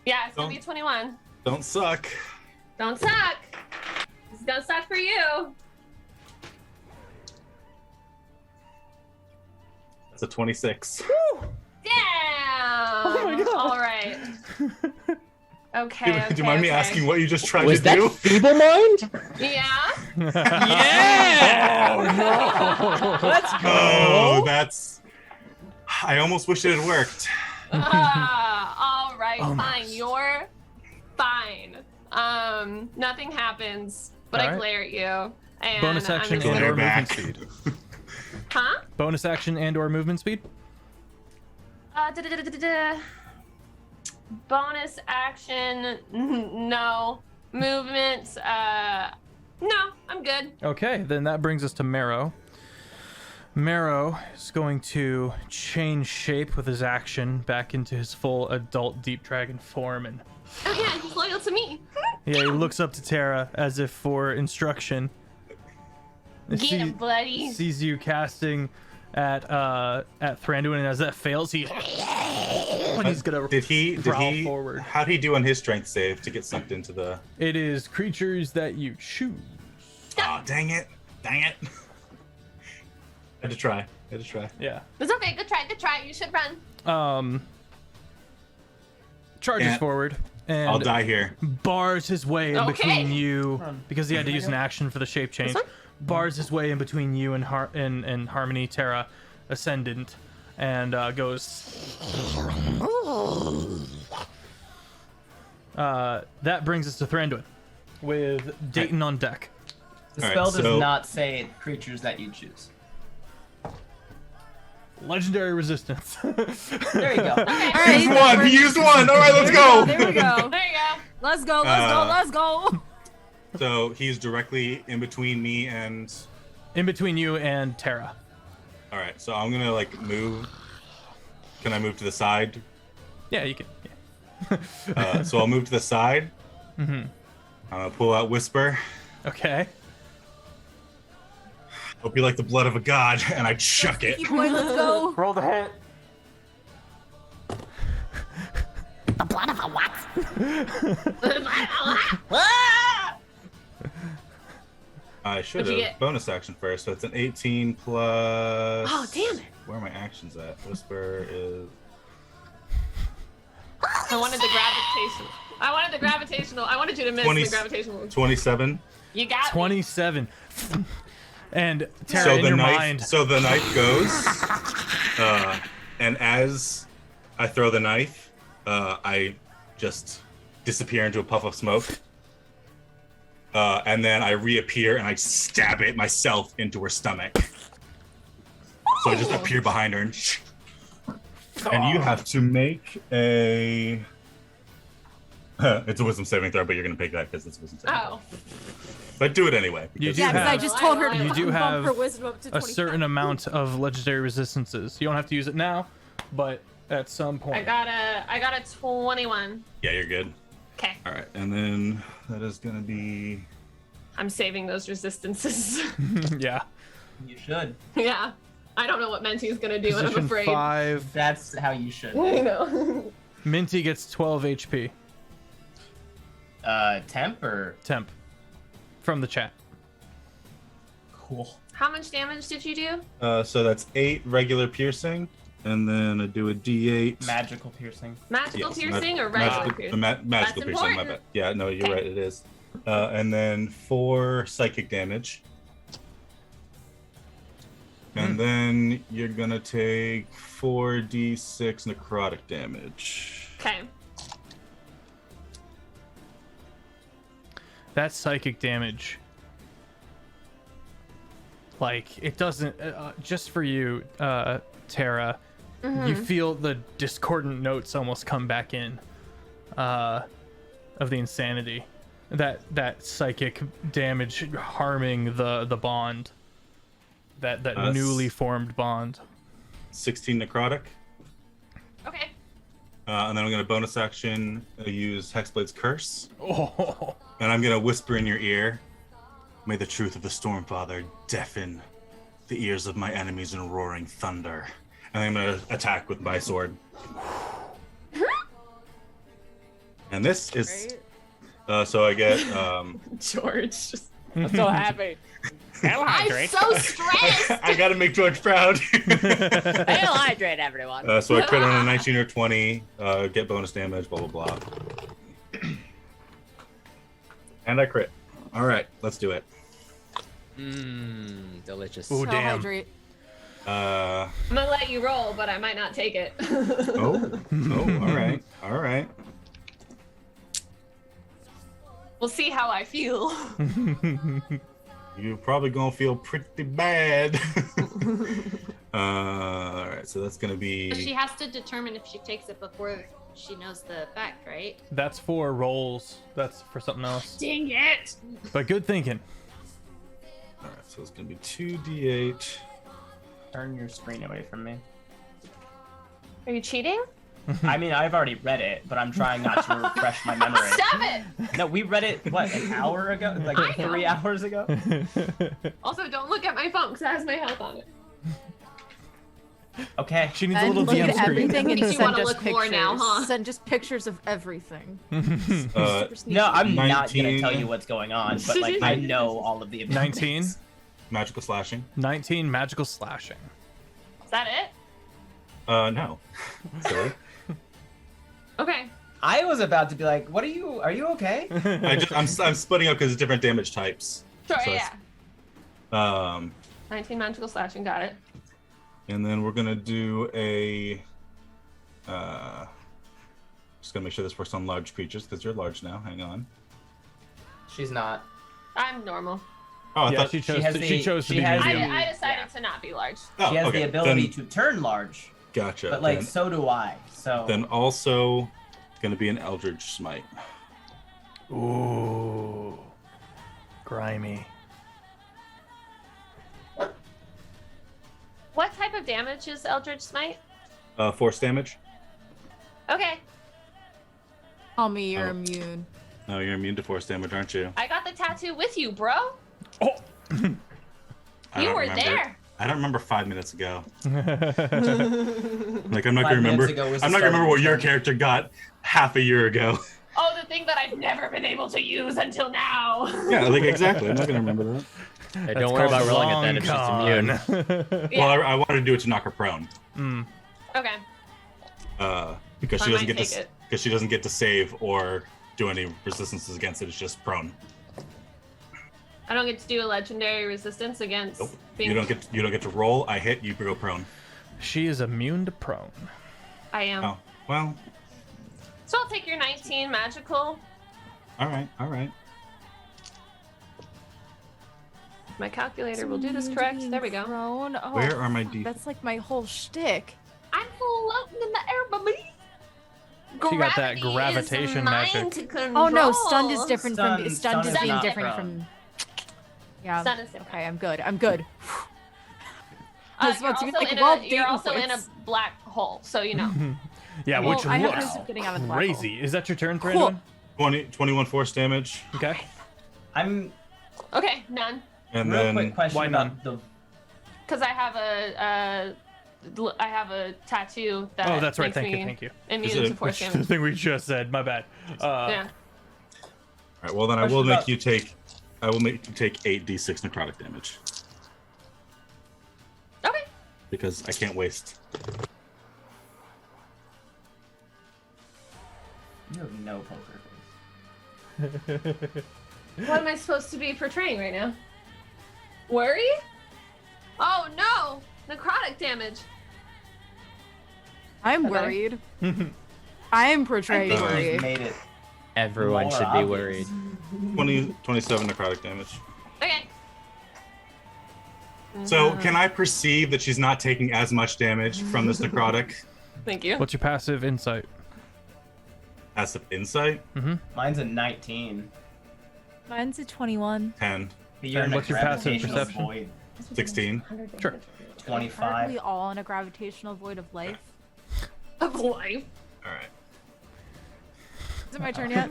Yeah, it's gonna Don't- be 21. Don't suck. Don't suck. It's gonna suck for you. That's a 26. Damn. Oh my God. All right. Okay. Do you mind me asking what you just tried Was to that do? feeble mind? Yeah. Yeah! Let's go! Oh, that's. I almost wish it had worked. All right. Fine. Almost. You're fine. Nothing happens, but All I right. glare at you. And Bonus action I'm just and/or Glare movement back. speed. Huh? Bonus action and/or movement speed. Bonus action. No. Movement. No. I'm good. Okay, then that brings us to Marrow. Marrow is going to change shape with his action back into his full adult deep dragon form, and Oh yeah, he's loyal to me. yeah, he looks up to Terra as if for instruction. Get him, buddy. Sees you casting at Thranduin, and as that fails, he's gonna Did he growl forward. How'd he do on his strength save to get sucked into the? It is creatures that you choose. Oh, dang it! Dang it! Had to try. Yeah. It's okay. Good try. Good try. You should run. Charges Can't. forward and I'll die here. bars his way in Okay. between you because he had to use an action for the shape change. one? Bars his way in between you and and Harmony Terra Ascendant, and goes. That brings us to Thranduin with Dayton on deck. The All right, spell does so- not say creatures that you choose. Legendary resistance. There you go. Okay. He used one. He used one. All right, let's go. There we go. There you go. Let's go. Let's go. Let's go. So he's directly in between me and. In between you and Terra. All right, so I'm gonna like move. Can I move to the side? Yeah, you can. Yeah. So I'll move to the side. Mm-hmm. I'm gonna pull out Whisper. Okay. Hope you like the blood of a god, and I chuck it. Boy, let's go. Roll the hit. The blood of a what? I should What'd you have get? bonus action first. So it's an 18 plus. Oh, damn it. Where are my actions at? Whisper is. I wanted the gravitation. I wanted the gravitational. I wanted you to miss 20 the gravitational. 27. You got me. 27. And Tara, So in the your knife. mind, So the knife goes, and as I throw the knife, I just disappear into a puff of smoke. And then I reappear and I stab it myself into her stomach. So I just appear behind her and you have to make a. It's a wisdom saving throw, but you're gonna pick that because it's wisdom saving. Oh. But do it anyway. You because- do Yeah, because I have- just told her to You do bump have her wisdom up to a 25. certain amount of legendary resistances. You don't have to use it now, but at some point. I got a 21. Yeah, you're good. Okay. All right, and then that is gonna be. I'm saving those resistances. Yeah. You should. Yeah. I don't know what Menti's gonna do, and I'm Position afraid. 5. That's how you should. I know. Minty gets 12 HP. Temp or Temp. From the chat. cool. How much damage did you do? So that's 8 regular piercing, and then I do a D8. Magical piercing. Magical Yes, piercing or regular piercing? magical That's piercing. My important. bad. Yeah, no, you're Okay. right. It is. And then 4 psychic damage. And then you're gonna take 4d6 necrotic damage. Okay. That psychic damage. Like, it doesn't. Just for you, Tara, you feel the discordant notes almost come back in of the insanity. That psychic damage harming the bond. That newly formed bond. 16 necrotic. Okay. And then I'm gonna bonus action use Hexblade's Curse. Oh. And I'm gonna whisper in your ear, "May the truth of the Stormfather deafen the ears of my enemies in roaring thunder." And I'm gonna attack with my sword. And this is so I get George. Just... I'm so happy. Hail I'm hydrate. so stressed. I gotta make George proud. Hail hydrate, everyone. So I crit on a 19 or 20, get bonus damage, blah blah blah. And I crit. All right, let's do it. Delicious. Ooh, So damn. hydrate. I'm gonna let you roll, but I might not take it. All right. We'll see how I feel. You're probably gonna feel pretty bad. All right, so that's gonna But she be. has to determine if she takes it before she knows the effect, right? That's for rolls. That's for something else. Dang it! But good thinking. All right, so it's gonna be 2d8. Turn your screen away from me. Are you cheating? I mean, I've already read it, but I'm trying not to refresh my memory. Stop it! No, we read it, what, an hour ago? Like I know. 3 hours ago? Also, don't look at my phone because it has my health on it. Okay. She needs a And little look DM at screen. everything and Makes you send wanna us look pictures. more now, huh? Send just pictures of everything. Uh, Super sneaky. No, I'm not 19. gonna tell you what's going on, but like I know all of the abilities. 19. Magical slashing. 19 magical slashing. Is that it? No. Silly. Okay. I was about to be like, "What are you okay?" I'm splitting up because it's different damage types. Sure, So yeah. it's- 19 magical slashing, got it. And then we're gonna do a. Just gonna make sure this works on large creatures because you're large now. Hang on. She's not. I'm normal. Oh, I Yeah, thought. she chose. has To, the- she chose to she be has medium. the- I decided to not be large. Oh, She has okay. the ability Then, to turn large, Gotcha. but like then, so do I. So then also gonna be an Eldritch Smite. Ooh. Grimy. What type of damage is Eldritch Smite? Force damage. Okay, Tell me you're Oh. immune. No, you're immune to force damage, aren't you? I got the tattoo with you, bro. Oh. I You don't were remember. there. I don't remember 5 minutes ago. Like I'm not 5 gonna remember. minutes ago was the I'm not start gonna remember of what the your journey. character got half a year ago. Oh, the thing that I've never been able to use until now. Yeah, like exactly. I'm not gonna remember that. Hey, don't worry about rolling it then if she's immune. Well, I wanted to do it to knock her prone. Okay. Because I she doesn't might get take to it. because she doesn't get to save or do any resistances against it. It's just prone. I don't get to do a legendary resistance against. Nope. Being... You don't get to roll. I hit. You go prone. She is immune to prone. I am. Oh well. So I'll take your 19 magical. All right. My calculator will do this correct. There we go. Prone? Oh, Where are my D? That's like my whole shtick. I'm floating in the air, baby. She got that Gravity gravitation is mine magic. to control. Oh no, stunned is different from stunned Stunned is is being not different prone. from. Yeah. Stun is different. Okay, I'm good. I was about to be like, You're also in a black hole, so you know. Yeah, Well, which I have looks ways of getting out of the black hole. crazy. Is that your turn, Cool. Brandon? 21 force damage. Okay. I'm Okay, none. And real then quick question why about the. Because I have a tattoo that. Oh, that's right. makes me Thank you. Immune Is it- to force The damage. thing we just said. My bad. Yeah. All right. Well, then I Question will make about- you take. I will make you take 8d6 necrotic damage Okay. because I can't waste. You have no poker face. What am I supposed to be portraying right now? Worry? Oh no! Necrotic damage. I'm Okay. worried. I'm I portraying think worry. we've made it. Everyone More should be obvious. worried. 27 necrotic damage. Okay. So can I perceive that she's not taking as much damage from this necrotic? Thank you. What's your passive insight? Passive insight? Mine's a 19. Mine's a 21. 10. But you're in a what's your passive gravitational perception? void. 16. Sure. 25. Aren't we all in a gravitational void of life? Of life. All right. Is it my turn yet?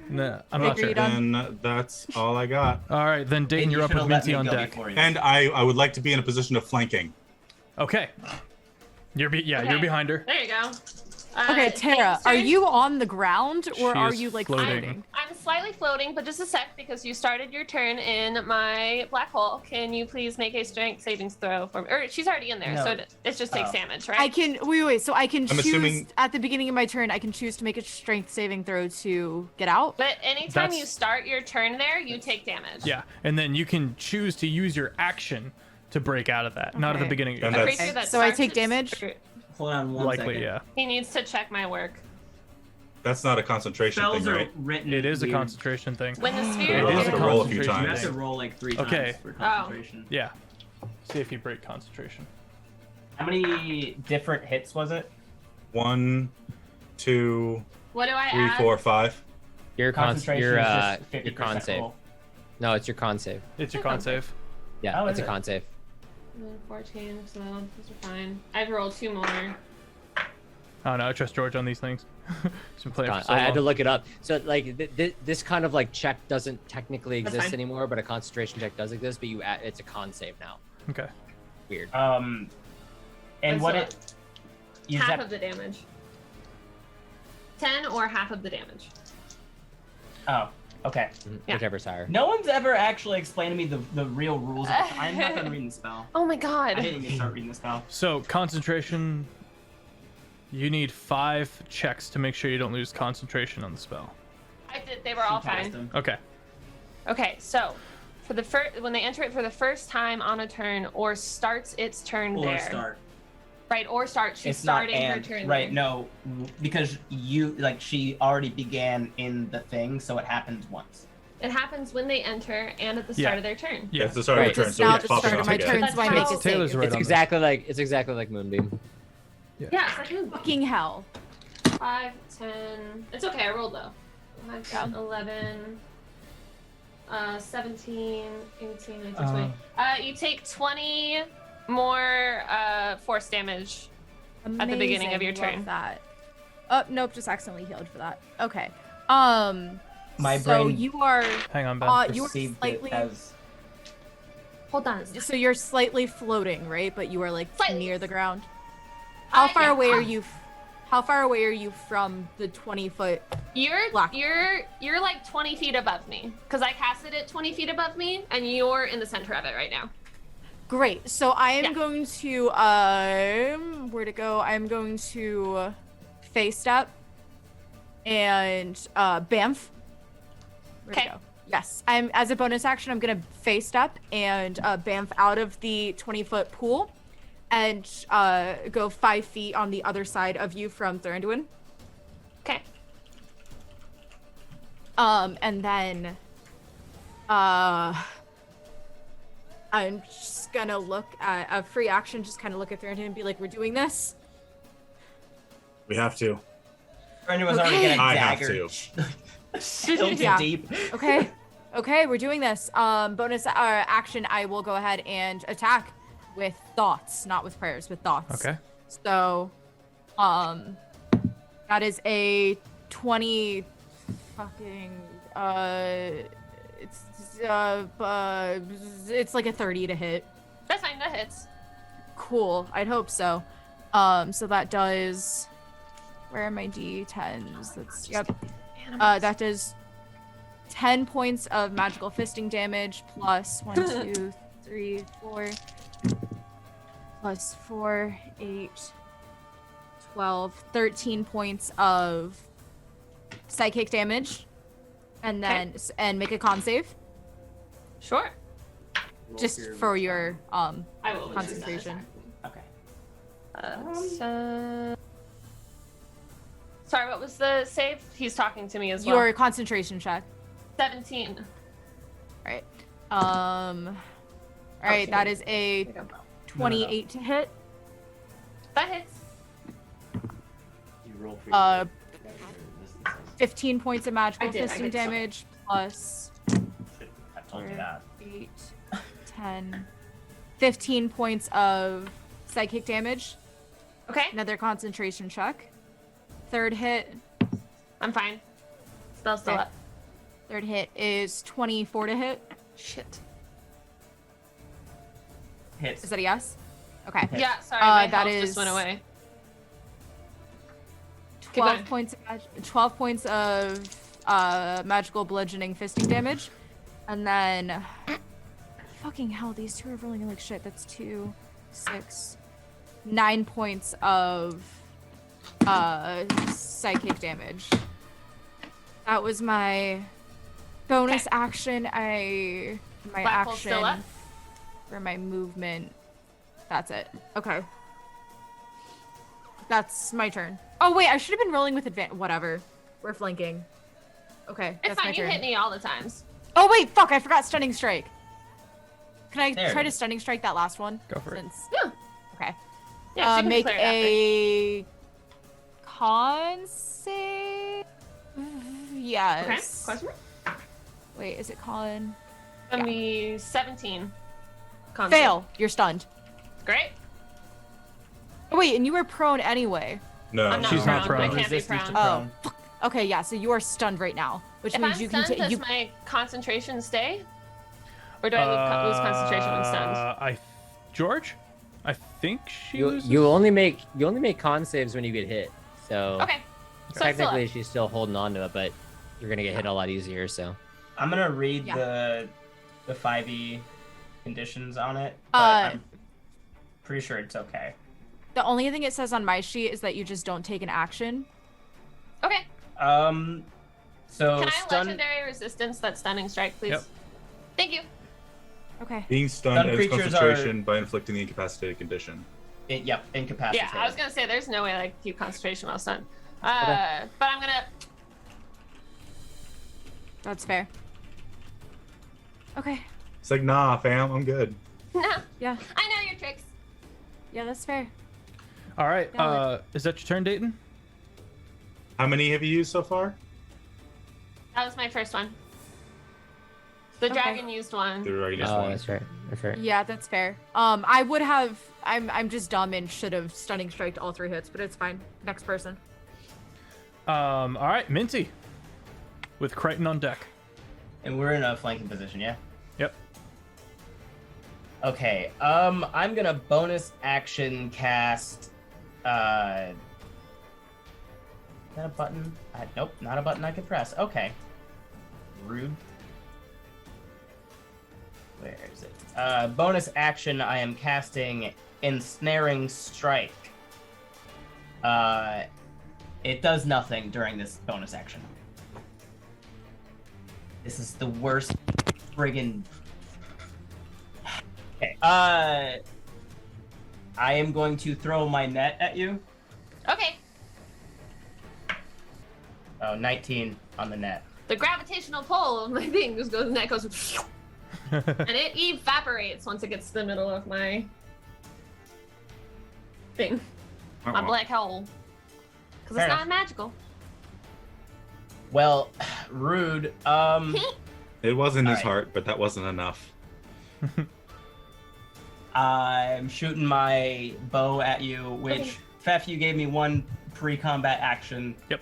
No, I'm not Figure sure. you done. And that's all I got. All right, then Dayton, And you you're up with should've let Minty me on go deck. before you. And I would like to be in a position of flanking. Okay. You're Okay. behind her. There you go. Okay, Tara, Dayton's are turn. you on the ground or She are is you like floating. floating? I'm slightly floating, but just a sec because you started your turn in my black hole. Can you please make a strength savings throw for me? Or she's already in there, No. so it just takes Oh. damage, right? I can wait. So I can I'm choose assuming- at the beginning of my turn. I can choose to make a strength saving throw to get out. But anytime That's- you start your turn there, you take damage. Yeah, and then you can choose to use your action to break out of that. Not at the Okay. beginning of your And A turn. that's- creature that So I starts take its- damage? Hold on one Likely, second. yeah. He needs to check my work. That's not a concentration Spells thing, are right? written. It is a weird. concentration thing. When the It sphere is a roll a few You times. have to roll like 3 Okay. times for concentration. Yeah. See if you break concentration. How many different hits was it? 1, 2, What do I 3, add? 4, 5. Your Concentration your is just your 50% con save. roll. No, it's your con save. It's your con save. Yeah, Oh, it's is a it? con save. 14, so those are fine. I've rolled 2 more. I don't know. I trust George on these things. He's been playing for so I had to long. look it up. So like this kind of like check doesn't technically That's exist fine. anymore, but a concentration check does exist. But you add, it's a con save now. Okay. Weird. And And what so it? You half zap- of the damage. 10 or half of the damage. Oh, okay. Yeah. Whichever's higher. No one's ever actually explained to me the real rules. Of it. I'm not done reading the spell. Oh my I god. didn't even start reading the spell. So concentration. You need 5 checks to make sure you don't lose concentration on the spell. I did. They were all She passed fine. them. Okay. Okay, so for the first, when they enter it for the first time on a turn, or starts its turn Or there, start. right? Or start. She's It's not starting her and turn. right. there. No, because you like she already began in the thing, so it happens once. It happens when they enter and at the Yeah. start of their turn. Yeah. It's the start Right. of the turn, It's so now it's the popping start of off my again. turn, That's so I make how- a Taylor's save. right It's on exactly like Moonbeam. Yeah, it's like ooh, Fucking hell. 5, 10. It's okay. I rolled though. 5, 10, 11. 17, 18, 19, 20. You take 20 more force damage. At the beginning of your Amazing, love turn. That. Oh nope, just accidentally healed for that. Okay. My so brain you are Hang on, Ben. you are perceived slightly it as Hold on. so you're slightly floating, right? But you are like Slightly. near the ground. How far yeah, away are you? How far away are you from the 20-foot? You're Black. you're like 20 feet above me because I casted it 20 feet above me, and you're in the center of it right now. Great. So I am Yeah. going to where to go? I am going to face step and Bamf. Where'd it Okay. go? Yes, as a bonus action, I'm gonna face step and Bamf out of the 20-foot pool, and go 5 feet on the other side of you from Thranduin. Okay. And then I'm just gonna look at a free action, just kind of look at Thranduin and be like, "We're doing this." We have to. Brandon was already Okay. getting I have dagger. to. Tilted Yeah. deep. Okay. Okay, we're doing this. Bonus action, I will go ahead and attack with thoughts, not with prayers, with thoughts. Okay. So, that is a 20 fucking, it's like a 30 to hit. That's fine. That hits. Cool. I'd hope so. So that does, where are my D10s? That's, yep. That does 10 points of magical fisting damage plus 1, 2, 3, 4, plus 4, 8, 12, 13 points of psychic damage. And then, and make a con save. Sure. Just for your, I will. concentration. Okay. Sorry, what was the save? He's talking to me as Your well. concentration check. 17. Alright. Alright, that is a 28 to hit. That hits. You roll for 15 points of magical I did fisting some. damage plus I told you that. 8, 10, 15 points of psychic damage. Okay. Another concentration check. Third hit. I'm fine. Spell's still Okay. up. Third hit is 24 to hit. Shit. Hits. Is that a yes? Okay. Yeah, sorry, my that health is just went away. 12 going. points. 12 points of magical bludgeoning fisting damage, and then fucking hell, these two are rolling like shit. That's 2, 6, 9 points of psychic damage. That was my bonus action. My Black hole's still up? action for my movement. That's it. Okay. That's my turn. Oh wait, I should have been rolling with advantage. Whatever. We're flanking. Okay, It's that's my fine. You turn. hit me all the times. Oh wait, fuck! I forgot stunning strike. Can I There try it to is. stunning strike that last one? Go for it. Since... Yeah. Okay. Yeah, she can Make clear it after. a con save. Yes. Okay. Question mark? Wait, is it con? Gonna be 17. Con Fail. You're stunned. save. Great. Oh wait, and you were prone anyway. No, I'm not She's not prone. I prone. can't be Resistance to prone. Oh. Okay, yeah. So you are stunned right now, which If means I'm you can stunned, take. does You... my concentration stay? Or do I lose concentration when stunned? George, I think she You loses. you only make con saves when you get hit. So Okay. So it's still technically up. she's still holding on to it, but you're gonna get hit a lot easier. So I'm gonna read Yeah. the 5e conditions on it, but I'm pretty sure it's okay. The only thing it says on my sheet is that you just don't take an action. Okay. So Can I stun legendary resistance that stunning strike, please? Yep. Thank you. Okay. being stunned Stun ends creatures concentration by inflicting the incapacitated condition. yep, incapacitated. Yeah, I was gonna say there's no way I keep concentration while stunned. But I'm gonna. That's fair. Okay. It's like, nah, fam, I'm good. No, Yeah. I know your tricks. Yeah, that's fair. All right. Valid. Is that your turn, Dayton? How many have you used so far? That was my first one. The Okay. dragon used one. The dragon is oh, one. that's right. That's right. Yeah, that's fair. I would have. I'm just dumb and should have stunning striked all 3 hits, but it's fine. Next person. All right, Minty, with Crichton on deck. And we're in a flanking position, yeah? Yep. Okay, I'm gonna bonus action cast, is that a button? Nope, not a button I can press. Okay. Rude. Where is it? Bonus action, I am casting Ensnaring Strike. It does nothing during this bonus action. This is the worst friggin'. Okay. I am going to throw my net at you. Okay. Oh, 19 on the net. The gravitational pull of my thing just goes, net goes, and it evaporates once it gets to the middle of my thing. My black hole. Because Fair it's enough. not magical. Well, rude. It was in his Alright. heart, but that wasn't enough. I'm shooting my bow at you, which Okay. Feff, you gave me one pre-combat action. Yep.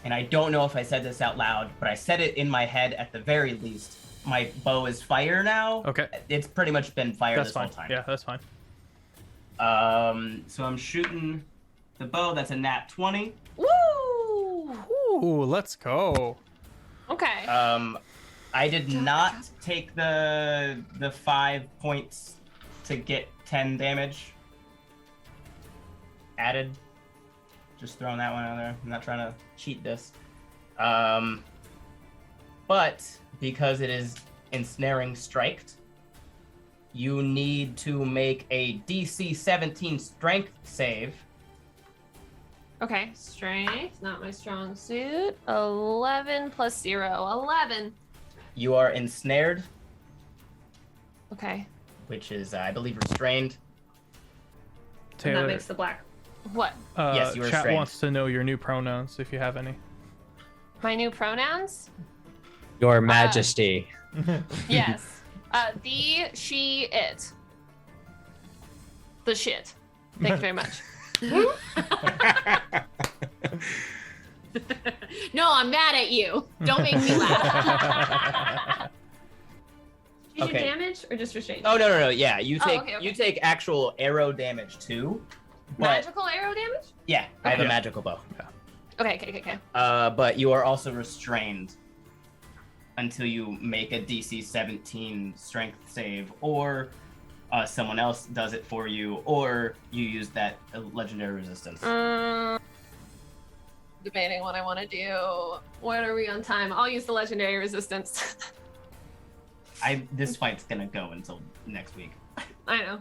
And I don't know if I said this out loud, but I said it in my head at the very least. My bow is fire now. Okay. It's pretty much been fire That's this fine. whole time. Yeah, that's fine. So I'm shooting the bow. That's a nat 20. Woo! Ooh, let's go. Okay. I did not take the 5 points to get 10 damage added. Just throwing that one out there. I'm not trying to cheat this. But because it is ensnaring striked, you need to make a DC 17 strength save. Okay, strength, not my strong suit. 11 plus 0. 11. You are ensnared, Okay. which is, I believe, restrained. And that Taylor, makes the black. What? Yes, you are chat restrained. wants to know your new pronouns if you have any. My new pronouns? Your Majesty. Yes. The, she, it. The shit. Thank you very much. No, I'm mad at you. Don't make me laugh. Did you Okay. do damage or just restraint? Oh no! Yeah, you Oh, take okay, okay. you take actual arrow damage too. But Magical arrow damage? yeah, I have a Okay. magical bow. Okay. But you are also restrained until you make a DC 17 strength save, or someone else does it for you, or you use that legendary resistance. Debating what I want to do. What are we on time? I'll use the legendary resistance. This fight's gonna go until next week. I know.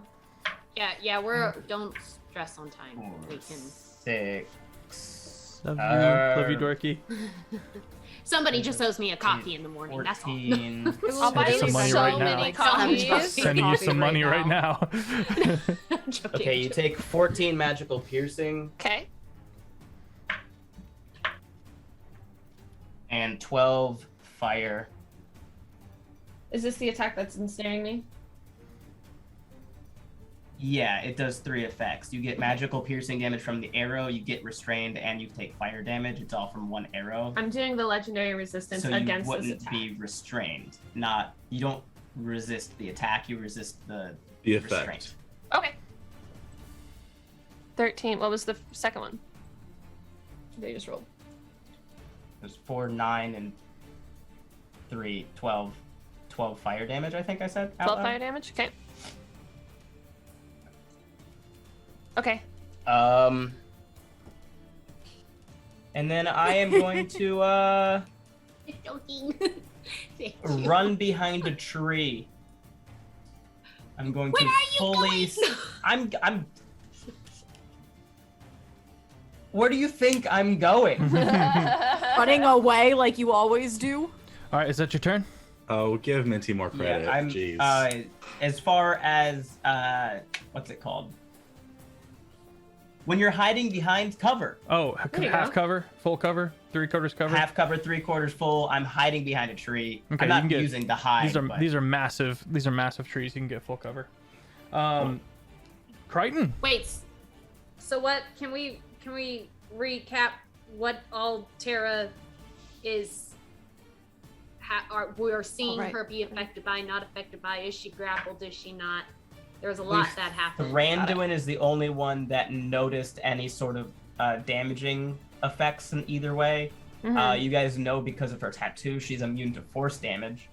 Yeah, don't stress on time. 4, We can. 6. Love you, dorky. Somebody just owes me a coffee in the morning. That's all. 14. I'll buy Send you some money so right now. many Like, coffees. Sending you some money right now. I'm joking. Okay, you take 14 magical piercing Okay. and 12 fire. Is this the attack that's ensnaring me? Yeah, it does 3 effects. You get magical piercing damage from the arrow, you get restrained, and you take fire damage. It's all from one arrow. I'm doing the legendary resistance So you against this wouldn't attack. be restrained. You don't resist the attack, you resist the effect. restraint. Okay. 13. What was the second one? They just rolled. There's 4, 9, and 3, 12. 12 fire damage, I think I said. out 12 loud. fire damage? Okay. Okay. And then I am going to Joking. Thank you. run behind a tree. I'm going Where to are you fully. going? I'm. Where do you think I'm going? Running away like you always do. All right, is that your turn? Oh, give Minty more credit. Yeah, I'm. Jeez. As far as what's it called? When you're hiding behind cover, Oh, There you half go. cover, full cover, 3/4 cover. half cover, 3/4 full. I'm hiding behind a tree. Okay, I'm you not can get- using the hide. These are but these are massive. These are massive trees. You can get full cover. Crichton. Wait. So what? Can we recap what all Terra is? We're seeing Alright. her be affected by, not affected by. Is she grappled? Is she not? There's a lot that happened. Randuin is the only one that noticed any sort of damaging effects in either way. Mhm. You guys know because of her tattoo, she's immune to force damage.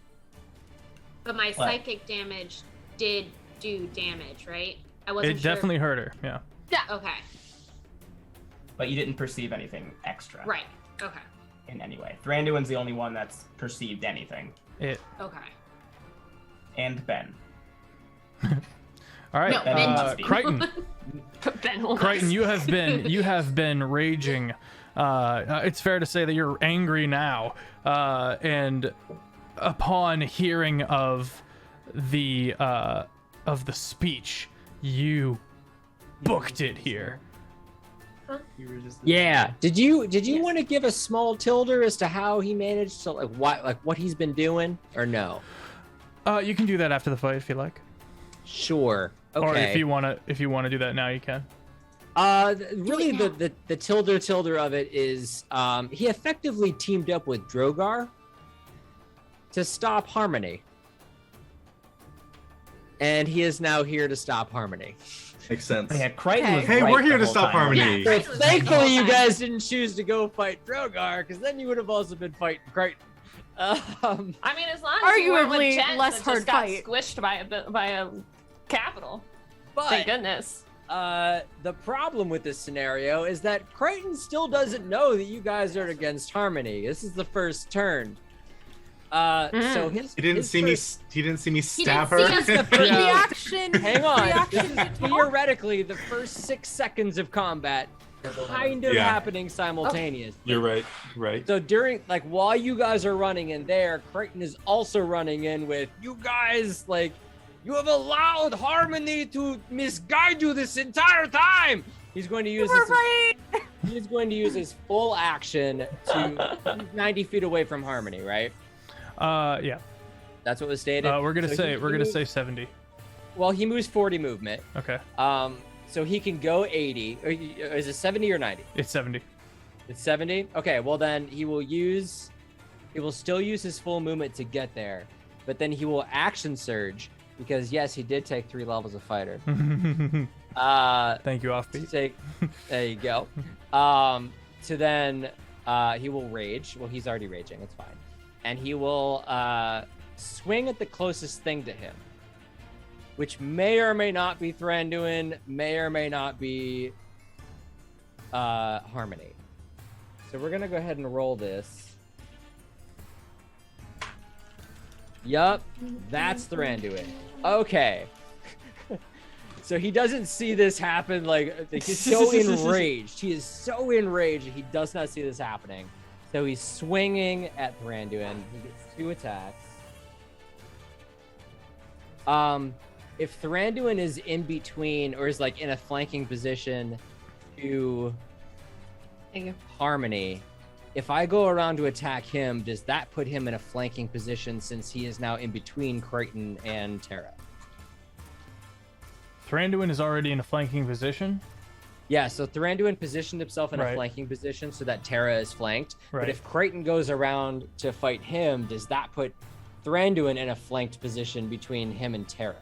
But my What? psychic damage did do damage, right? I wasn't It sure. definitely hurt her. Yeah. Yeah. Okay. but you didn't perceive anything extra. Right. Okay. In any way. Thranduin's the only one that's perceived anything. It. Okay. And Ben. All right, No, Ben must be. Crichton. Ben will Crichton, you have been raging. It's fair to say that you're angry now, and upon hearing of the speech, you booked it here. Yeah. Did you want to give a small tilde as to how he managed to what he's been doing, or no? You can do that after the fight if you like. Sure. Okay. Or if you wanna do that now, you can. Really, the tilde of it is he effectively teamed up with Drogar to stop Harmony, and he is now here to stop Harmony. Makes sense. Yeah, Crichton was Hey, right we're here the to whole stop time. Harmony. Yeah. So thankfully, you guys didn't choose to go fight Drogar, because then you would have also been fighting Crichton. I mean, as long as you weren't with Arguably Chen, less that hard just got fight. squished by a capital. But Thank goodness. the problem with this scenario is that Crichton still doesn't know that you guys are against Harmony. This is the first turn. So He didn't see me stab didn't her. see us Yeah. Reaction. Hang on. Reaction This is to talk. theoretically the first 6 seconds of combat kind of Yeah. happening simultaneously. You're right. Right. So while you guys are running in there, Crichton is also running in with, you guys, you have allowed Harmony to misguide you this entire time. He's going to use He's going to use his full action to 90 feet away from Harmony, right? Yeah. That's what was stated. We're gonna So say 70. Well, he moves 40 movement. Okay. So he can go 80. Is it 70 or 90? It's 70. It's 70? Okay, well then he will still use his full movement to get there, but then he will action surge because yes, he did take 3 levels of fighter. Thank you, Offbeat. There you go. So then he will rage. Well, he's already raging. It's fine. And he will swing at the closest thing to him, which may or may not be Thranduin, may or may not be Harmony. So we're gonna go ahead and roll this. Yup, that's Thranduin. Okay. So he doesn't see this happen, he's so enraged. He is so enraged, he does not see this happening. So he's swinging at Thranduin. He gets 2 attacks. If Thranduin is in between, or is in a flanking position to Harmony, if I go around to attack him, does that put him in a flanking position since he is now in between Crichton and Terra? Thranduin is already in a flanking position. Yeah, so Thranduin positioned himself in a Right. flanking position so that Terra is flanked. Right. But if Crichton goes around to fight him, does that put Thranduin in a flanked position between him and Terra?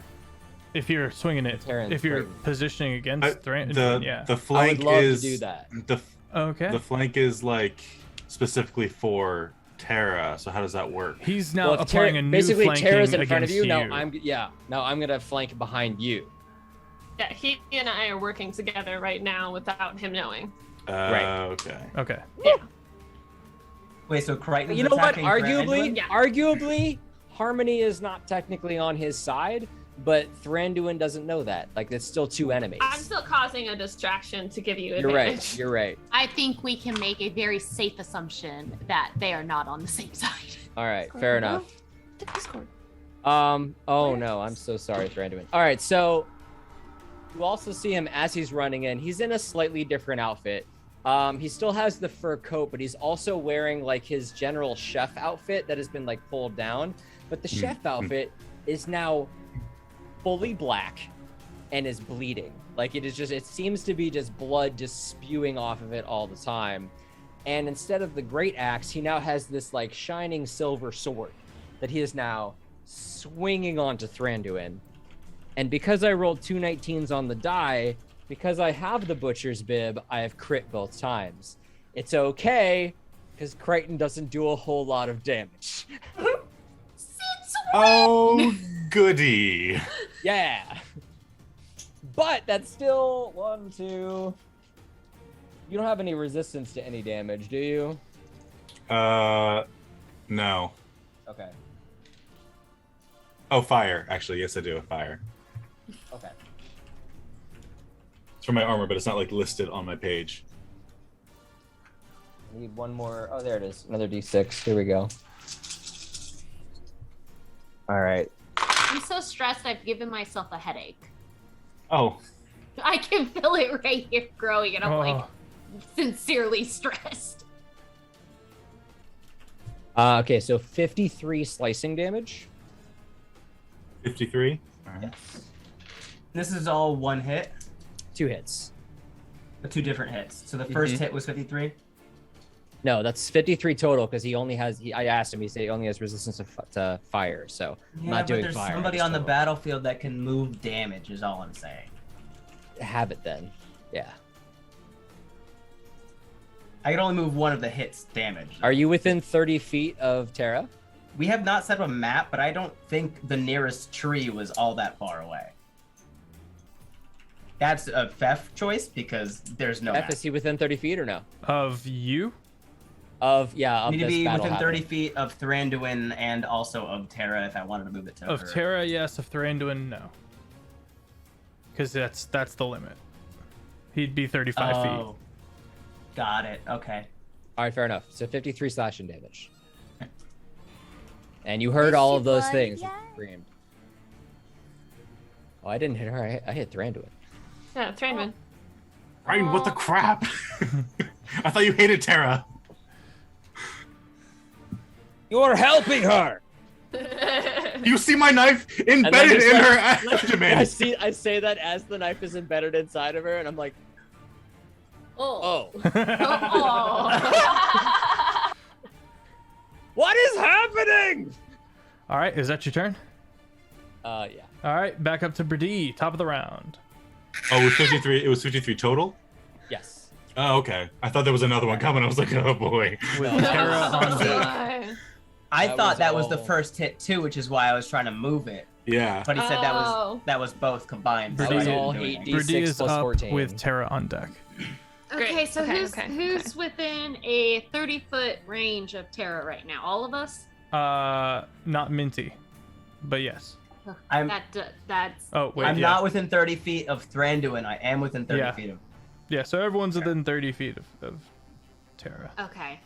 If you're swinging it, Terran if you're Crichton. positioning against Thranduin, yeah. The I flank would love is to do that. Okay. The flank is specifically for Terra. So how does that work? He's now Well, if applying Terra- a new basically flanking Terra's in front of against you. Now I'm gonna flank behind you. Yeah, he and I are working together right now without him knowing. Right. Okay. Okay. Yeah. Wait, so Crichton's You know what? attacking Arguably, Thranduin? Yeah. arguably, Harmony is not technically on his side, but Thranduin doesn't know that. It's still 2 enemies. I'm still causing a distraction to give you You're advantage. right. You're right. I think we can make a very safe assumption that they are not on the same side. All right. Fair enough. Discord. Oh no, I'm so sorry, Thranduin. All right, so you also see him as he's running in. He's in a slightly different outfit. He still has the fur coat, but he's also wearing his general chef outfit that has been pulled down. But the chef outfit is now fully black and is bleeding. It seems to be just blood just spewing off of it all the time. And instead of the great axe, he now has this shining silver sword that he is now swinging onto Thranduin. And because I rolled 2 19s on the die, because I have the Butcher's Bib, I have crit both times. It's okay, because Crichton doesn't do a whole lot of damage. Oh, goody. Yeah. But that's still 1, 2, You don't have any resistance to any damage, do you? No. Okay. Oh, fire. Actually, yes, I do. Fire. Okay. It's for my armor, but it's not like listed on my page. I need one more. Oh, there it is. Another D6. Here we go. All right. I'm so stressed. I've given myself a headache. Oh. I can feel it right here growing, and I'm like sincerely stressed. Okay, so 53 slicing damage. 53. All right. Yes. This is all one hit. 2 hits. Two different hits. So the first hit was 53. No, that's 53 total because he only has. I asked him. He said he only has resistance to fire, so I'm not doing there's fire. somebody on the battlefield that can move damage. Is all I'm saying. Have it then. Yeah. I can only move one of the hits damage. Are you within 30 feet of Terra? We have not set up a map, but I don't think the nearest tree was all that far away. That's a Feff choice because there's no map. Is he within 30 feet or no? Of you? Of Need to this be battle within 30 happening. feet of Thranduin and also of Terra if I wanted to move it to Of her. Terra, yes. Of Thranduin, no. Because that's the limit. He'd be 35 feet. Got it. Okay. All right, fair enough. So 53 slashing damage. And you heard all of those things. Screamed. Oh, I didn't hit her. I hit Thranduin. Yeah, Thranduin. Ryan, what the crap? I thought you hated Terra. You're helping her. You see my knife embedded in her abdomen. I say that as the knife is embedded inside of her, and I'm like, oh. What is happening? All right, is that your turn? Yeah. All right, back up to Brady, top of the round. Oh, it was 53. It was 53 total. Yes. Oh, okay. I thought there was another one coming. I was like, oh boy. With Terra on deck. I That thought was that was the all- first hit too, which is why I was trying to move it. Yeah. But he said that was both combined. So Brady- I It's didn't all do 8d6 anything. Brady is plus up 14. with Terra on deck. Okay, so Great. who's within a 30-foot range of Terra right now? All of us? Not Minty, but yes. I'm That's Oh wait, I'm yeah. not within 30 feet of Thranduin. I am within 30 Yeah. feet of. Yeah, so everyone's within 30 feet of Terra. okay.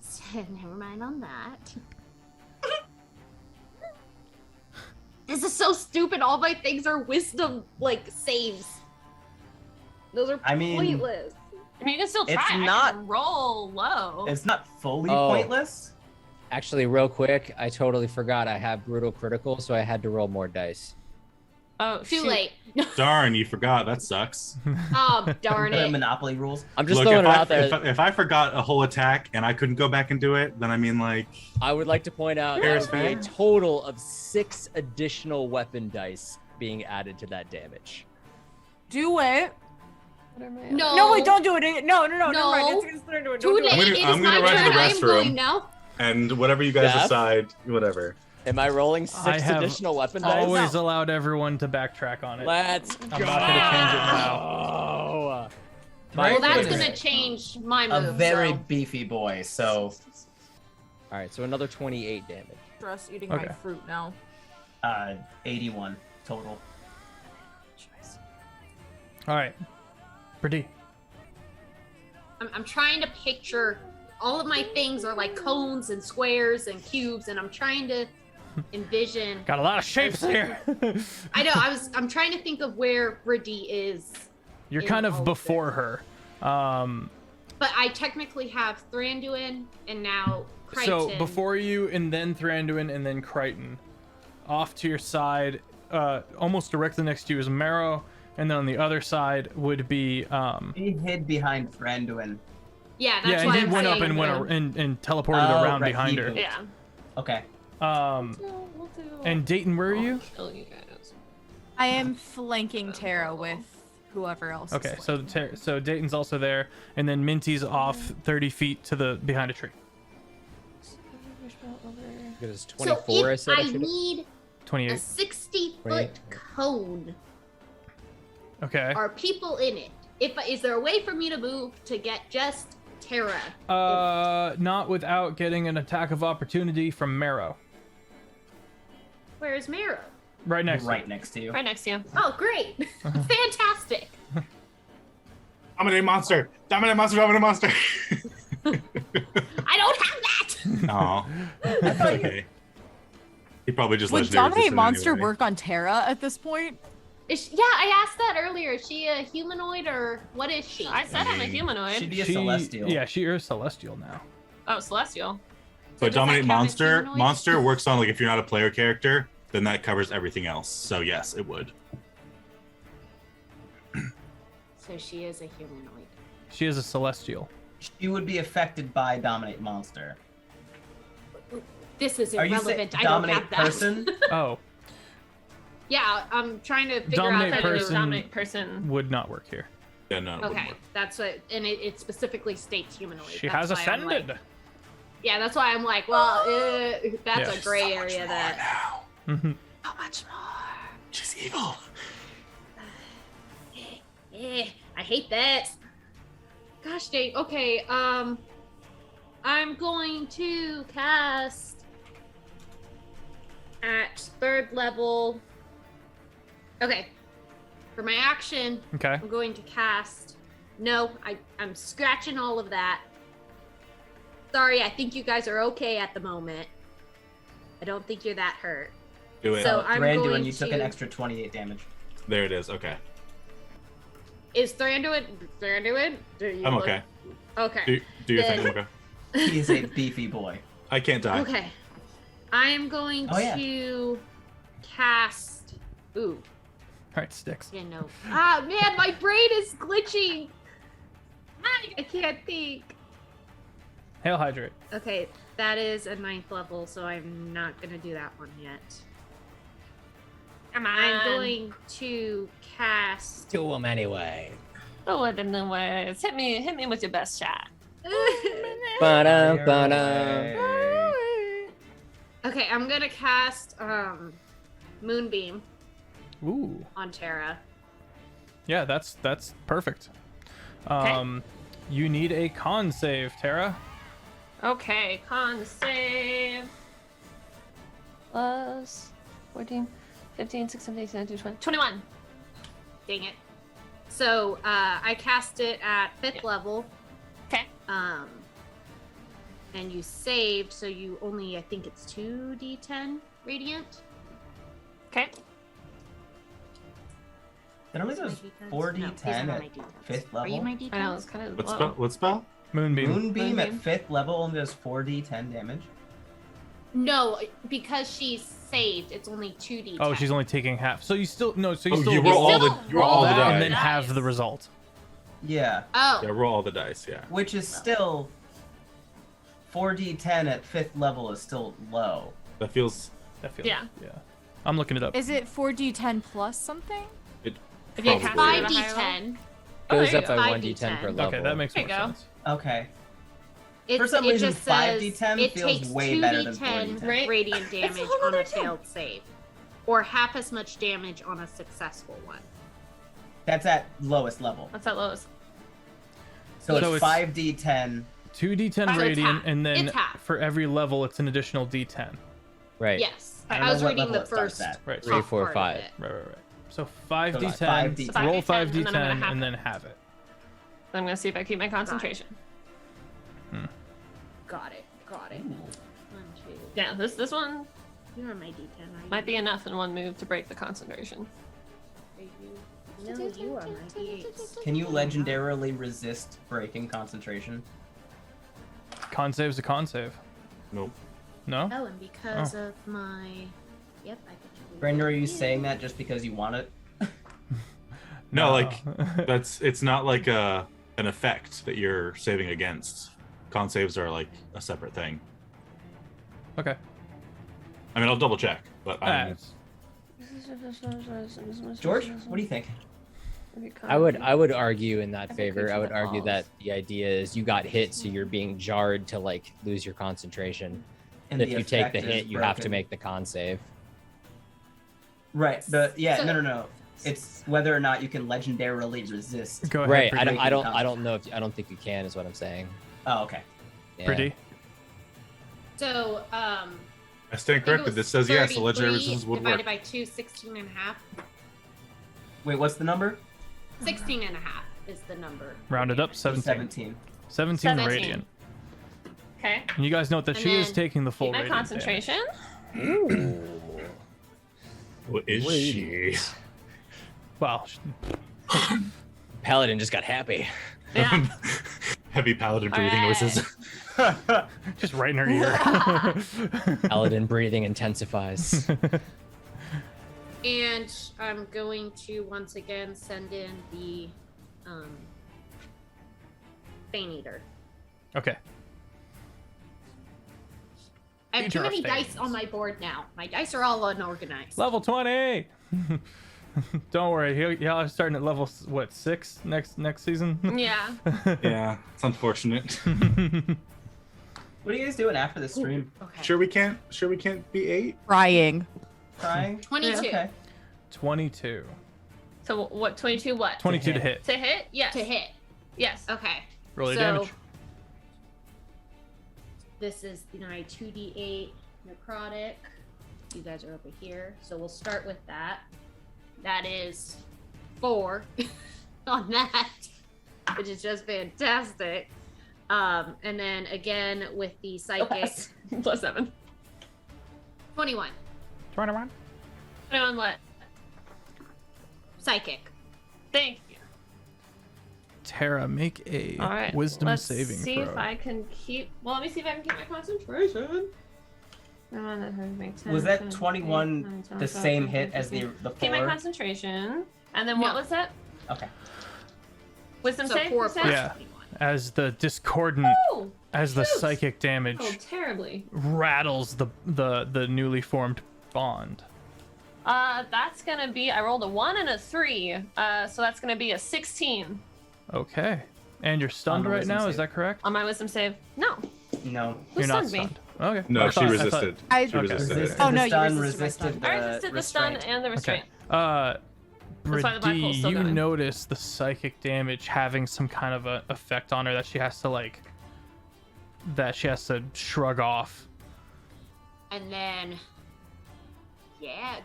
So, never mind on that. This is so stupid. All my things are wisdom saves. Those are I mean, pointless. I mean, you can still try. it's I not- can roll low. It's not fully Oh. pointless. Actually, real quick, I totally forgot I have brutal critical, so I had to roll more dice. Oh, Too shoot. late. Darn, you forgot. That sucks. Oh, darn The it. Monopoly rules. I'm just Look, throwing if it I, out there. if I forgot a whole attack and I couldn't go back and do it, then I mean, like, I would like to point out there Fair is would be a fair. total of 6 additional weapon dice being added to that damage. Do it. What are my No. No, wait, don't do it. No, never mind. No. It's gonna do it. Too Don't do late. it. gonna- It is I'm my gonna run to turn. the I am restroom. going now. and whatever you guys Jeff? decide, whatever. Am I rolling 6 I have additional weapon dice? Always allowed everyone to backtrack on it. Let's go. I'm not gonna change it now. Well, that's Thranduin is gonna change my a move. very so. beefy boy. So, All right, so another 28 damage. Stress eating my Okay. fruit now. 81 total. All right, Brady. I'm trying to picture all of my things are like cones and squares and cubes, and I'm trying to envision. Got a lot of shapes here. I know. I'm trying to think of where Brady is. You're in kind all of of before her. But I technically have Thranduin and now Crichton. So before you, and then Thranduin, and then Crichton. Off to your side, almost directly next to you is Marrow, and then on the other side would be He hid behind Thranduin. Yeah, that's yeah, and why he I'm went up saying and that. went and teleported Oh, around right, behind he her. moved. Yeah. Okay. We'll do. And Dayton, where are you? Kill you guys. I am flanking Terra with whoever else. Okay, is so so Dayton's also there, and then Minty's off 30 feet to the behind a tree. It was So 24, I if said. I should've- need a 28. 60-foot 28. cone, Okay. are people in it? Is there a way for me to move to get just Terra? Not without getting an attack of opportunity from Marrow. Where's Marrow? Right next. Right next to you. Right next to you. Oh, great. Fantastic. Dominate monster! Dominate monster! Dominate monster! I don't have that. Aw. That's okay. He probably just Would legendary Dominate resistant Monster anyway. work on Terra at this point? Yeah, I asked that earlier. Is she a humanoid or what is she? I said I'm a humanoid. She'd be a celestial. Yeah, she is celestial now. Oh, celestial. So does that dominate count as monster. humanoid? Monster works on like if you're not a player character, then that covers everything else. So yes, it would. So she is a humanoid. She is a celestial. She would be affected by dominate monster. This is Are you irrelevant. saying I don't dominate have that. person? Oh, Yeah, I'm trying to figure Dominate out that it is person. Dominate person. would not work here. Yeah, no. it wouldn't Okay, work. that's what, and it specifically states humanoid. She That's has why I'm like- ascended. yeah, that's why I'm like, well, that's Yeah. a gray area that. Mhm. How much more? She's evil. I hate this. Gosh dang. Okay, I'm going to cast at 3rd level. Okay. For my action, Okay. I'm going to cast. No, I'm scratching all of that. Sorry, I think you guys are okay at the moment. I don't think you're that hurt. Do it. So I'm Randuin, going you took an to- extra 28 damage. There it is. Okay. Is Thranduin? Do you I'm look- okay. Okay. Do your Then- thing. I'm okay. He is a beefy boy. I can't die. Okay. I am going Oh, yeah. to cast. Ooh, All right, sticks. yeah, no. Ah, man, my brain is glitching. I can't think. Hail Hydrate. Okay, that is a 9th level, so I'm not gonna do that one yet. Come on. I'm going to cast. Do them anyway. Oh, it in the ways. Hit me with your best shot. Ba-dum, Fire ba-dum. away. Okay, I'm gonna cast Moonbeam Ooh. on Terra. Yeah, that's perfect. You need a con save, Tara. Okay, con save. Plus 14, 15, 16, 17, 18, 20. 21. Dang it. So I cast it at 5th level. Okay. And you saved, so you only, I think it's 2d10 radiant. Okay. Generally Is my there's D10s? 4d10 No, these are not at my D10s. 5th Are you level. my D10s? I know, it's kind of What low. spell? What spell? Moonbeam. Moonbeam at Moonbeam. 5th level only does 4d10 damage. No, because she's saved, it's only 2d10. Oh, she's only taking half. So you still no. So you Oh, still you roll all the still you roll all the that roll dice. and then dice. have the result. Yeah, Oh, Yeah, roll all the dice. Yeah. which is still 4d10 at 5th level is still low. That feels. That feels. Yeah. Yeah. I'm looking it up. Is it 4d10 plus something? It If you probably cast is. it at a higher 5d10. Oh, Goes there up you by go. 1d10 per 5d10. level. Okay, that makes There more you go. sense. Okay. It some reason, just says 5d10 it feels takes way better than 2d10 4d10. radiant damage all on a I do. failed save, or half as much damage on a successful one. That's at lowest level. That's at lowest. So So it's it's- 5d10. 2d10 So it's radiant, half. and then It's half. for every level, it's an additional d10. Right. Yes, I don't I was know what reading level the it starts first. at. Right. 3, top 4, part of 5. it. Right. So 5d10, 5d10. So roll 5d10, and then I'm gonna 5d10, half and it. then have it. I'm gonna see if I keep my concentration. Got it. Got it. 1, 2. Yeah, this one You're on my D10. Are you? might be enough in one move to break the concentration. Are you? No, you are my D8. Can you legendarily resist breaking concentration? Con save's a con save. Nope. No? Oh, and because of my. Yep, I could. Brandon, are you saying that just because you want it? No, like it's not like an effect that you're saving against. Con saves are like a separate thing. Okay. I mean, I'll double check, but I'm, George, what do you think? I would argue in that favor. I would argue that the idea is you got hit, so you're being jarred to like lose your concentration. And If the you take effect the is hit, you have to broken. make the con save. Right. No. So- No. It's whether or not you can legendarily resist. Go ahead. Right. Brittany. I don't think you can is what I'm saying. Oh, okay. Yeah. Brittany. So, I stand corrected. This says yes, the legendary resistance would divided work. by 2, 16 and a half. Wait, what's the number? 16 and a half is the number. Rounded up, 17. 17. 17 17. radiant. Okay. And you guys note that And she is then taking the full Keep my radiant concentration. What is she? Well, Paladin just got happy. Yeah. Heavy paladin breathing Alright. noises. just right in her ear. Paladin breathing intensifies. And I'm going to once again send in the Bane Eater. Okay. I have These too are many our dice on my board now. My dice are all unorganized. Level 20. Don't worry. Y'all are starting at level 6 next season. Yeah. Yeah, it's unfortunate. What are you guys doing after the stream? Okay. Sure we can't be 8? Crying. Crying? 22. Yeah, okay. 22. So what? 22 what? 22 to hit. To hit? Yes. To hit. Yes. Okay. Roll your So- damage. This is my 2d8 necrotic. You guys are over here. So we'll start with that. That is 4 on that, which is just fantastic. And then again with the psychic, Plus 7. 21. 21. 21 what? Psychic. Thank you. Tara, make a All right. wisdom let's saving see throw. if I can keep. Well, let me see if I can keep my concentration. Was that 21 the same hit as the Keep my 4? concentration. And then what No. was that? Okay. Wisdom So save? 4 you said? plus Yeah. 21. As the discordant, Oh, as the shoot. psychic damage Oh, terribly. rattles the newly formed bond. That's gonna be. I rolled a 1 and a 3. So that's gonna be a 16 Okay. And you're stunned On the right wisdom now, save. is that correct? on my wisdom save. No. No. Who You're not stunned me? stunned. Okay. No, I she thought- I thought- resisted. I- She Okay. resisted. Resisted Oh, the no, you stun, resisted my resisted I resisted the stun restraint. and the Okay. restraint. That's why the black hole's still you going. notice the psychic damage having some kind of a effect on her that she has to shrug off. And then,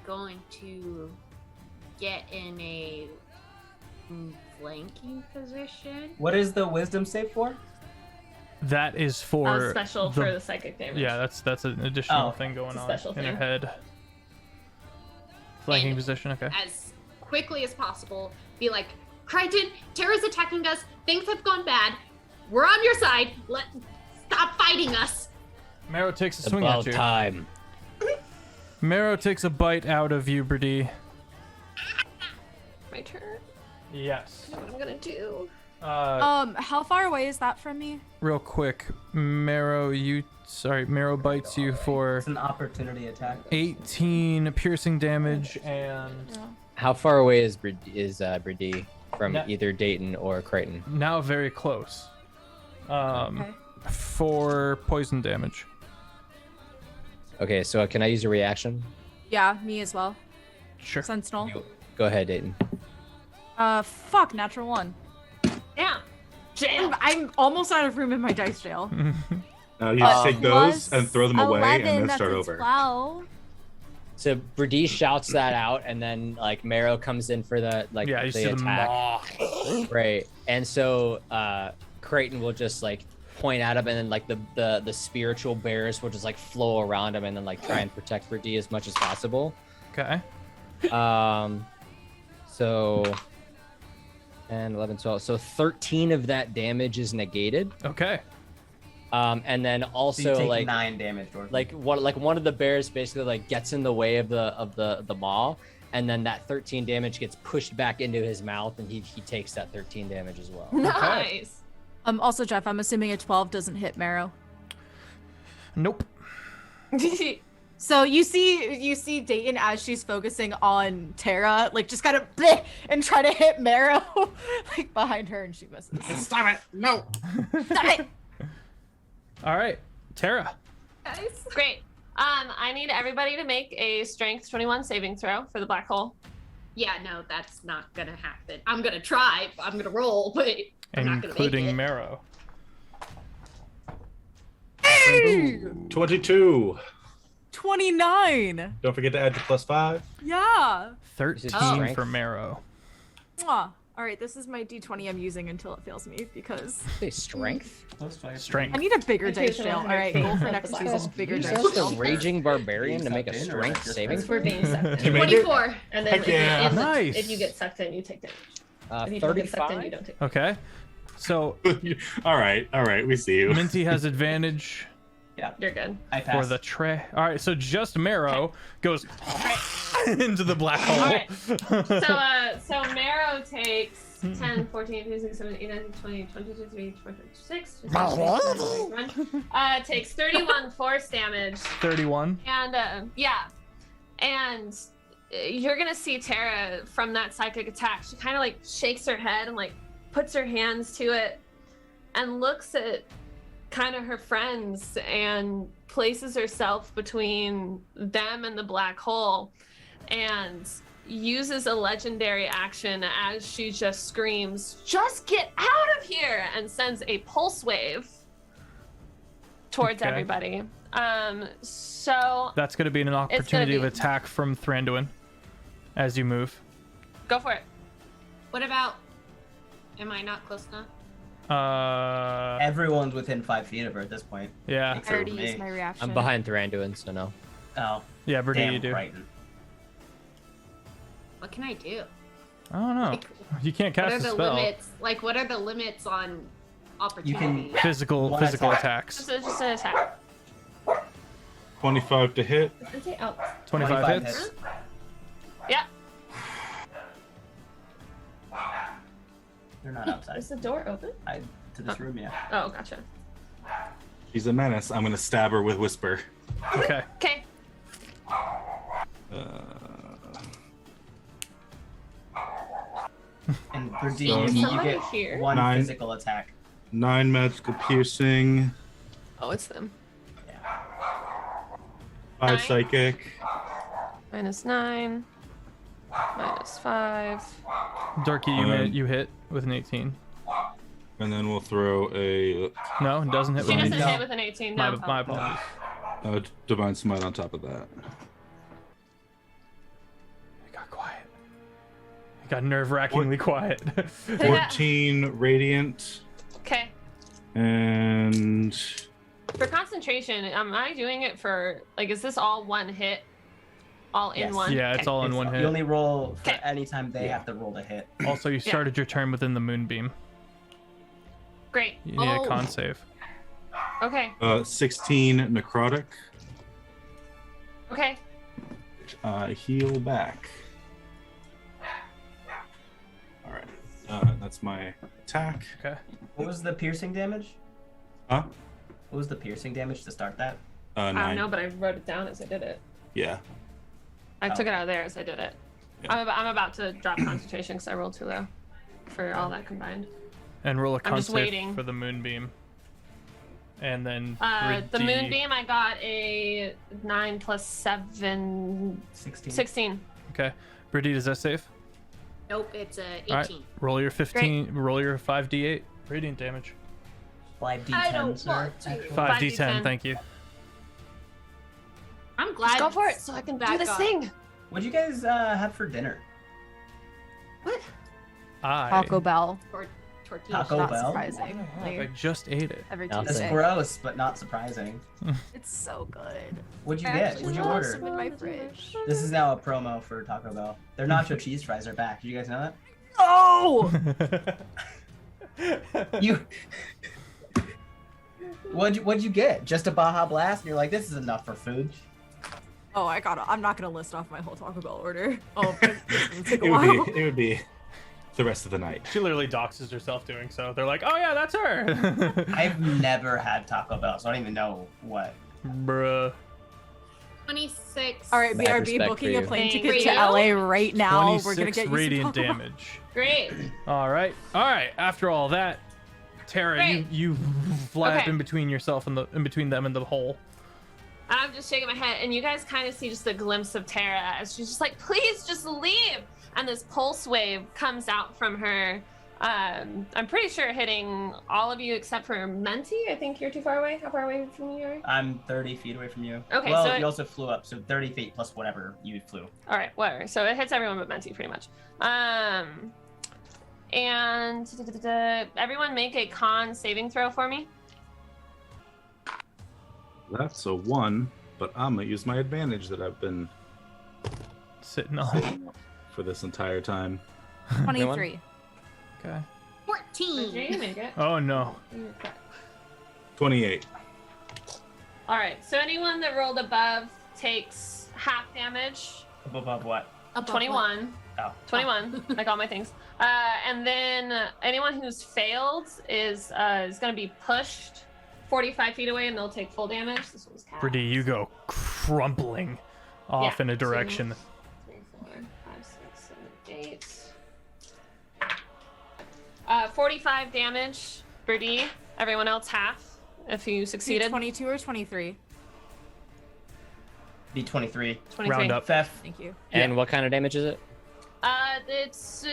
going to get in a flanking position. What is the wisdom save for? That is for Special for the psychic damage. Yeah, that's an additional Oh, thing going it's a on special in her thing. head. Flanking And- position, okay. As quickly as possible, be like, Crichton, Terra's attacking us. Things have gone bad. We're on your side. Stop fighting us. Marrow takes a It's swing about at you. time. Marrow takes a bite out of you, Brady. My turn. Yes. I know what I'm gonna do. How far away is that from me? Real quick, Marrow bites you for It's an opportunity attack. 18 piercing damage and How far away is Brady from No. either Dayton or Crichton? now very close. Okay. For poison damage. Okay, so can I use a reaction? Yeah, me as well. Sure. Sentinel. Go ahead, Dayton. Fuck, natural 1. Yeah. Jam. I'm almost out of room in my dice jail. You just take those Plus and throw them away 11, and then that's start a over. 12. So Brady shouts that out, and then like Marrow comes in for the Yeah, you see the the attack. maw. Right, and so Crichton will just like point at him, and then like the spiritual bears will just like flow around him, and then like try and protect Brady as much as possible. Okay. So 10, 11, 12. So 13 of that damage is negated. Okay. And then So you also take like 9 damage, Jordan. one of the bears basically like gets in the way of the maw, and then that 13 damage gets pushed back into his mouth, and he takes that 13 damage as well. Nice. Also, Jeff, I'm assuming a 12 doesn't hit Marrow. Nope. So you see Dayton as she's focusing on Tara, like just kind of bleh, and try to hit Marrow like behind her, and she misses. Stop it! No! Stop it! All right. Tara. Great. I need everybody to make a strength 21 saving throw for the black hole. Yeah, no, that's not gonna happen. I'm gonna try. I'm gonna roll, but I'm not gonna make Including it. Marrow. 22. 29. Don't forget to add your +5. Yeah. 13 strength? for Marrow. Mwah. All right, this is my D20 I'm using until it fails me because Say strength. Strength. I need a bigger dice jail. All right, goal for next season, bigger Use dice jail. the raging barbarian to make a strength saving It's for being sucked You in. made it? 24. And then Heck yeah. Nice. if you get sucked in, you take damage. If you don't get sucked in, you 35. don't take Okay. So all right, we see you. Minty has advantage You're good. I for pass. the tray. All right, so just Marrow goes into the black hole. Alright. So Marrow takes 10, 14, 15, 16, 17, 18, 19, 20, 22, 23, 24, 26, 27, takes 31 force damage. 31. And and you're gonna see Tara from that psychic attack. She kind of like shakes her head and like puts her hands to it and looks at kind of her friends and places herself between them and the black hole and uses a legendary action as she just screams, "Just get out of here!" and sends a pulse wave towards Okay. everybody. So That's going to be an opportunity of be- attack from Thranduin as you move. go for it. What about? Am I not close enough? Everyone's within 5 feet of her at this point. Yeah. I Except already for used me. my reaction. I'm behind Thranduin, so no. Oh, Yeah, Birdie, damn, you do. Crichton. What can I do? I don't know. Like, You can't what cast are a the spell. limits? Like, what are the limits on opportunity? Physical One attack. attacks. Just an attack. 25 to hit. Does it say out? 25 hits. hits. Yeah. They're not outside. Is the door open? To this room, yeah. Oh, gotcha. She's a menace. I'm gonna stab her with whisper. Okay. Okay. And for D, So- you Somebody get here. one 9. physical attack. 9 magical piercing. Oh, it's them. 5 9. psychic. -9. -5. Darky, you hit with an 18. And then we'll throw a No, it doesn't hit She with an doesn't 18. hit with an 18. My, No. my apologies. divine smite on top of that. It got quiet. It got nerve-wrackingly quiet. 14 radiant. Okay. And For concentration, am I doing it for like? Is this all one hit? All in Yes. one. Yeah, it's Okay. all in one You hit. only roll for Okay. any time they have to roll to hit. Also, you started your turn within the moonbeam. Great. You need a con save. Okay. 16 necrotic. Okay. Heal back. All right. That's my attack. Okay. What was the piercing damage? Huh? What was the piercing damage to start that? 9. I don't know, but I wrote it down as I did it. Yeah. I took it out of there as I did it. Yeah. I'm about to drop concentration because I rolled too low for all that combined. And roll a con I'm just save waiting. for the moonbeam. And then The moonbeam, I got a 9 plus 7, 16. 16. Okay. Brittany, does that save? Nope, it's a 18. All right. Roll your 15. Roll your 5d8 radiant damage. 5d10, I don't sir. want to. actually. 5d10. Thank you. I'm glad. Just go for it so I can do back this up. thing. What'd you guys have for dinner? Taco Bell. Tortilla. Taco Not Bell? I surprisingly. just ate it. Every Nothing. That's Tuesday. gross, but not surprising. It's so good. What'd you I get? actually What'd you have order? some in my fridge. This is now a promo for Taco Bell. Their nacho cheese fries are back. Did you guys know that? Oh! You. What'd you get? Just a Baja Blast? And you're like, this is enough for food. Oh, I'm not gonna list off my whole Taco Bell order. Oh, it's gonna take a It while. would be the rest of the night. She literally doxes herself doing so. They're like, oh yeah, that's her. I've never had Taco Bell, so I don't even know what. Bruh. 26. All right, Mad BRB respect booking for a you. plane Thank ticket you. to LA right now. We're 26 gonna get you radiant some Taco Bell. damage. Great. All right. After all that, Tara, Great. you fly up Okay. in between yourself and in between them and the hole. I'm just shaking my head, and you guys kind of see just a glimpse of Tara as she's just like, please just leave. and this pulse wave comes out from her. I'm pretty sure hitting all of you except for Menti. I think you're too far away. How far away from you are you? I'm 30 feet away from you. Okay, well, so you also flew up, so 30 feet plus whatever you flew. All right, whatever. So it hits everyone but Menti, pretty much. And everyone make a con saving throw for me. That's a 1, but I'm gonna use my advantage that I've been Sitting on. for this entire time. 23. Okay. 14. You make it. Oh no. 28. All right. So anyone that rolled above takes half damage. Above what? Above 21. Oh. 21, like all my things. And then anyone who's failed is going to be pushed 45 feet away, and they'll take full damage. This one's cast. Brady, you go crumpling off in a direction. 2, 3, 4, 5, 6, 7, 8. 45 damage, Brady. Everyone else half if you succeeded. 22 or 23? Be 23. 23. Round up. Feff. Thank you. And what kind of damage is it? It's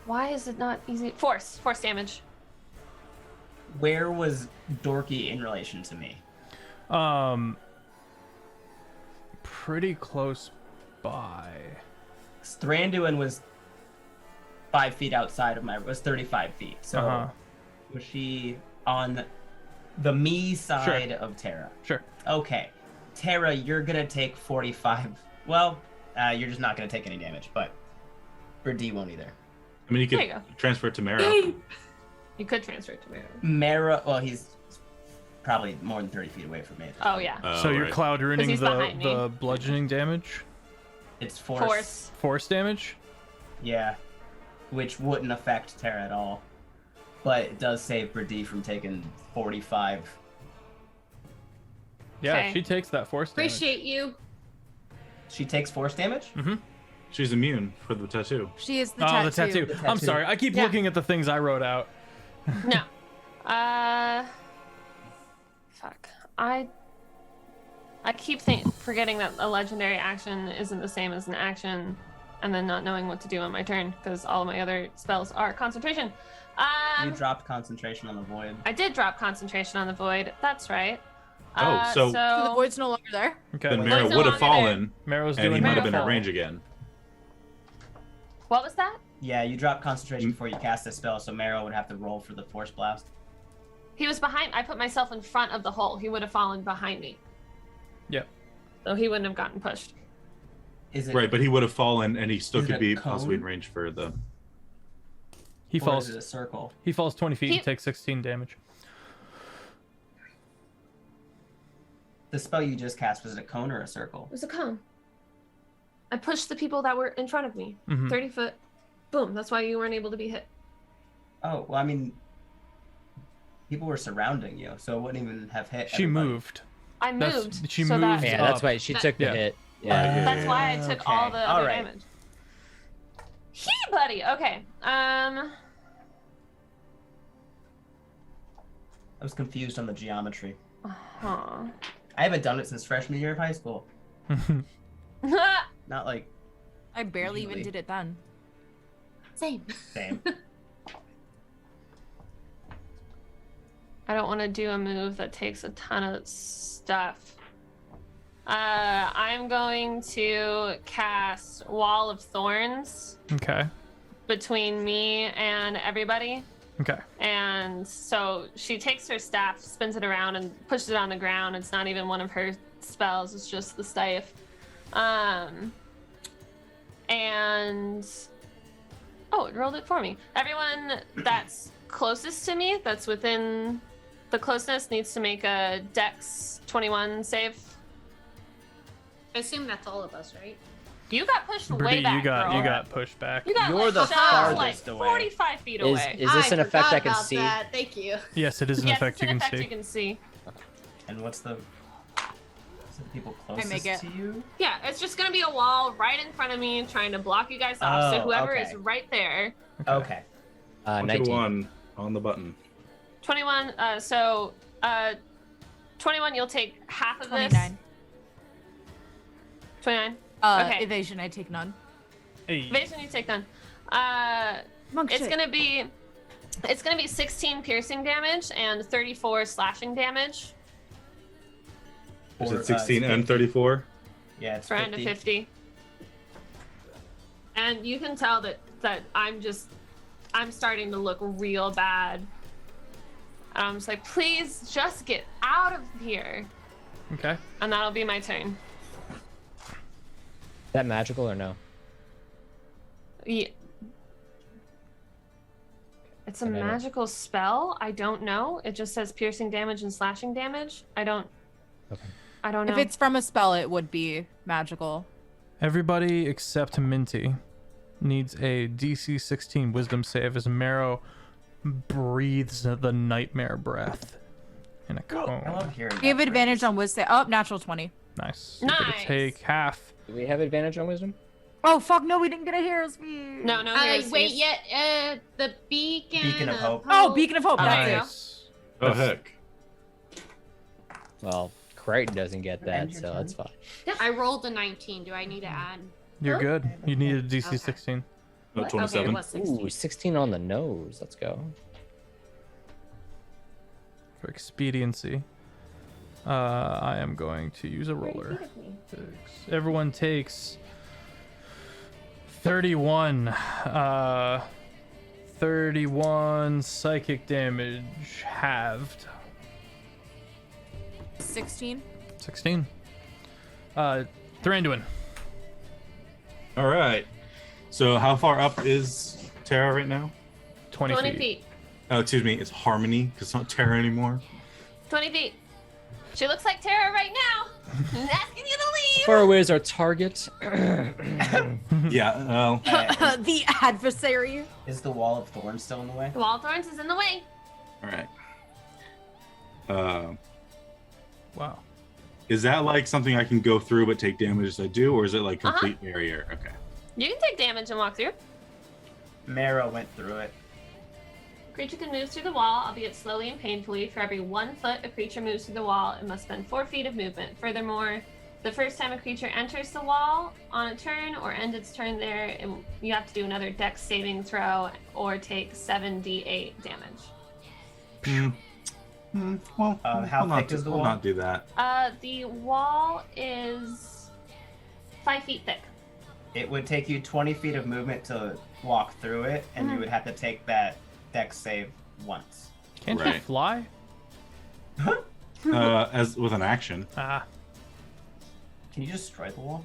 why is it not easy? Force damage. Where was Dorky in relation to me? Pretty close by. Thranduin was 5 feet outside of was 35 feet. So was she on the me side of Terra? Sure. Okay. Terra, you're gonna take 45. Well, you're just not gonna take any damage, but D won't either. I mean, you There could you go. transfer it to Mara. You could transfer it to Mara. Mara, well, he's probably more than 30 feet away from me. Oh yeah. So you're right. cloud ruining he's behind me. the bludgeoning damage? It's force. Force damage? Yeah. Which wouldn't affect Terra at all. But it does save D from taking 45. Yeah, Okay. she takes that force damage. Appreciate you. She takes force damage? She's immune for the tattoo. She is the Oh, tattoo. the tattoo. The I'm tattoo. sorry. I keep Yeah. looking at the things I wrote out. No. Fuck. I keep forgetting that a legendary action isn't the same as an action, and then not knowing what to do on my turn because all of my other spells are concentration. You dropped concentration on the void. I did drop concentration on the void. That's right. Oh, so- So the void's no longer there? Okay. Then Wait, Mara Void's no would have longer fallen, Marrow's and he doing might Mara have been at fall. range again. What was that? Yeah, you dropped concentration before you cast a spell, so Mara would have to roll for the force blast. He was behind. I put myself in front of the hole. He would have fallen behind me. Yep. So he wouldn't have gotten pushed. Is it Right, but he would have fallen, and he still Is it could a be cone? possibly in range for the. He or falls. is it a circle? He falls 20 feet He- and takes 16 damage. The spell you just cast, was it a cone or a circle? It was a cone. I pushed the people that were in front of me. Mhm. 30 foot. Boom. That's why you weren't able to be hit. Oh, well, I mean, people were surrounding you, so it wouldn't even have hit. She everybody. moved. I That's- moved. she so moved. That, Yeah, that's up. why she took the Yeah. hit. Yeah. that's why I took all Okay. the All other right. damage. He, buddy. Okay. I was confused on the geometry. Huh. I haven't done it since freshman year of high school. Not like I barely even Usually. did it then. Same. same. I don't want to do a move that takes a ton of stuff. I'm going to cast Wall of Thorns Okay. between me and everybody. Okay. And so she takes her staff, spins it around, and pushes it on the ground. It's not even one of her spells, it's just the staff. And oh, it rolled it for me. Everyone that's closest to me, that's within the closeness, needs to make a Dex 21 save. I assume that's all of us, right? You got pushed way Brady, back, you got girl. you got pushed back. You got You're the shoved, farthest like away. 45 feet away. Is this an effect I can forgot see? about that. Thank you. Yes, it is an Yes, effect it's an you can effect see. you can see. And what's the people closest make it. to you? Yeah, it's just gonna be a wall right in front of me trying to block you guys off. So Oh, whoever okay. is right there. Okay. 19. 1 on the button. 21, 21, you'll take half of this. 29. 29. Okay. Evasion, I take none. Hey. Evasion, you take none. Monk It's shit. gonna be 16 piercing damage and 34 slashing damage Is Or, it 16 and 50. 34? Yeah, it's for end of 50. And you can tell that I'm starting to look real bad. And I'm just like, please just get out of here. Okay. And that'll be my turn. Is that magical or no? Yeah. It's a Okay. magical spell. I don't know. It just says piercing damage and slashing damage. I don't know. If it's from a spell, it would be magical. Everybody except Minty needs a DC 16 Wisdom save as Marrow breathes the nightmare breath in a I cone. love hearing You have that advantage phrase. on wisdom. Oh, natural 20. Nice. You're gonna Nice. take half. Do we have advantage on wisdom? Oh, fuck, no, we didn't get a hero's feat. No, heroes wait, feast. yet the beacon. Beacon of Hope. Oh, Beacon of Hope, Oh, that's there you it. go. Nice. Oh, That's- heck. Well, Crichton doesn't get that, End your so turn. that's fine. I rolled a 19. Do I need to add? You're good. You need a DC Okay. 16. Oh, Okay, 27. it was 16. Ooh, 16 on the nose. Let's go. For expediency, I am going to use a roller. Everyone takes 31. 31 psychic damage halved. 16. 16. Thranduin. All right. So how far up is Terra right now? 20 20 feet. feet. Oh, excuse me. It's Harmony because it's not Terra anymore. 20 feet. She looks like Tara right now. I'm asking you to leave. Far away is our target. Yeah. Well. The adversary. Is the wall of thorns still in the way? The wall of thorns is in the way. All right. Wow. Is that like something I can go through but take damage as I do, or is it like complete barrier? Okay. You can take damage and walk through. Marrow went through it. Creature can move through the wall, albeit slowly and painfully. For every 1 foot a creature moves through the wall, it must spend 4 feet of movement. Furthermore, the first time a creature enters the wall on a turn or ends its turn there, you have to do another dex saving throw or take 7d8 damage. Well, How I'll thick is the I'll wall? not do that. The wall is 5 feet thick. It would take you 20 feet of movement to walk through it, and you would have to take that dex save once. Can't you Right. fly? As with an action. Ah. Can you destroy the wall?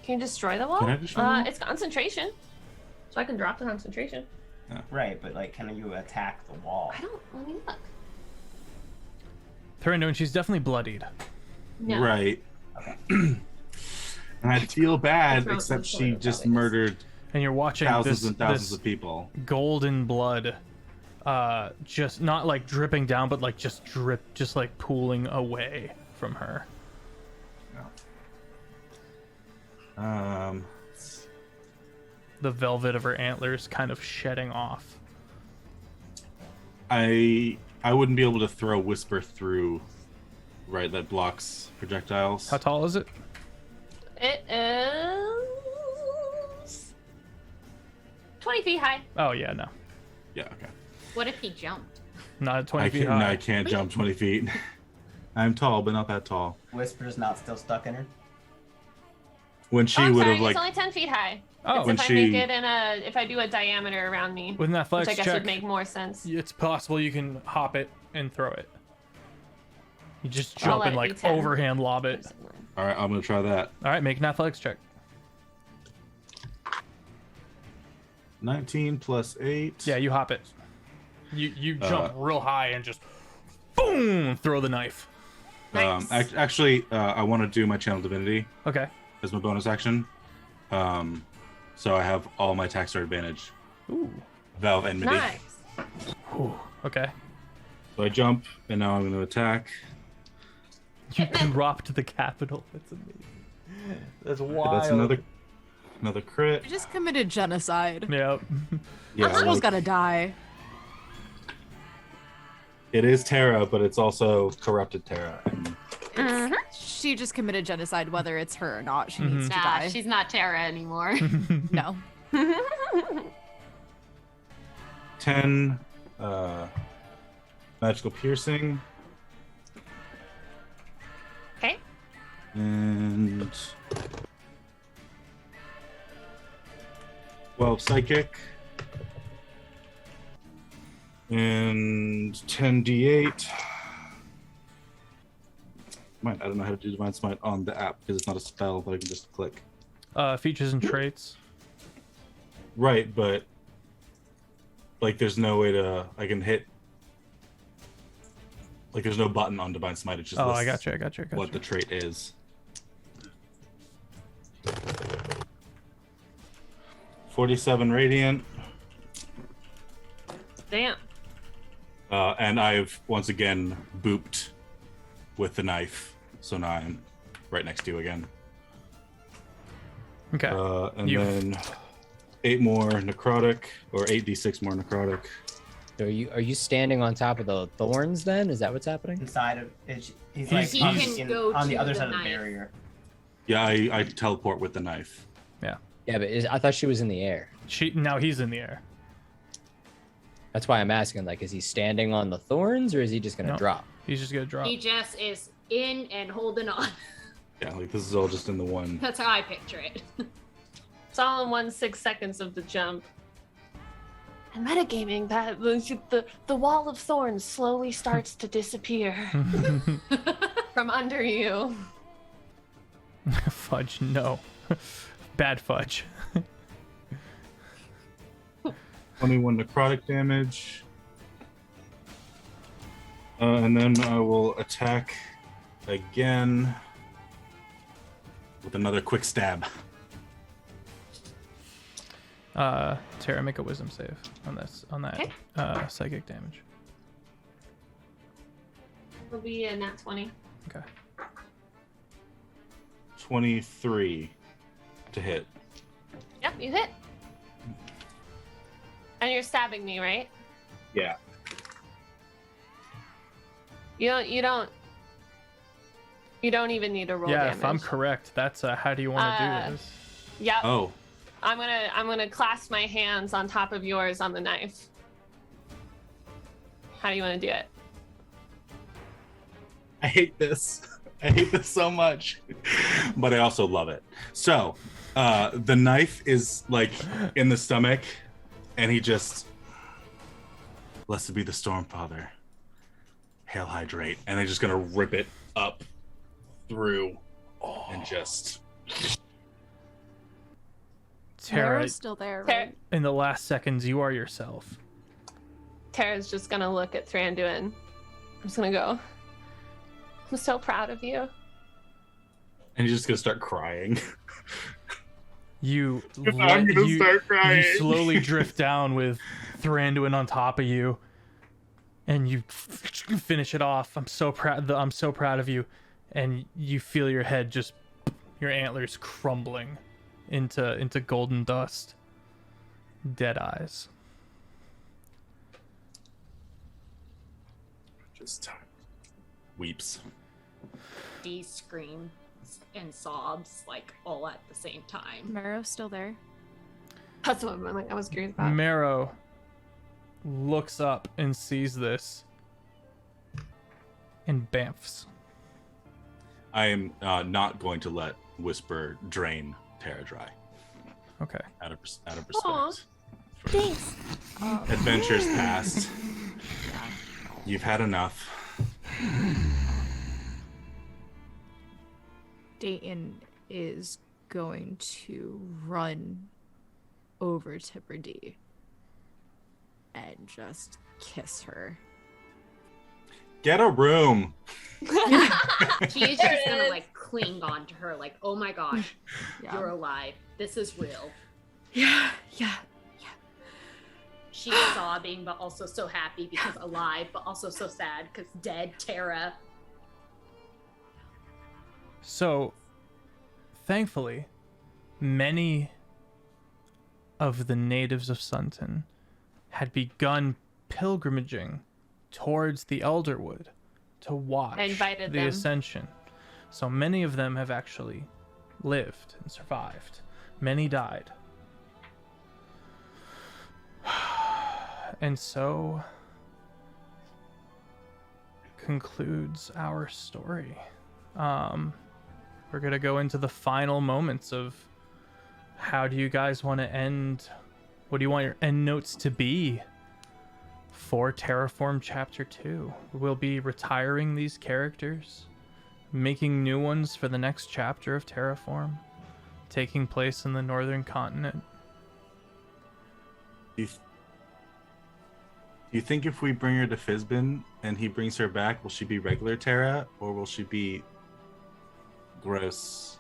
Can you destroy the wall? Can I destroy the wall? It's concentration. So I can drop the concentration. Right, but like, can you attack the wall? I don't. Let me look. Thranduin, she's definitely bloodied. No. Right. Okay. And I feel bad, Throw except some she sort of just balance. murdered And you're watching thousands this, and thousands this of people. golden blood just not like dripping down, but like just like pooling away from her. The velvet of her antlers kind of shedding off. I wouldn't be able to throw Whisper through, right? That blocks projectiles. How tall is it? It is 20 feet high. Oh yeah, no, Yeah. Okay. What if he jumped? not at 20 I feet can't. high. I can't jump 20 feet. I'm tall, but not that tall. Whisper's not still stuck in her. When she Oh, I'm would sorry, have like, it's only 10 feet high. Oh, It's when if I she- make it in if I do a diameter around me, With an which athletics I guess check, would make more sense. it's possible you can hop it and throw it. You just I'll jump let and it be like 10. overhand lob it. all right, I'm gonna try that. All right, make an athletics check. 19 plus 8. Yeah, you hop it. You jump real high and just boom, throw the knife. Nice. Actually, I want to do my channel divinity Okay. as my bonus action. So I have all my attacks are advantage. Ooh. Valve enmity. Nice. Ooh. Okay. So I jump, and now I'm going to attack. You dropped the capital. That's amazing. That's wild. That's another crit. You just committed genocide. Yep. Yeah, Someone's like, gotta die. it is Terra, but it's also corrupted Terra. And She just committed genocide, whether it's her or not. She needs to Nah, die. she's not Terra anymore. No. 10 magical piercing. Okay. And 12 psychic. And 10d8. I don't know how to do Divine Smite on the app because it's not a spell, but I can just click. Features and traits. Right, but like there's no way to I can hit like there's no button on Divine Smite. It just Oh, lists I got you. what the trait is. 47 radiant. Damn. And I've once again booped with the knife, so now I'm right next to you again. Okay. And then 8 more necrotic, or 8d6 more necrotic. So are you standing on top of the thorns then? Is that what's happening? Inside of it, he's He like can go on the to other the side of the knife. barrier. Yeah, I teleport with the knife. Yeah, but I thought she was in the air. Now he's in the air. That's why I'm asking. Like, is he standing on the thorns or is he just gonna No. drop? He's just gonna drop. He just is in and holding on. Yeah, like this is all just in the one. That's how I picture it. It's all in 1/6 seconds of the jump. And metagaming, that the wall of thorns slowly starts to disappear from under you. Fudge, no. Bad fudge. 21 necrotic damage. And then I will attack again with another quick stab. Tara, make a wisdom save on that Okay. psychic damage. It'll be a nat 20. Okay. 23 to hit. Yep, you hit. And you're stabbing me, right? Yeah. You don't even need to roll Yeah, damage. if I'm correct, that's how do you want to do this? Yep. Oh. I'm gonna clasp my hands on top of yours on the knife. How do you want to do it? I hate this. I hate this so much. But I also love it. So, the knife is like in the stomach, and he just, blessed be the Stormfather. Hail Hydrate. And they're just gonna rip it up through and just. Tara, Tara's still there, Tara, right? in the last seconds, you are yourself. Tara's just gonna look at Thranduin. I'm just gonna go. I'm so proud of you. And he's just gonna start crying. You I'm gonna start crying. You slowly drift down with Thranduin on top of you, and you finish it off. I'm so proud of you, and you feel your head just, your antlers crumbling into golden dust. Dead eyes. Just weeps. Dee screams and sobs like all at the same time. Marrow's still there. That's what I was curious about. Marrow looks up and sees this and bamfs. I am not going to let Whisper drain Terra dry. Okay. Out of respect. Aw, for thanks. Adventures past. You've had enough. Dayton is going to run over to Brady and just kiss her. Get a room. She's just gonna like cling on to her, like, oh my gosh, Yeah. you're alive. This is real. Yeah. She's sobbing, but also so happy because alive, but also so sad because dead Terra. So, thankfully, many of the natives of Sunton had begun pilgrimaging towards the Elderwood to watch I invited the them. Ascension. So many of them have actually lived and survived. Many died. And so concludes our story. We're gonna go into the final moments of how do you guys want to end? What do you want your end notes to be for Terraform Chapter 2? We'll be retiring these characters, making new ones for the next chapter of Terraform, taking place in the Northern Continent. Do you think if we bring her to Fizbin and he brings her back, will she be regular Terra or will she be gross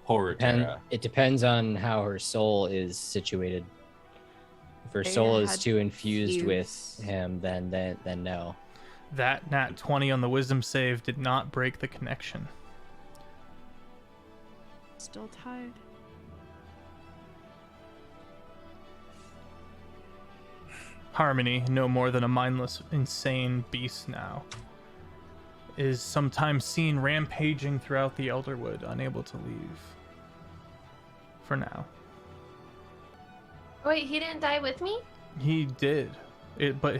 horror Terra? It depends on how her soul is situated. If her soul is too infused with him, then no. That nat 20 on the wisdom save did not break the connection. Still tied. Harmony, no more than a mindless, insane beast now, is sometimes seen rampaging throughout the Elderwood, unable to leave. For now. Wait, he didn't die with me? He did. But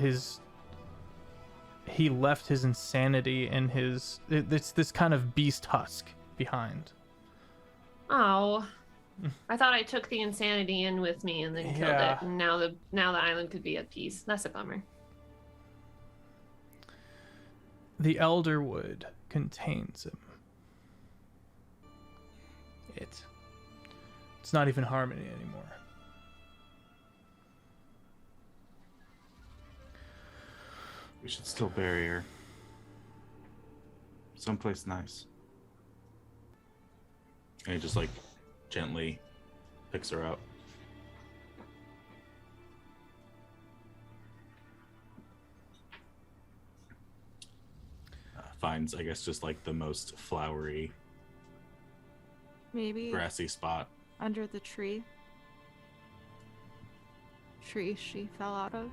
he left his insanity and it's this kind of beast husk behind. Oh. I thought I took the insanity in with me and then killed it. And now the island could be at peace. That's a bummer. The Elderwood contains him. It's not even Harmony anymore. We should still bury her. Someplace nice. And he just like gently picks her up. Finds, I guess, just like the most flowery, Maybe grassy spot. under the tree she fell out of.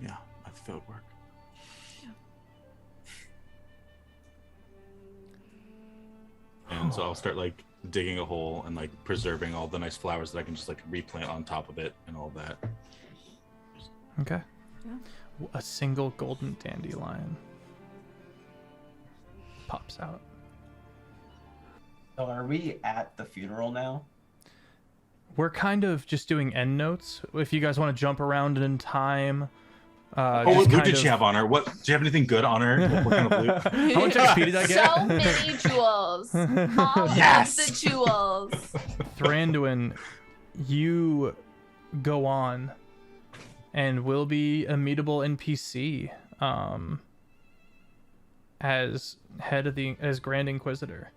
Yeah, I think that would work. And so I'll start like digging a hole and like preserving all the nice flowers that I can just like replant on top of it and all that. Okay. Yeah. A single golden dandelion pops out. So are we at the funeral now? We're kind of just doing end notes. If you guys want to jump around in time. What loot did she have on her? Do you have anything good on her? What kind of loot? How much XP did I get? So many jewels. All of the jewels. Thranduin, you go on and will be a meetable NPC as Grand Inquisitor.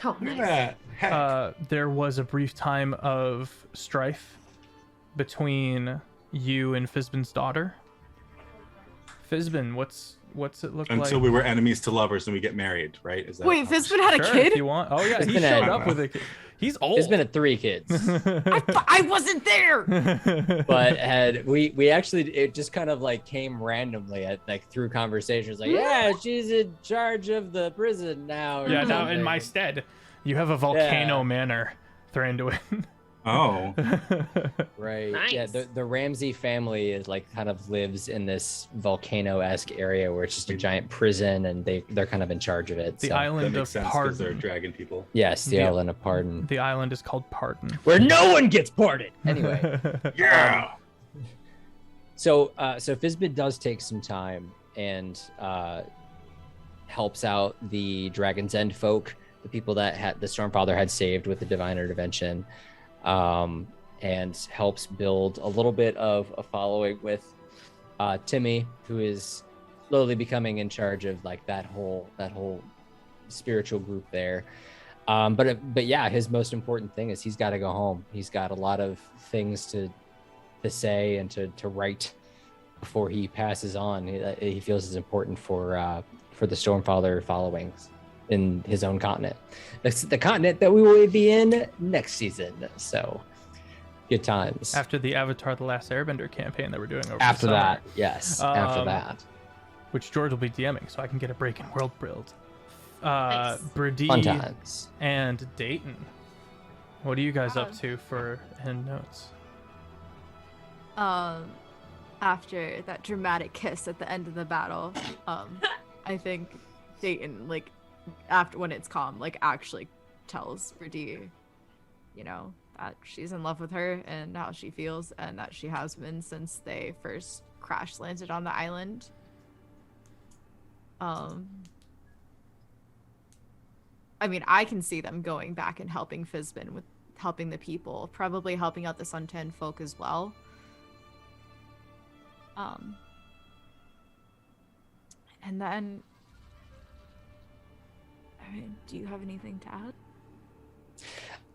Oh, Look at that. There was a brief time of strife between you and Fizbin's daughter. Fizbin, what's it look like? Until we were enemies to lovers and we get married, right? Is that Wait, Fizbin had a Sure, kid? if you want. Oh yeah, he Fizbin showed had- up with a kid. He's old. It's been at 3 kids. I wasn't there. But we actually, it just kind of like came randomly at like through conversations like, yeah, she's in charge of the prison now. or Yeah, now in something. my stead, you have a volcano manor, Thranduin. Oh. Right. Nice. Yeah, the Ramsey family is like kind of lives in this volcano-esque area where it's just a giant prison and they're kind of in charge of it. The so. That island makes of sense because they're Pardon. dragon people. Yes, the the- island of Pardon. The island is called Pardon. Where no one gets pardoned. Anyway. Yeah. So Fizbin does take some time and helps out the Dragon's End folk, the people that the Stormfather had saved with the divine intervention, and helps build a little bit of a following with Timmy, who is slowly becoming in charge of like that whole spiritual group there. But yeah, his most important thing is he's got to go home. He's got a lot of things to say and to write before he passes on. He feels is important for the Stormfather followings in his own continent. That's the continent that we will be in next season. So good times. After the Avatar: The Last Airbender campaign that we're doing over After the summer. that, yes. After that. which George will be DMing, so I can get a break in world build. Nice. Fun Brady times. and Dayton. What are you guys up to for end notes? After that dramatic kiss at the end of the battle, I think Dayton, like, after when it's calm, like, actually tells Brady, you know, that she's in love with her and how she feels, and that she has been since they first crash landed on the island. I mean, I can see them going back and helping Fizbin with helping the people, probably helping out the Suntan folk as well. And then, I mean, do you have anything to add?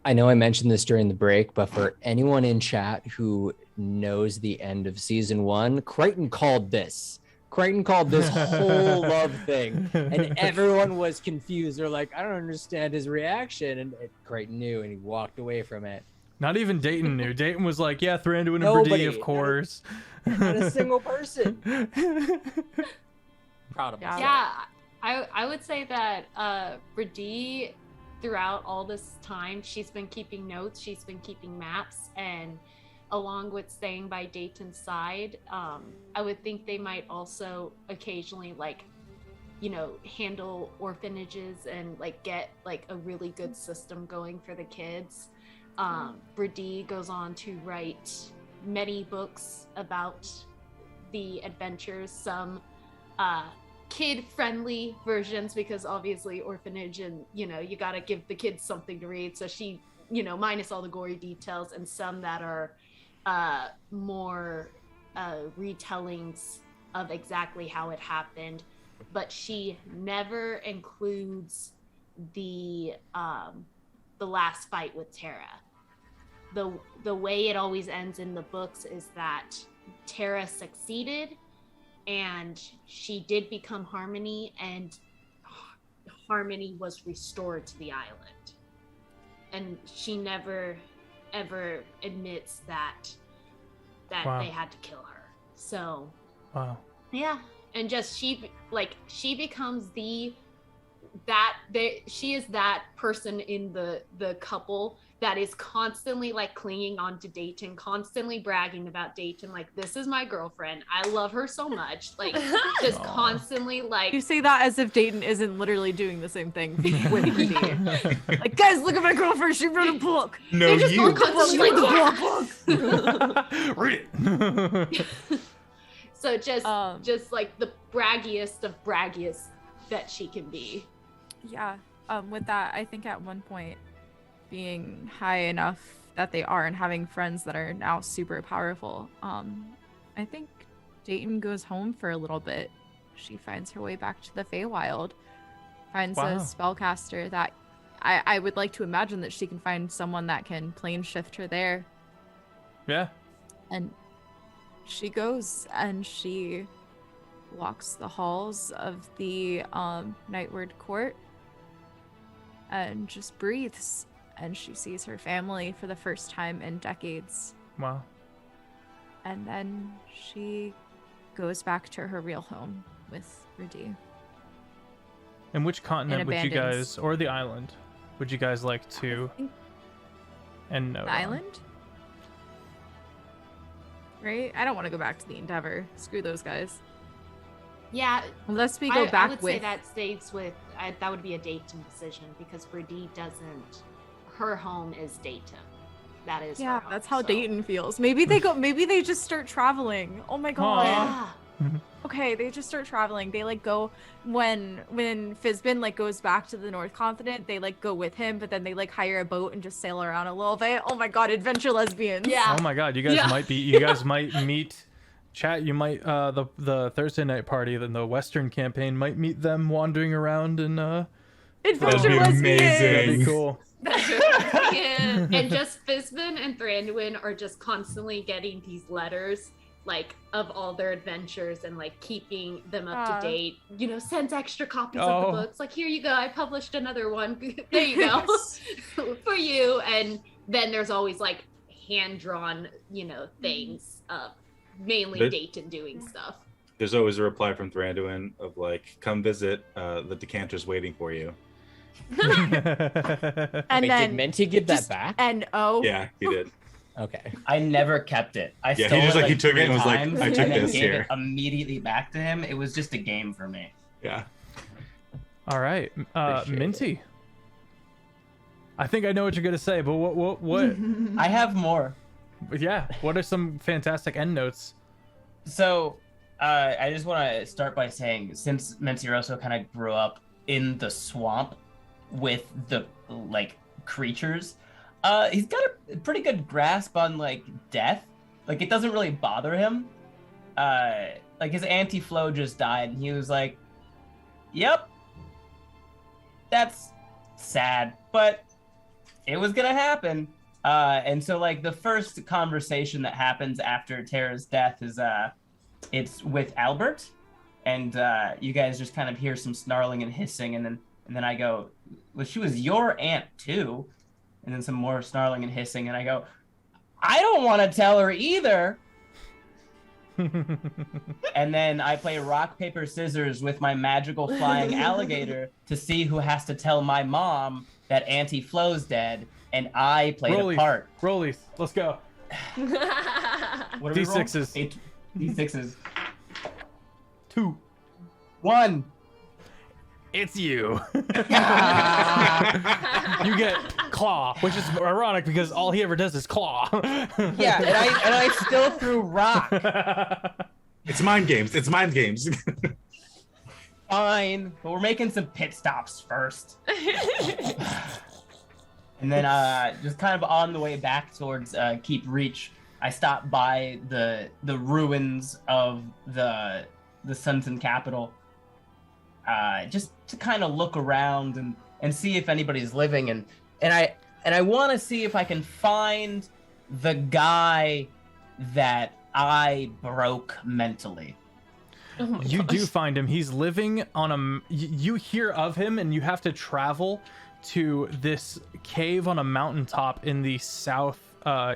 I know I mentioned this during the break, but for anyone in chat who knows the end of season 1, Crichton called this. Crichton called this whole love thing, and everyone was confused. They're like, I don't understand his reaction. And Crichton knew, and he walked away from it. Not even Dayton knew. Dayton was like, yeah, Thranduin and Nobody. Brady, of course. Not a single person. Proud of myself. Yeah, I would say that Brady, throughout all this time, she's been keeping notes, she's been keeping maps, and along with staying by Dayton's side, I would think they might also occasionally, like, you know, handle orphanages and like get like a really good system going for the kids. Brady goes on to write many books about the adventures, some kid-friendly versions, because obviously orphanage and, you know, you gotta give the kids something to read, so she, you know, minus all the gory details, and some that are more retellings of exactly how it happened, but she never includes the last fight with Terra. The way it always ends in the books is that Terra succeeded and she did become Harmony, and Harmony was restored to the island, and she never ever admits that Wow. they had to kill her. So Wow. yeah, and just she becomes she is that person in the couple that is constantly like clinging on to Dayton, constantly bragging about Dayton, like, this is my girlfriend, I love her so much, like, just constantly like. You say that as if Dayton isn't literally doing the same thing with Brady. Like, guys, look at my girlfriend, she wrote a book. No, They're just you. constantly like, yeah. Read it. So just like the braggiest of braggiest that she can be. Yeah. With that, I think at one point, being high enough that they are and having friends that are now super powerful, I think Dayton goes home for a little bit. She finds her way back to the Feywild, finds Wow. a spellcaster that I would like to imagine that she can find someone that can plane shift her there. Yeah. And she goes and she walks the halls of the Nightward Court and just breathes. And she sees her family for the first time in decades. Wow. And then she goes back to her real home with Rudy. And which continent would you abandons. guys, or the island, would you guys like to end note The on? island? Right? I don't want to go back to the Endeavor. Screw those guys. Yeah, Unless we go I back would with... say that stays with that would be a Dayton decision, because Brady doesn't. Her home is Dayton. That is. Yeah, her home, that's how so. Dayton feels. Maybe they go. Maybe they just start traveling. Oh my god. Yeah. Okay, they just start traveling. They like go when Fizbin like goes back to the North Continent. They like go with him, but then they like hire a boat and just sail around a little bit. Oh my god, adventure lesbians. Yeah. Oh my god, you guys might be. You guys might meet. Chat. You might the Thursday night party. Then the Western campaign might meet them wandering around and Adventure be lesbians. amazing. that'd be cool. And just Fizbin and Thranduin are just constantly getting these letters, like, of all their adventures, and like keeping them up to date. You know, sends extra copies of the books. Like, here you go, I published another one. There you go. For you. And then there's always like hand drawn, you know, things of mainly There- Dayton doing stuff. There's always a reply from Thranduin of like, "Come visit. The decanter's waiting for you." And Wait, then did Minty give that just back? N-O. Yeah, he did. Okay. I never kept it. I Yeah, stole he just it, like he took it 3 and was like, times "I took and then this gave here." it immediately back to him. It was just a game for me. Yeah. All right, Appreciate Minty. I think I know what you're gonna say, but what? I have more. Yeah, what are some fantastic end notes? So, I just want to start by saying, since Menciroso kind of grew up in the swamp with the like creatures, he's got a pretty good grasp on like death. Like it doesn't really bother him. Like his anti-flow just died, and he was like, "Yep, that's sad, but it was gonna happen." And so like the first conversation that happens after Tara's death is it's with Albert, and you guys just kind of hear some snarling and hissing, and then I go, "Well, she was your aunt too," and then some more snarling and hissing, and I go, "I don't want to tell her either." And then I play rock, paper, scissors with my magical flying alligator to see who has to tell my mom that Auntie Flo's dead, and I played a part. Rollies, let's go. What do we roll? D6s. D6s. 2. 1. It's you. You get claw, which is ironic because all he ever does is claw. Yeah, and I still threw rock. It's mind games. It's mind games. Fine, but we're making some pit stops first. And then just kind of on the way back towards Keep Reach, I stopped by the ruins of the Sunton capital, just to kind of look around and see if anybody's living, and I want to see if I can find the guy that I broke mentally. Oh You do find him. He's living on a. You hear of him, and you have to travel to this cave on a mountaintop in the south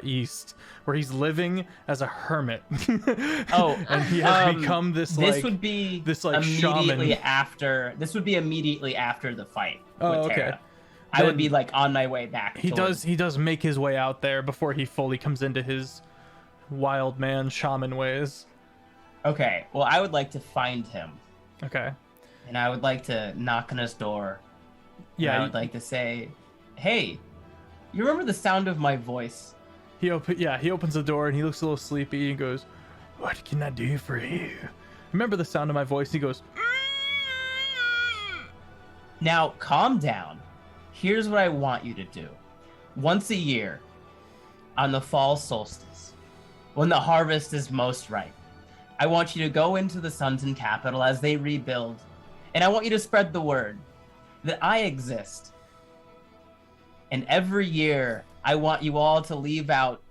east, where he's living as a hermit. Oh, and he has become this. This would be immediately shaman. after. This would be immediately after the fight. Oh, with okay. Tara. I would be like on my way back. He does make his way out there before he fully comes into his wild man shaman ways. Okay, well, I would like to find him. Okay. And I would like to knock on his door. Yeah. And I would like to say, "Hey, you remember the sound of my voice?" He opens the door and he looks a little sleepy and goes, "What can I do for you? Remember the sound of my voice?" He goes, Now, calm down. Here's what I want you to do. Once a year, on the fall solstice, when the harvest is most ripe, I want you to go into the Sunton capital as they rebuild, and I want you to spread the word that I exist. And every year, I want you all to leave out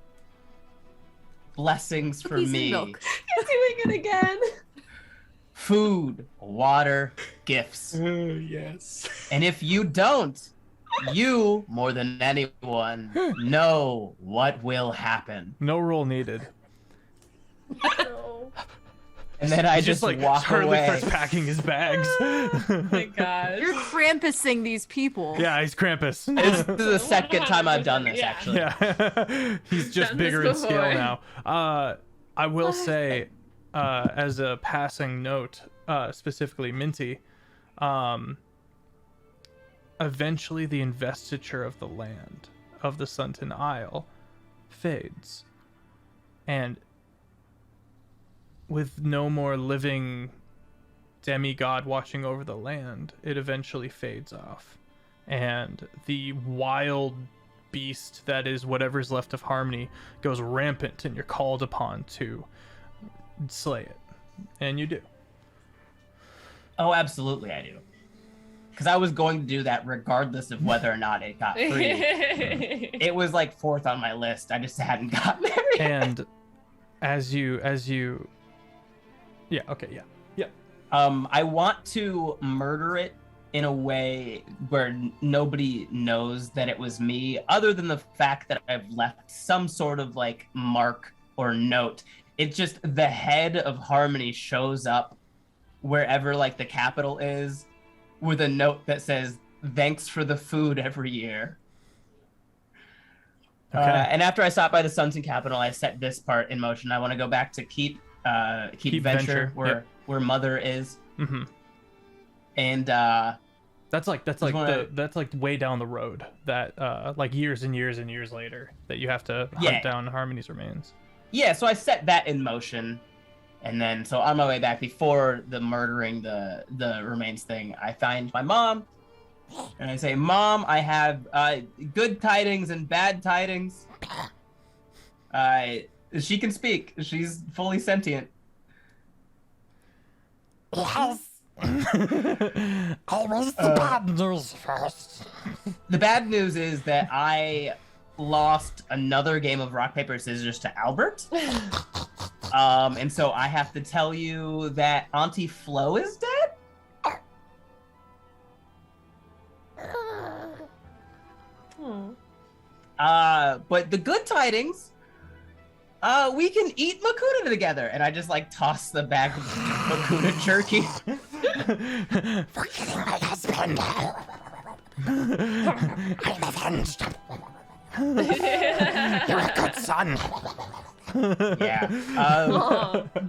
blessings for Cookies and me. milk. He's doing it again. Food, water, gifts. Yes. And if you don't, you, more than anyone, know what will happen. "No roll needed." No. And then I He just like walk hurriedly away. starts packing his bags. Oh my gosh. You're Krampusing these people. Yeah, he's Krampus. This is the second time I've done this, Yeah. actually. Yeah, he's just Done this bigger in scale before. now. I will say, as a passing note, specifically Minty, eventually the investiture of the land of the Sunton Isle fades, and with no more living demigod watching over the land, it eventually fades off, and the wild beast that is whatever's left of Harmony goes rampant, and you're called upon to slay it, and you do. Oh, absolutely, I do. Because I was going to do that regardless of whether or not it got free. It was like 4th on my list. I just hadn't gotten there yet. And as you I want to murder it in a way where nobody knows that it was me, other than the fact that I've left some sort of like mark or note it's just the head of Harmony shows up wherever like the capital is with a note that says, "Thanks for the food every year." Okay. And after I stop by the Sunson Capital, I set this part in motion. I want to go back to Keep Venture, Yep. where Mother is. Mm-hmm. And That's like way down the road. That like years and years and years later that you have to hunt down Harmony's remains. yeah, so I set that in motion, and then so on my way back before the murdering the remains thing, I find my mom, and I say, "Mom, I have good tidings and bad tidings." She can speak. She's fully sentient. Yes. Always the bad news first. The bad news is that I lost another game of rock, paper, scissors to Albert. And so I have to tell you that Auntie Flo is dead. But the good tidings, we can eat Makuta together. And I just like toss the bag of Makuta jerky. For killing my husband. I'm avenged. You're a good son. Yeah.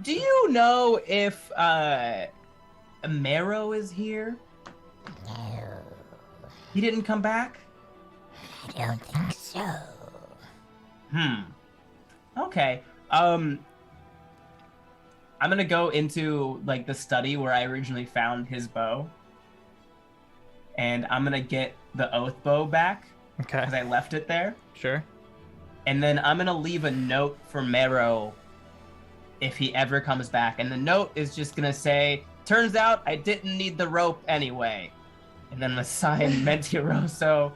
Do you know if Marrow is here? No, He didn't come back? I don't think so. Okay. I'm gonna go into like the study where I originally found his bow. And I'm gonna get the oath bow back. Okay. Because I left it there. Sure. And then I'm gonna leave a note for Marrow if he ever comes back. And the note is just gonna say, "Turns out I didn't need the rope anyway." And then I'm gonna sign Mentiroso.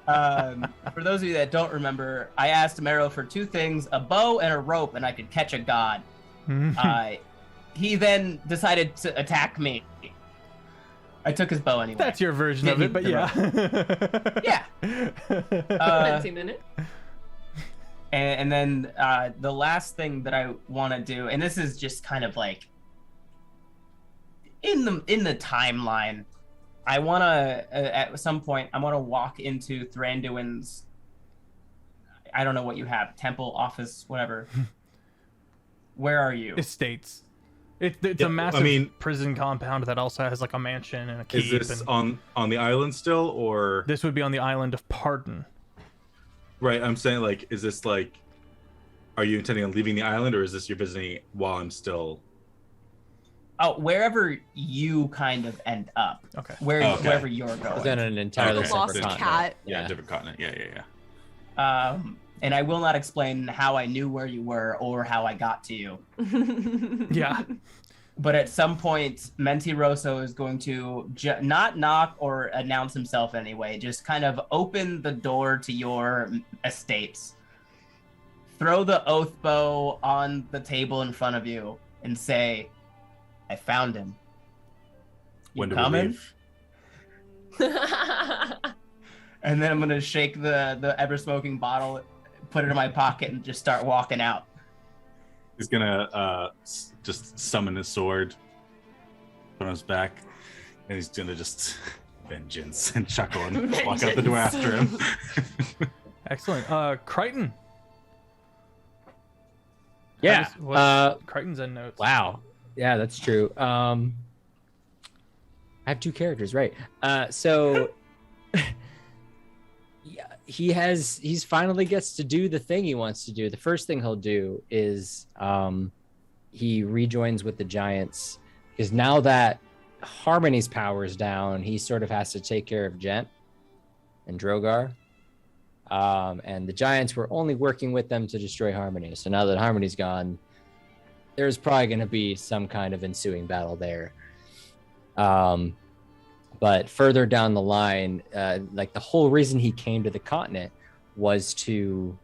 For those of you that don't remember, I asked Marrow for two things, a bow and a rope, and I could catch a god. He then decided to attack me. I took his bow anyway. That's your version of it, but yeah. Yeah. And then the last thing that I want to do, and this is just kind of like in the timeline, I want to at some point I want to walk into Thranduin's, I don't know what you have, temple, office, whatever. Where are you? Estates. It's a massive prison compound that also has like a mansion and a keep. Is this on the island still, or this would be on the island of Pardon? Right, I'm saying like, is this like, are you intending on leaving the island, or is this you're visiting while I'm still? Oh, wherever you kind of end up. Okay. Wherever you're going. Then an entirely separate continent. Cat. Yeah, different continent. Yeah. And I will not explain how I knew where you were or how I got to you. Yeah. But at some point, Mentiroso is going to not knock or announce himself anyway, just kind of open the door to your estates, throw the oath bow on the table in front of you, and say, "I found him. When do coming?" we leave? And then I'm going to shake the ever-smoking bottle, put it in my pocket, and just start walking out. He's gonna just summon his sword, put on his back, and he's gonna just vengeance and chuckle and walk out the door after him. Excellent. Crichton. Yeah. Crichton's end notes. Wow. Yeah, that's true. I have two characters, right? So yeah, he's finally gets to do the thing he wants to do. The first thing he'll do is he rejoins with the giants, because now that Harmony's power is down, he sort of has to take care of Gent and Drogar. And the giants were only working with them to destroy Harmony. So now that Harmony's gone, there's probably going to be some kind of ensuing battle there. But further down the line, like the whole reason he came to the continent was to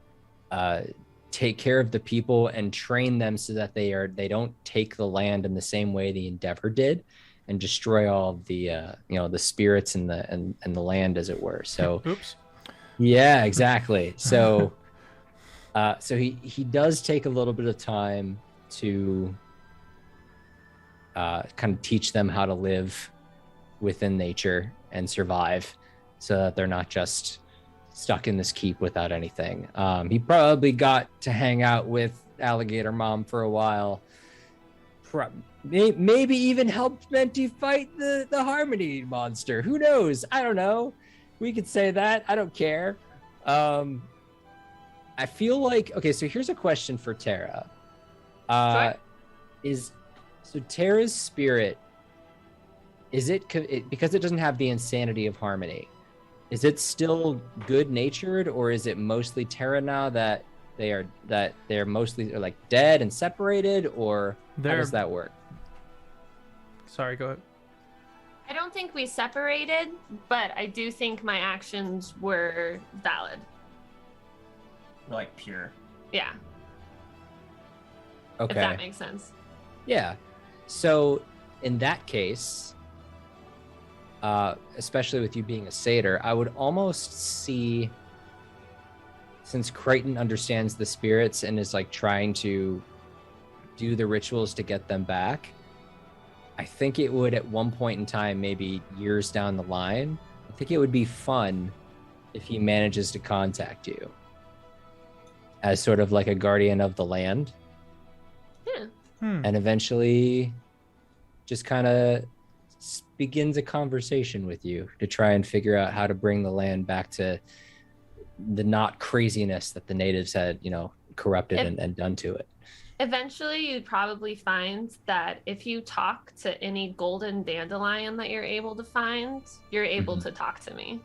take care of the people and train them so that they don't take the land in the same way the Endeavor did and destroy all of the the spirits and the land, as it were. So oops. Yeah, exactly. So So he does take a little bit of time to kind of teach them how to live within nature and survive, so that they're not just stuck in this keep without anything. He probably got to hang out with Alligator Mom for a while. Maybe even helped Menti fight the Harmony monster. Who knows? I don't know. We could say that. I don't care. I feel like, okay, so here's a question for Terra. So Terra's spirit, is it because it doesn't have the insanity of Harmony, is it still good natured, or is it mostly Terra now that they're mostly like dead and separated, or how does that work? Sorry, go ahead. I don't think we separated, but I do think my actions were valid. Like pure. Yeah. Okay. If that makes sense. Yeah. So in that case, especially with you being a satyr, I would almost see, since Crichton understands the spirits and is like trying to do the rituals to get them back, I think it would at one point in time, maybe years down the line, I think it would be fun if he manages to contact you as sort of like a guardian of the land. Yeah. And eventually just kind of begins a conversation with you to try and figure out how to bring the land back to the not craziness that the natives had, corrupted and done to it. Eventually, you'd probably find that if you talk to any golden dandelion that you're able to find, you're able to talk to me.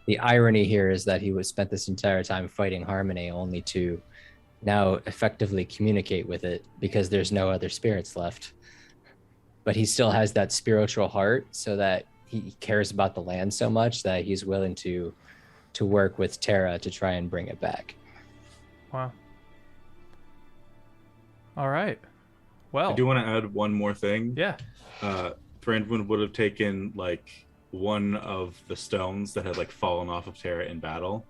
The irony here is that he was spent this entire time fighting Harmony only to now effectively communicate with it because there's no other spirits left. But he still has that spiritual heart, so that he cares about the land so much that he's willing to work with Terra to try and bring it back. Wow. All right. Well, I do want to add one more thing. Yeah. Thranduin would have taken like one of the stones that had like fallen off of Terra in battle,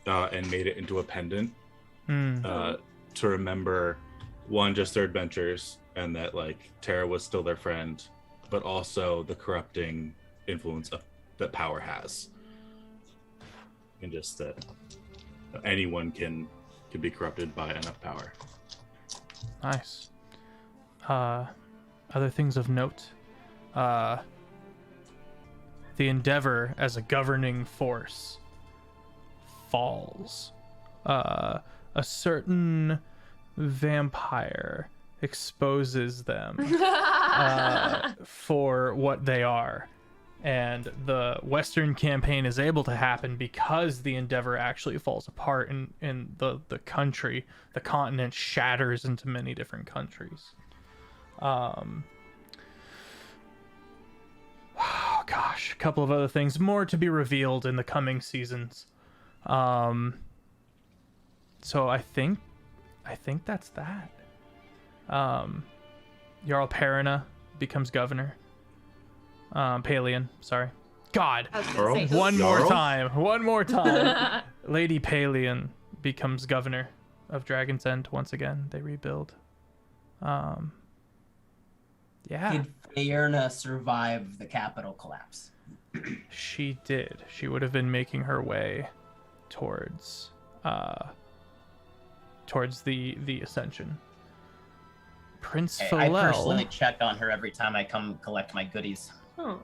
and made it into a pendant to remember one, just their adventures, and that like Terra was still their friend, but also the corrupting influence that power has, and just that anyone can be corrupted by enough power. Nice. Other things of note. The Endeavor as a governing force falls. A certain vampire exposes them for what they are. And the Western campaign is able to happen because the Endeavor actually falls apart in the country. The continent shatters into many different countries. Oh gosh, a couple of other things. More to be revealed in the coming seasons. So I think that's that. Jarl Perina becomes governor. Palian, sorry. God, one more time. Lady Palian becomes governor of Dragon's End once again. They rebuild. Yeah. Did Faerna survive the capital collapse? She did. She would have been making her way towards the Ascension. Prince Philel. I personally check on her every time I come collect my goodies. Oh.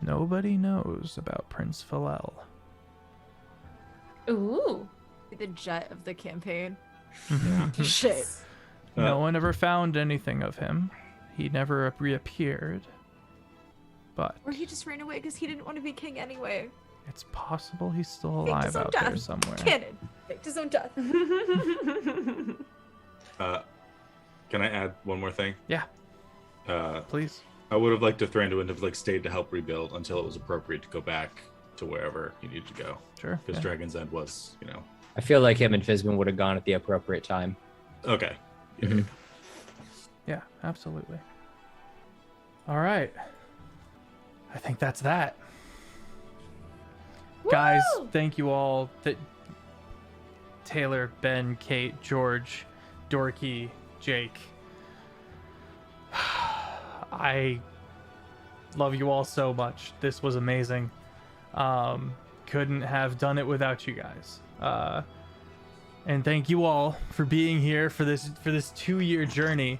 Nobody knows about Prince Philel. Ooh. The jet of the campaign. Yeah. Shit. No one ever found anything of him. He never reappeared. But Or he just ran away because he didn't want to be king anyway. it's possible he's still Faked alive his own out death. there somewhere. Canon. Faked his own death. Can I add one more thing? Yeah. Please. I would have liked to Thranduin to have like stayed to help rebuild until it was appropriate to go back to wherever he needed to go. Sure. Because Dragon's End was, I feel like him and Fizbin would have gone at the appropriate time. Okay. Yeah. Mm-hmm. Yeah, absolutely. All right. I think that's that. Guys, thank you all. Taylor, Ben, Kate, George, Dorky, Jake. I love you all so much. This was amazing. Couldn't have done it without you guys. And thank you all for being here for this 2-year journey.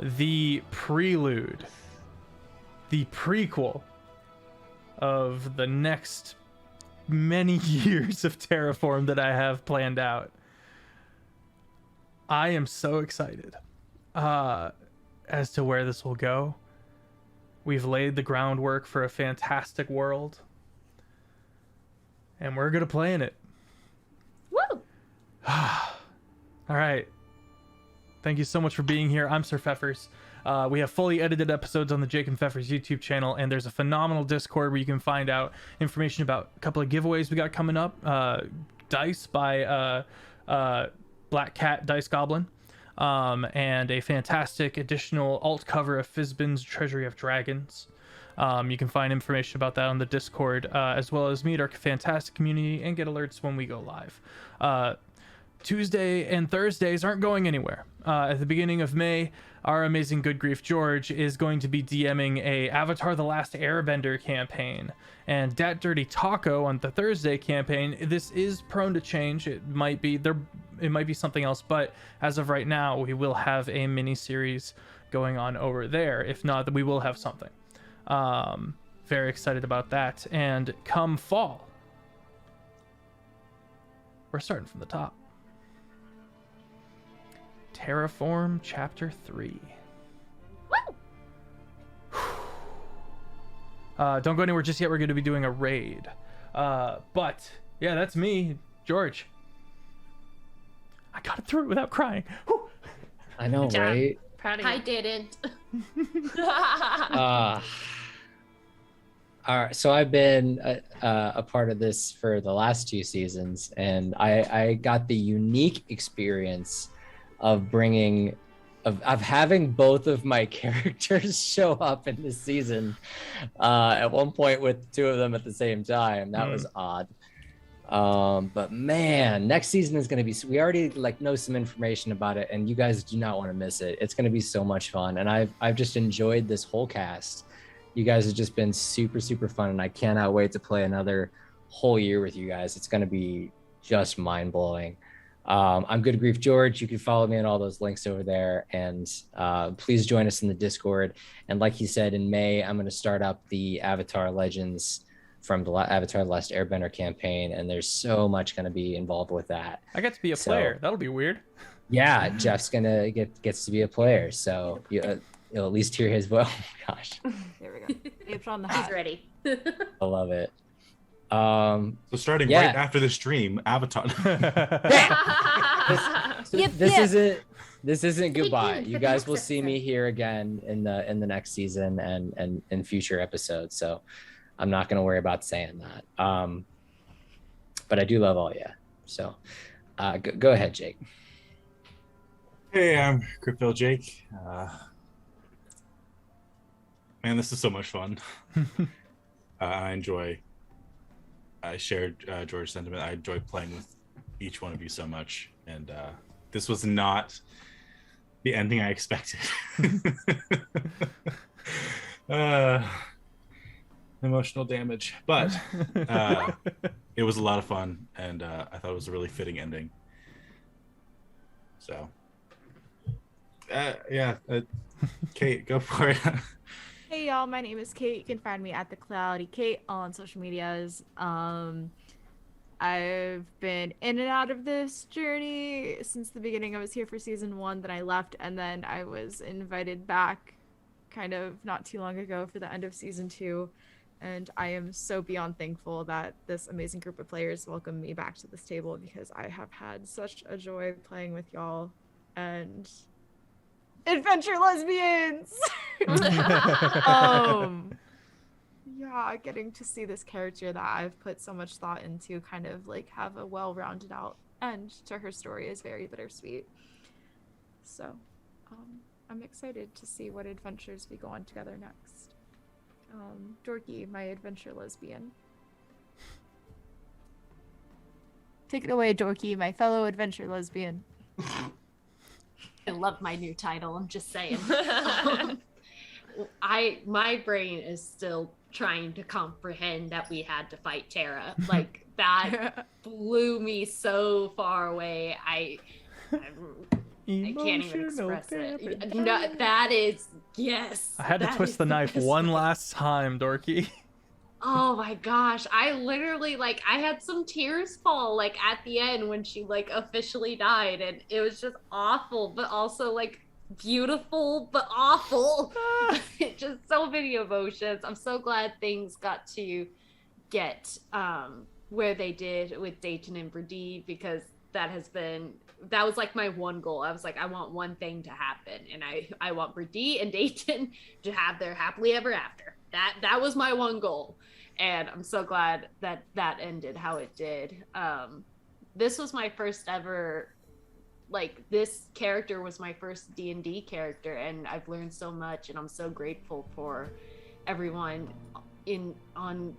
The prelude, the prequel of the next many years of Terraform that I have planned out. I am so excited as to where this will go. We've laid the groundwork for a fantastic world, and we're gonna play in it. Woo! All right. Thank you so much for being here. I'm Sir Feffers. We have fully edited episodes on the Jake and Feffers YouTube channel, and there's a phenomenal Discord where you can find out information about a couple of giveaways we got coming up. Dice by Black Cat Dice Goblin, and a fantastic additional alt cover of Fizbin's Treasury of Dragons. You can find information about that on the Discord, as well as meet our fantastic community and get alerts when we go live. Tuesday and Thursdays aren't going anywhere. At the beginning of May, our amazing GoodGriefGeorge is going to be DMing a Avatar: The Last Airbender campaign, and Datdirtytaco on the Thursday campaign. This is prone to change. It might be something else, but as of right now, we will have a mini series going on over there. If not, we will have something. Very excited about that. And come fall, we're starting from the top. Terraform Chapter 3. Woo! Don't go anywhere just yet. We're going to be doing a raid. But, yeah, that's me, George. I got it through without crying. Whew. I know, Good job. right? Proud of you. I didn't. All right, so I've been a part of this for the last 2 seasons, and I got the unique experience of having both of my characters show up in this season at one point with 2 of them at the same time. That was odd. But man, next season is going to be, we already know some information about it, and you guys do not want to miss it. It's going to be so much fun, and I've just enjoyed this whole cast. You guys have just been super, super fun, and I cannot wait to play another whole year with you guys. It's going to be just mind-blowing. I'm GoodGriefGeorge. You can follow me on all those links over there, and please join us in the Discord. And like he said, in May, I'm going to start up the Avatar Legends from the Avatar: The Last Airbender campaign, and there's so much going to be involved with that. I get to be a player. That'll be weird. Yeah, Jeff's gonna gets to be a player, so you'll at least hear his voice. Oh, gosh, There we go. Apes on the He's hat. ready. I love it. So starting Yeah. right after the stream, Avatar. This isn't goodbye. tuned You for the guys next will see me episode. here again in the next season and in future episodes. So I'm not gonna worry about saying that. But I do love all you. So go ahead, Jake. Hey, I'm Critfail Jake. Man, this is so much fun. I shared George's sentiment. I enjoy playing with each one of you so much, and this was not the ending I expected. Emotional damage, but it was a lot of fun, and I thought it was a really fitting ending. So, Kate, go for it. Hey y'all, my name is Kate. You can find me at the Cloudy Kate on social medias. I've been in and out of this journey since the beginning. I was here for season 1, then I left, and then I was invited back kind of not too long ago for the end of season 2. And I am so beyond thankful that this amazing group of players welcomed me back to this table, because I have had such a joy playing with y'all and adventure lesbians. Yeah, getting to see this character that I've put so much thought into kind of have a well-rounded out end to her story is very bittersweet. So I'm excited to see what adventures we go on together next. Dorky, my adventure lesbian. Take it away, Dorky, my fellow adventure lesbian. I love my new title. I'm just saying. My brain is still trying to comprehend that we had to fight Terra. Like that blew me so far away. I can't even express it. No, that is yes. I had to twist the knife one last time, Dorky. Oh my gosh. I literally I had some tears fall at the end when she officially died, and it was just awful, but also beautiful but awful. Just so many emotions. I'm so glad things got to get where they did with Dayton and Brady, because that was my one goal. I was I want one thing to happen, and I want Brady and Dayton to have their happily ever after. That was my one goal, and I'm so glad that ended how it did. This was my first ever, this character was my first D&D character, and I've learned so much, and I'm so grateful for everyone on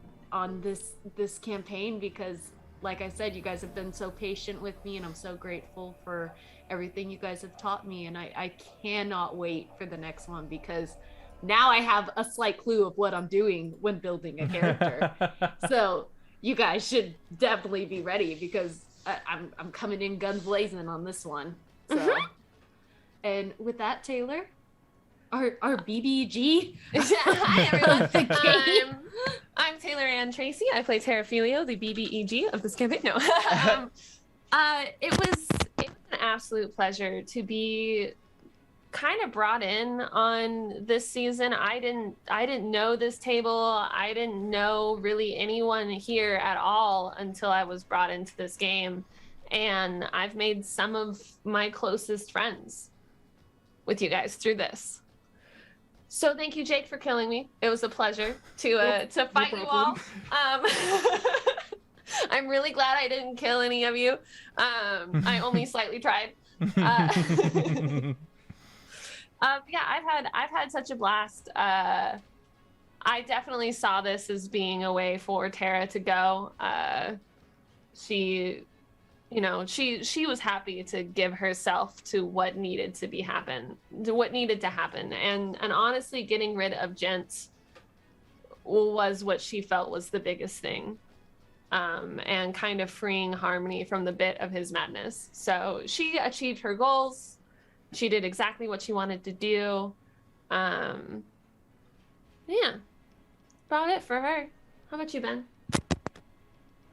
this campaign, because like I said, you guys have been so patient with me, and I'm so grateful for everything you guys have taught me, and I cannot wait for the next one, because now I have a slight clue of what I'm doing when building a character. So you guys should definitely be ready, because I'm coming in guns blazing on this one. So, and with that, Taylor, our BBG. Hi everyone. I'm Taylor Ann Tracy. I play Terraform, the BBEG of this campaign. No, it was an absolute pleasure to be kind of brought in on this season. I didn't know this table. I didn't know really anyone here at all until I was brought into this game, and I've made some of my closest friends with you guys through this. So thank you, Jake, for killing me. It was a pleasure to fight you all. I'm really glad I didn't kill any of you. I only slightly tried. Yeah, I've had such a blast. I definitely saw this as being a way for Terra to go. She was happy to give herself to what needed to happen. And honestly, getting rid of Gent was what she felt was the biggest thing. And kind of freeing Harmony from the bit of his madness. So she achieved her goals. She did exactly what she wanted to do. Yeah. About it for her. How about you, Ben?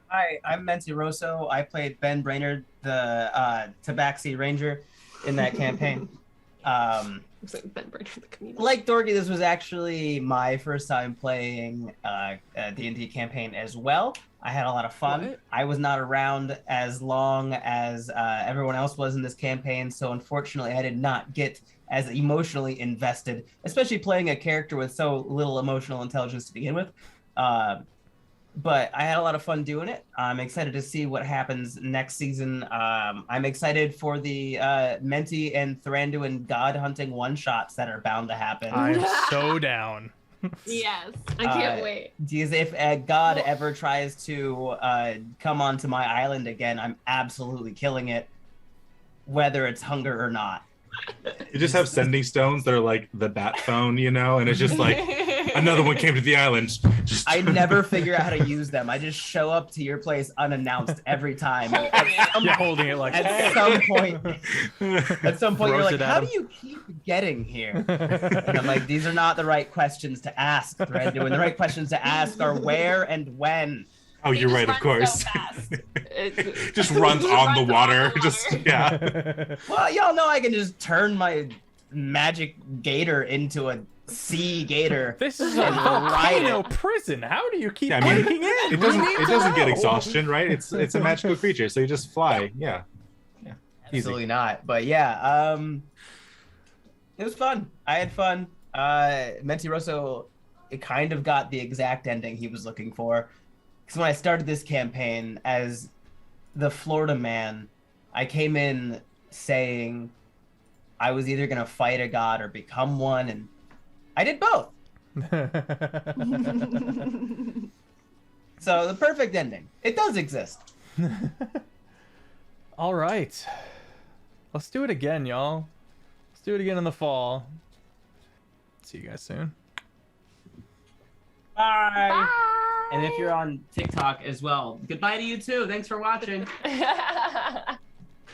Hi, I'm Menti Rosso. I played Ben Brainard, the Tabaxi Ranger in that campaign. Ben Brainard, the comedian. Like Dorky, this was actually my first time playing a D&D campaign as well. I had a lot of fun. What? I was not around as long as everyone else was in this campaign, so unfortunately I did not get as emotionally invested, especially playing a character with so little emotional intelligence to begin with. But I had a lot of fun doing it. I'm excited to see what happens next season. I'm excited for the Menti and Thranduin god hunting one-shots that are bound to happen. I'm so down. Yes, I can't wait. Because if a god ever tries to come onto my island again, I'm absolutely killing it, whether it's hunger or not. You just have sending stones that are like the bat phone, and it's just like another one came to the island. I never figure out how to use them. I just show up to your place unannounced every time. You're holding it like at some point, you're like, how him. do you keep getting here? And I'm like, these are not the right questions to ask, Thranduin. The right questions to ask are where and when. Oh, you're right, of course. So Just runs on the water. Yeah. Well, y'all know I can just turn my magic gator into a sea gator. This is a volcano prison. How do you keep breaking in? It doesn't get exhaustion, right? It's a magical creature, so you just fly. Yeah. Absolutely not. But yeah, it was fun. I had fun. Menti Rosso, it kind of got the exact ending he was looking for. Because when I started this campaign as the Florida man, I came in saying I was either going to fight a god or become one, and I did both. So the perfect ending. It does exist. All right. Let's do it again, y'all. Let's do it again in the fall. See you guys soon. Bye. And if you're on TikTok as well, goodbye to you too. Thanks for watching.